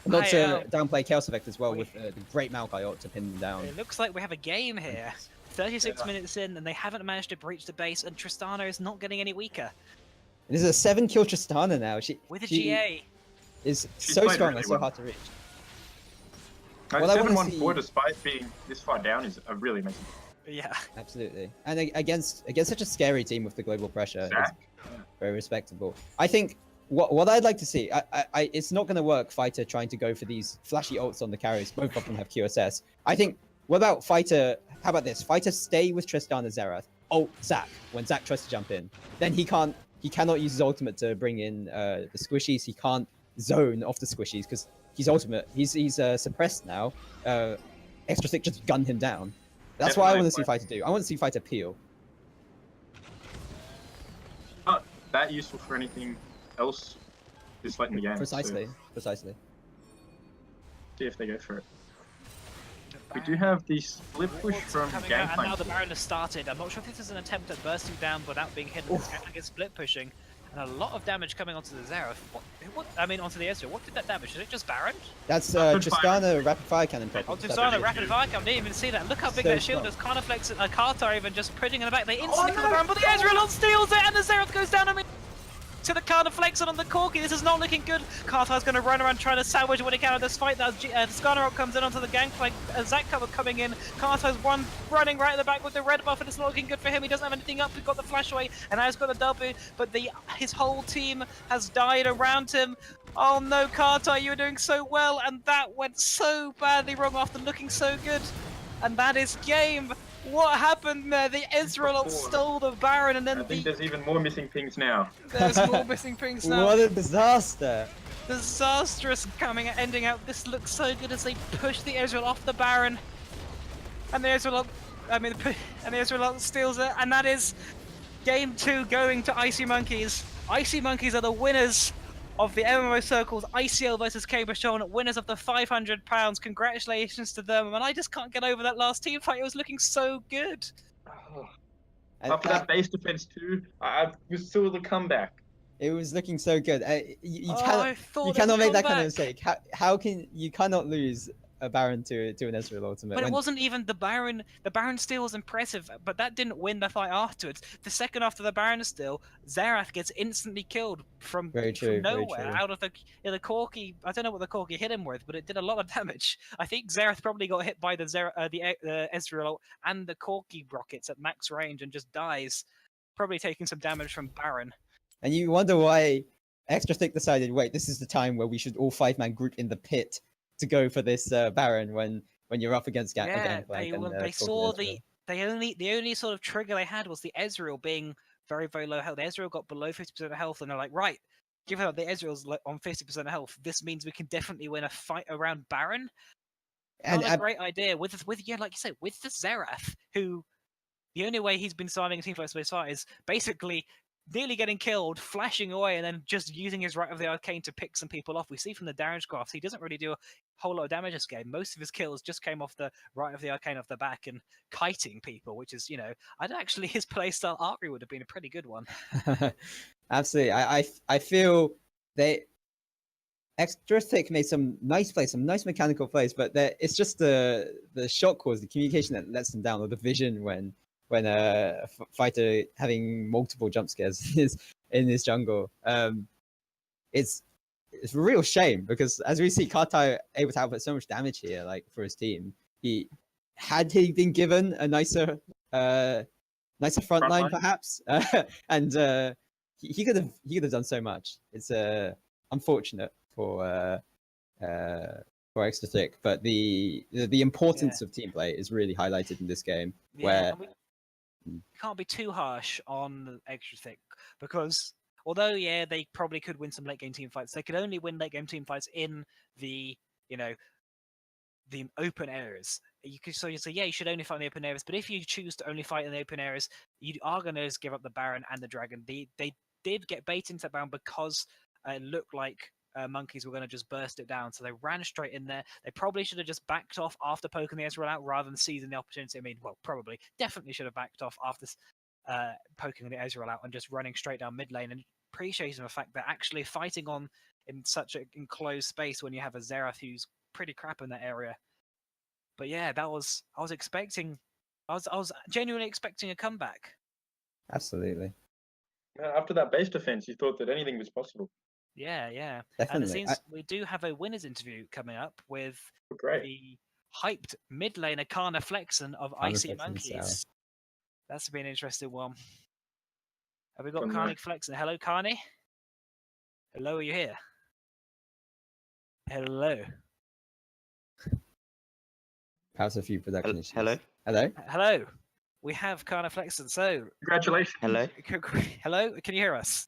B: Not to downplay Chaos Effect as well, with the great Maokai ult to pin them down.
A: It looks like we have a game here. 36 minutes in, and they haven't managed to breach the base, and Tristana is not getting any weaker.
B: And this is a 7-kill Tristana now.
A: With a
B: she
A: GA.
B: Is
C: She's
B: so
C: played
B: strong
C: really
B: and so
C: well.
B: hard to reach.
C: Well,
B: I wanna
C: 7-1-4 despite being this far down is a really amazing.
A: Yeah.
B: Absolutely. And against such a scary team with the global pressure,
C: ZhICc.
B: it's very respectable. I think what I'd like to see, it's not going to work, Fighter trying to go for these flashy ults on the carries. Both of them have QSS. I think, what about Fighter, how about this? Fighter stay with Tristana Xerath, ult ZhICC when ZhICC tries to jump in. Then he cannot use his ultimate to bring in the squishies. He can't zone off the squishies because he's ultimate. He's suppressed now. Extra Thick just gunned him down. That's what I want to see Fighter do. I want to see Fighter peel.
C: Not that useful for anything else this late in the game.
B: Precisely.
C: So
B: Precisely.
C: see if they go for it. We do have the split push from
A: Coming out, and now
C: Gangplank.
A: the Baron has started. I'm not sure if this is an attempt at bursting down without being hit. Gangplank is split pushing, and a lot of damage coming onto the Xerath. I mean, onto the Ezreal. What did that damage? Is it just Baron?
B: That's
C: Rapid fire.
B: Tristana rapid fire cannon pop.
A: Oh, Tristana, rapid fire cam, didn't even see that. Look how big
B: So
A: that shield is.
B: strong.
A: Carniflex and Kartar even just putting in the back. They instantly kill the Baron, but the Ezreal steals it, and the Xerath goes down. I mean, to the Carniflex on the Corki. This is not looking good. Kartar's going to run around trying to salvage what he can of this fight. The Skarnarok comes in onto the Gangplank. ZhICc coming in. Kartar's running right at the back with the red buff, and it's not looking good for him. He doesn't have anything up. He's got the flash away, and now he's got the W, but his whole team has died around him. Oh no, Kartar, you were doing so well, and that went so badly wrong after looking so good. And that is game. What happened there? The Ezreal stole the Baron, and then
C: I think there's even more missing pings now.
A: there's more missing things now.
B: What a disaster!
A: Disastrous ending out. This looks so good as they push the Ezreal off the Baron, and the Ezreal, and the Ezreal steals it, and that is game 2 going to Icy Monkeys. Icy Monkeys are the winners of the MMOCircles ICL versus Cabochon, winners of the £500. Congratulations to them, and I just can't get over that last team fight. It was looking so good.
B: And
C: After that base defense too, I was still the comeback.
B: it was looking so good. You
A: I thought
B: you
A: it
B: cannot
A: would
B: make that
A: come
B: kind of
A: back.
B: mistake. How can you cannot lose a Baron to an Ezreal ultimate.
A: But it wasn't even the Baron. The Baron steal was impressive, but that didn't win the fight afterwards. The second after the Baron steal, Xerath gets instantly killed from nowhere, out of the Corki. I don't know what the Corki hit him with, but it did a lot of damage. I think Xerath probably got hit by the Ezreal and the Corki rockets at max range and just dies, probably taking some damage from Baron.
B: And you wonder why Extra Thick decided, wait, this is the time where we should all 5-man group in the pit to go for this Baron when you're up against Gangplank.
A: They saw the only sort of trigger they had was the Ezreal being very, very low health. The Ezreal got below 50% of health, and they're like, right, given that the Ezreal's on 50% of health, this means we can definitely win a fight around Baron. Not a great idea with like you said, with the Xerath, who the only way he's been surviving a team fight so far is basically nearly getting killed, flashing away, and then just using his Right of the Arcane to pick some people off. We see from the damage graphs, he doesn't really do a whole lot of damage this game. Most of his kills just came off the Right of the Arcane off the back and kiting people, which is, actually his playstyle Archery would have been a pretty good one.
B: Absolutely. I feel they Extra Thick made some nice plays, some nice mechanical plays, but it's just the shot cause, the communication that lets them down, or the vision when a fighter having multiple jump scares is in this jungle. It's a real shame, because as we see, Kartai able to output so much damage here, like for his team. Had he been given a nicer front line, perhaps, and he could have done so much. It's unfortunate for Extra Thick, but the importance of team play is really highlighted in this game, where
A: you can't be too harsh on Extra Thick, because although they probably could win some late game team fights, they could only win late game team fights in the the open areas. You say you should only fight in the open areas, but if you choose to only fight in the open areas, you are going to give up the Baron and the Dragon. They did get bait into that Baron because it looked like monkeys were going to just burst it down, so they ran straight in there. They probably should have just backed off after poking the Ezreal out rather than seizing the opportunity. I mean, well, definitely should have backed off after poking the Ezreal out and just running straight down mid lane, and appreciating the fact that actually fighting in such an enclosed space when you have a Xerath who's pretty crap in that area. But yeah, I was genuinely expecting a comeback.
B: Absolutely.
C: After that base defense, you thought that anything was possible.
A: Yeah.
B: Definitely.
A: And it seems we do have a winners interview coming up with the hyped mid laner Kana Flexen of Icy Monkeys. That's been an interesting one. Have we got Kana Flexen? Hello, Kani. Hello, are you here? Hello.
B: Perhaps a few production issues.
A: Hello. We have Kana Flexen. So
C: congratulations.
A: Hello. Can you hear us?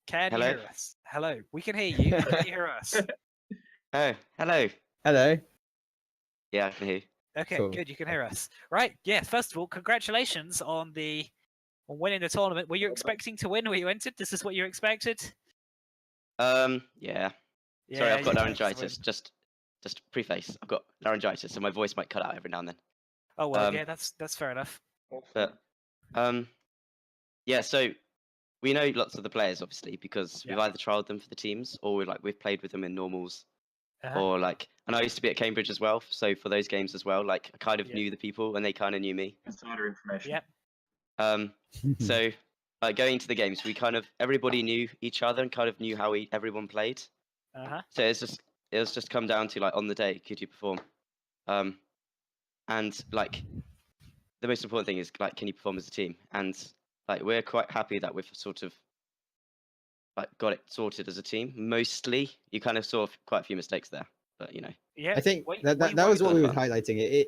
A: Can you hear us? Hello. We can hear you. Can you hear us?
E: Oh, hello.
B: Hello.
E: Yeah, I can hear you.
A: Okay,
B: cool.
A: Good. You can hear us. Right. Yeah. First of all, congratulations on winning the tournament. Were you expecting to win? Were you entered? This is what you expected?
E: Yeah. Sorry, I've got laryngitis. Just preface. I've got laryngitis, so my voice might cut out every now and then.
A: Oh well, yeah, that's fair enough.
E: But yeah. So we know lots of the players, obviously, because we've either trialed them for the teams, or we've played with them in normals, or and I used to be at Cambridge as well. So for those games as well, I kind of knew the people, and they kind of knew me.
C: Insider information.
A: Yep.
E: So going to the games, everybody knew each other and kind of knew how everyone played. So it was just come down to on the day, could you perform? And the most important thing is can you perform as a team? And we're quite happy that we've sort of got it sorted as a team. Mostly, you kind of saw quite a few mistakes there, but
A: Yeah.
B: I think that was what we were highlighting.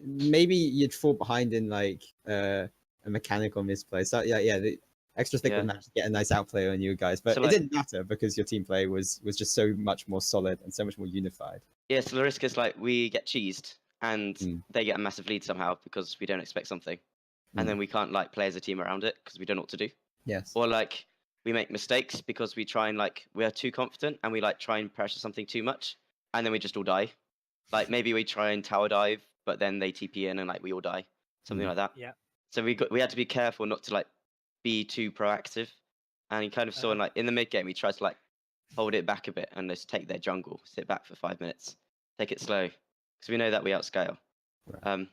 B: Maybe you'd fall behind in a mechanical misplay. So the Extra Thick would manage to get a nice outplay on you guys, but it didn't matter because your team play was just so much more solid and so much more unified.
E: Yeah, so the risk is we get cheesed and they get a massive lead somehow because we don't expect something, and then we can't play as a team around it because we don't know what to do.
B: Yes.
E: Or we make mistakes because we try and we are too confident and we try and pressure something too much, and then we just all die. Maybe we try and tower dive, but then they TP in and we all die, something like that.
A: Yeah.
E: So we had to be careful not to be too proactive, and you kind of saw in the mid game we tried to hold it back a bit and just take their jungle, sit back for 5 minutes, take it slow, because we know that we outscale.
B: Right.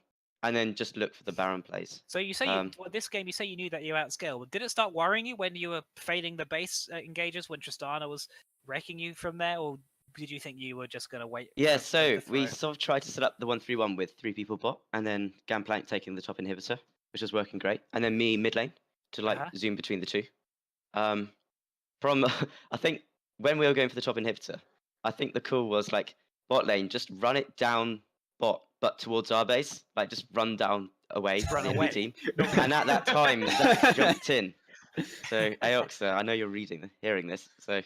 E: And then just look for the Baron plays.
A: So you say this game, you say you knew that you outscaled. Did it start worrying you when you were failing the base engages when Tristana was wrecking you from there, or did you think you were just going to wait?
E: Yeah,
A: for
E: so
A: the
E: we
A: throw?
E: sort of tried to set up the 1-3-1 with 3 people bot, and then Gangplank taking the top inhibitor, which was working great, and then me mid lane to like zoom between the two. From I think when we were going for the top inhibitor, I think the call was like bot lane, just run it down bot, but towards our base, like just run down away
A: Run
E: from the
A: away.
E: enemy team. And at that time, Zach jumped in. So Aoxa, I know you're hearing this. So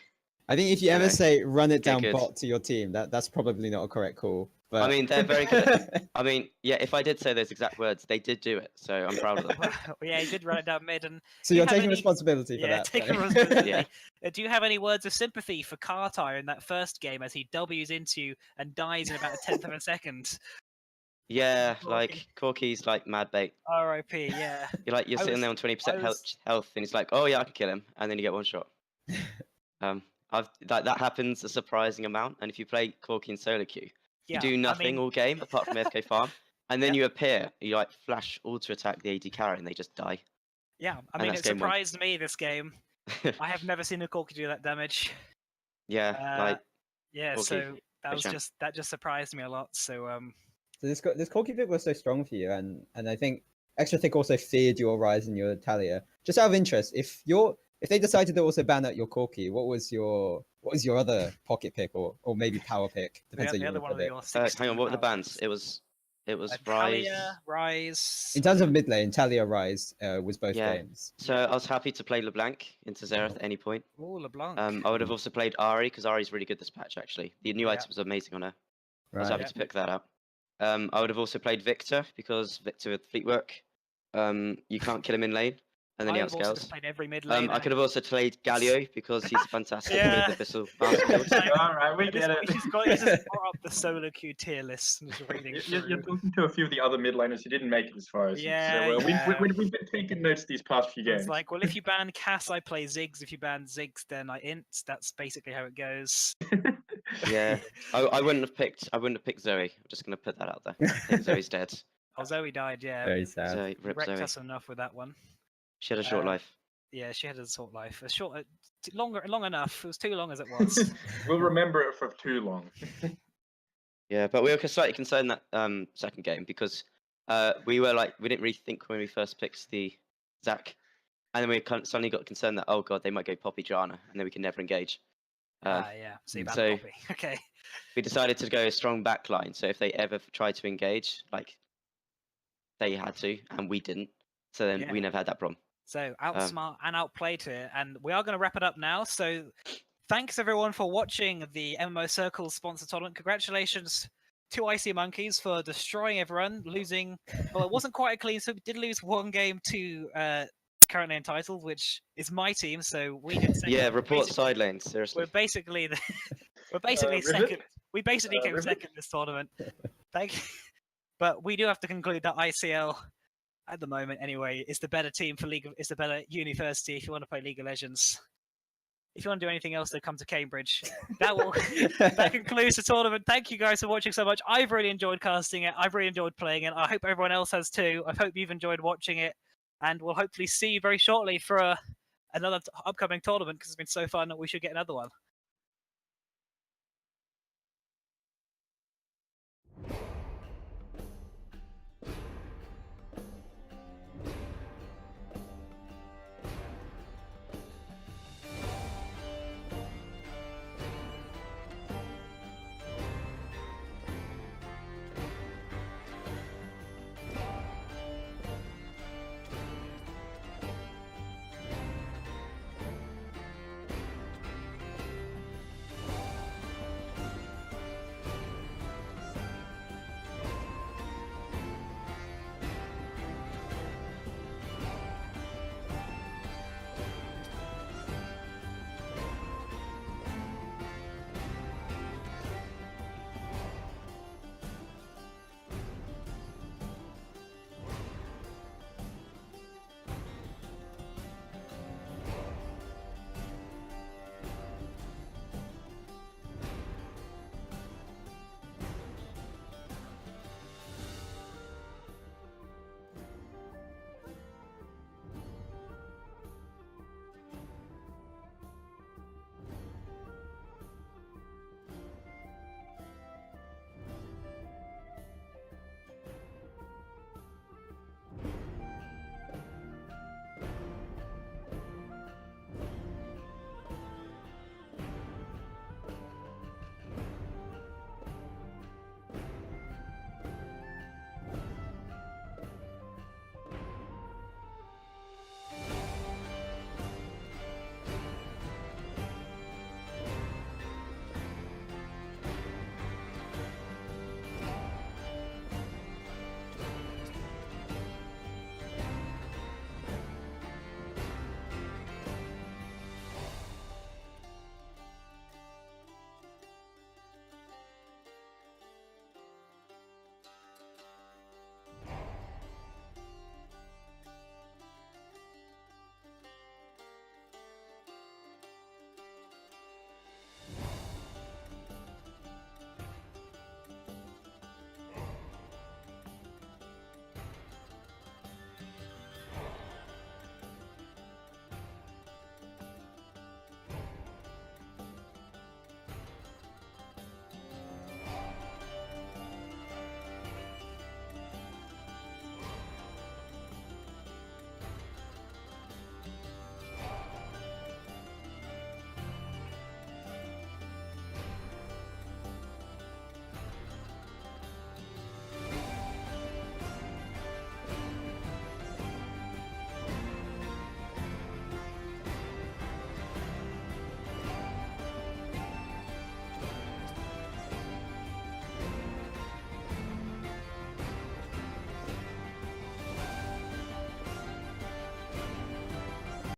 B: I think if you ever
E: know,
B: say run it
E: get
B: down
E: good.
B: bot to your team, that's probably not a correct call. But
E: I mean, they're very good. I mean, yeah, if I did say those exact words, they did do it. So I'm proud of them.
A: Well, yeah, he did run it down mid, and
B: so
A: do you
B: you're
A: have
B: taking
A: any-
B: responsibility for
A: yeah,
B: that.
A: taking
B: so.
A: responsibility.
E: Yeah.
A: Do you have any words of sympathy for Kartar in that first game as he W's into you and dies in about a tenth of a second?
E: Yeah,
A: Corky.
E: like Corky's like mad bait.
A: R.I.P. Yeah.
E: You're
A: I
E: sitting
A: was-
E: there on 20%
A: I was-
E: health, and he's like, oh yeah, I can kill him, and then you get one shot. That happens a surprising amount, and if you play Corky in solo queue,
A: Yeah,
E: you do nothing all game apart from AFK farm, and then you appear, you like flash auto attack the AD carry, and they just die.
A: Yeah, I
E: And
A: mean,
E: that's
A: it
E: game one.
A: surprised me this game. I have never seen a Corky do that damage.
E: Yeah, like
A: Yeah,
E: Corky,
A: so that
E: great
A: was
E: champ.
A: just surprised me a lot. So
B: So this Corky pick was so strong for you, and I think Extra Thick also feared your Rise and your Talia. Just out of interest, if they decided to also ban out your Corky, what was your other pocket pick or maybe power pick? Depends
A: the
B: how you
A: other
B: want
A: one
B: to
A: of
B: put it.
A: your
E: hang on, what were the
A: power
E: bans?
A: picks.
E: It was
A: Talia,
E: Rise.
A: Rise.
B: In terms of mid lane, Talia Rise was both
E: Yeah.
B: games.
E: So I was happy to play LeBlanc into Xerath at any point.
A: Oh, LeBlanc.
E: I would have also played Ari because Ari's really good this patch actually. The new item was amazing on her. I was happy to pick that up. I would have also played Victor because Victor with fleet work. You can't kill him in lane, and then he
A: I would also
E: outscales.
A: just played every mid lane.
E: I could have also played Galio because he's fantastic
A: Yeah.
E: with Abyssal bounce builds.
C: All right, we get it.
A: He's just brought up the solo queue tier list and just reading
C: You're
A: through.
C: talking to a few of the other mid laners who didn't make it as far as
A: Yeah,
C: you. So
A: yeah.
C: we've been taking notes these past few games.
A: It's like, well, if you ban Cass, I play Ziggs. If you ban Ziggs, then I int. That's basically how it goes.
E: Yeah, I wouldn't have picked Zoe. I'm just gonna put that out there. I think Zoe's dead.
A: Oh, Zoe died. Yeah,
B: Very sad.
E: Zoe, rip
A: wrecked
E: Zoe.
A: us enough with that one.
E: She had a short life.
A: Yeah, she had a short life. Long enough. It was too long as it was.
C: We'll remember it for too long.
E: Yeah, but we were slightly concerned that second game because we didn't really think when we first picked the Zach, and then we suddenly got concerned that oh god they might go Poppy Jana and then we can never engage.
A: Yeah. See, bad
E: so-
A: Poppy. Okay.
E: We decided to go a strong backline, so if they ever tried to engage, like they had to, and we didn't, so then
A: Yeah.
E: we never had that problem.
A: So outsmart and outplayed here, and we are going to wrap it up now. So thanks everyone for watching the MMOCircles sponsored tournament. Congratulations to Icy Monkeys for destroying everyone, losing. Well, it wasn't quite a clean, so we did lose one game to currently entitled, which is my team. So we did. Second.
E: Yeah, report side lanes, seriously.
A: We're basically
C: Rivet?
A: second. We basically came
C: Rivet?
A: second this tournament. Thank you. But we do have to conclude that ICL at the moment anyway is the better team for it's the better university if you want to play League of Legends. If you want to do anything else, then come to Cambridge. That concludes the tournament. Thank you guys for watching so much. I've really enjoyed casting it. I've really enjoyed playing it. I hope everyone else has too. I hope you've enjoyed watching it, and we'll hopefully see you very shortly for another upcoming tournament because it's been so fun that we should get another one.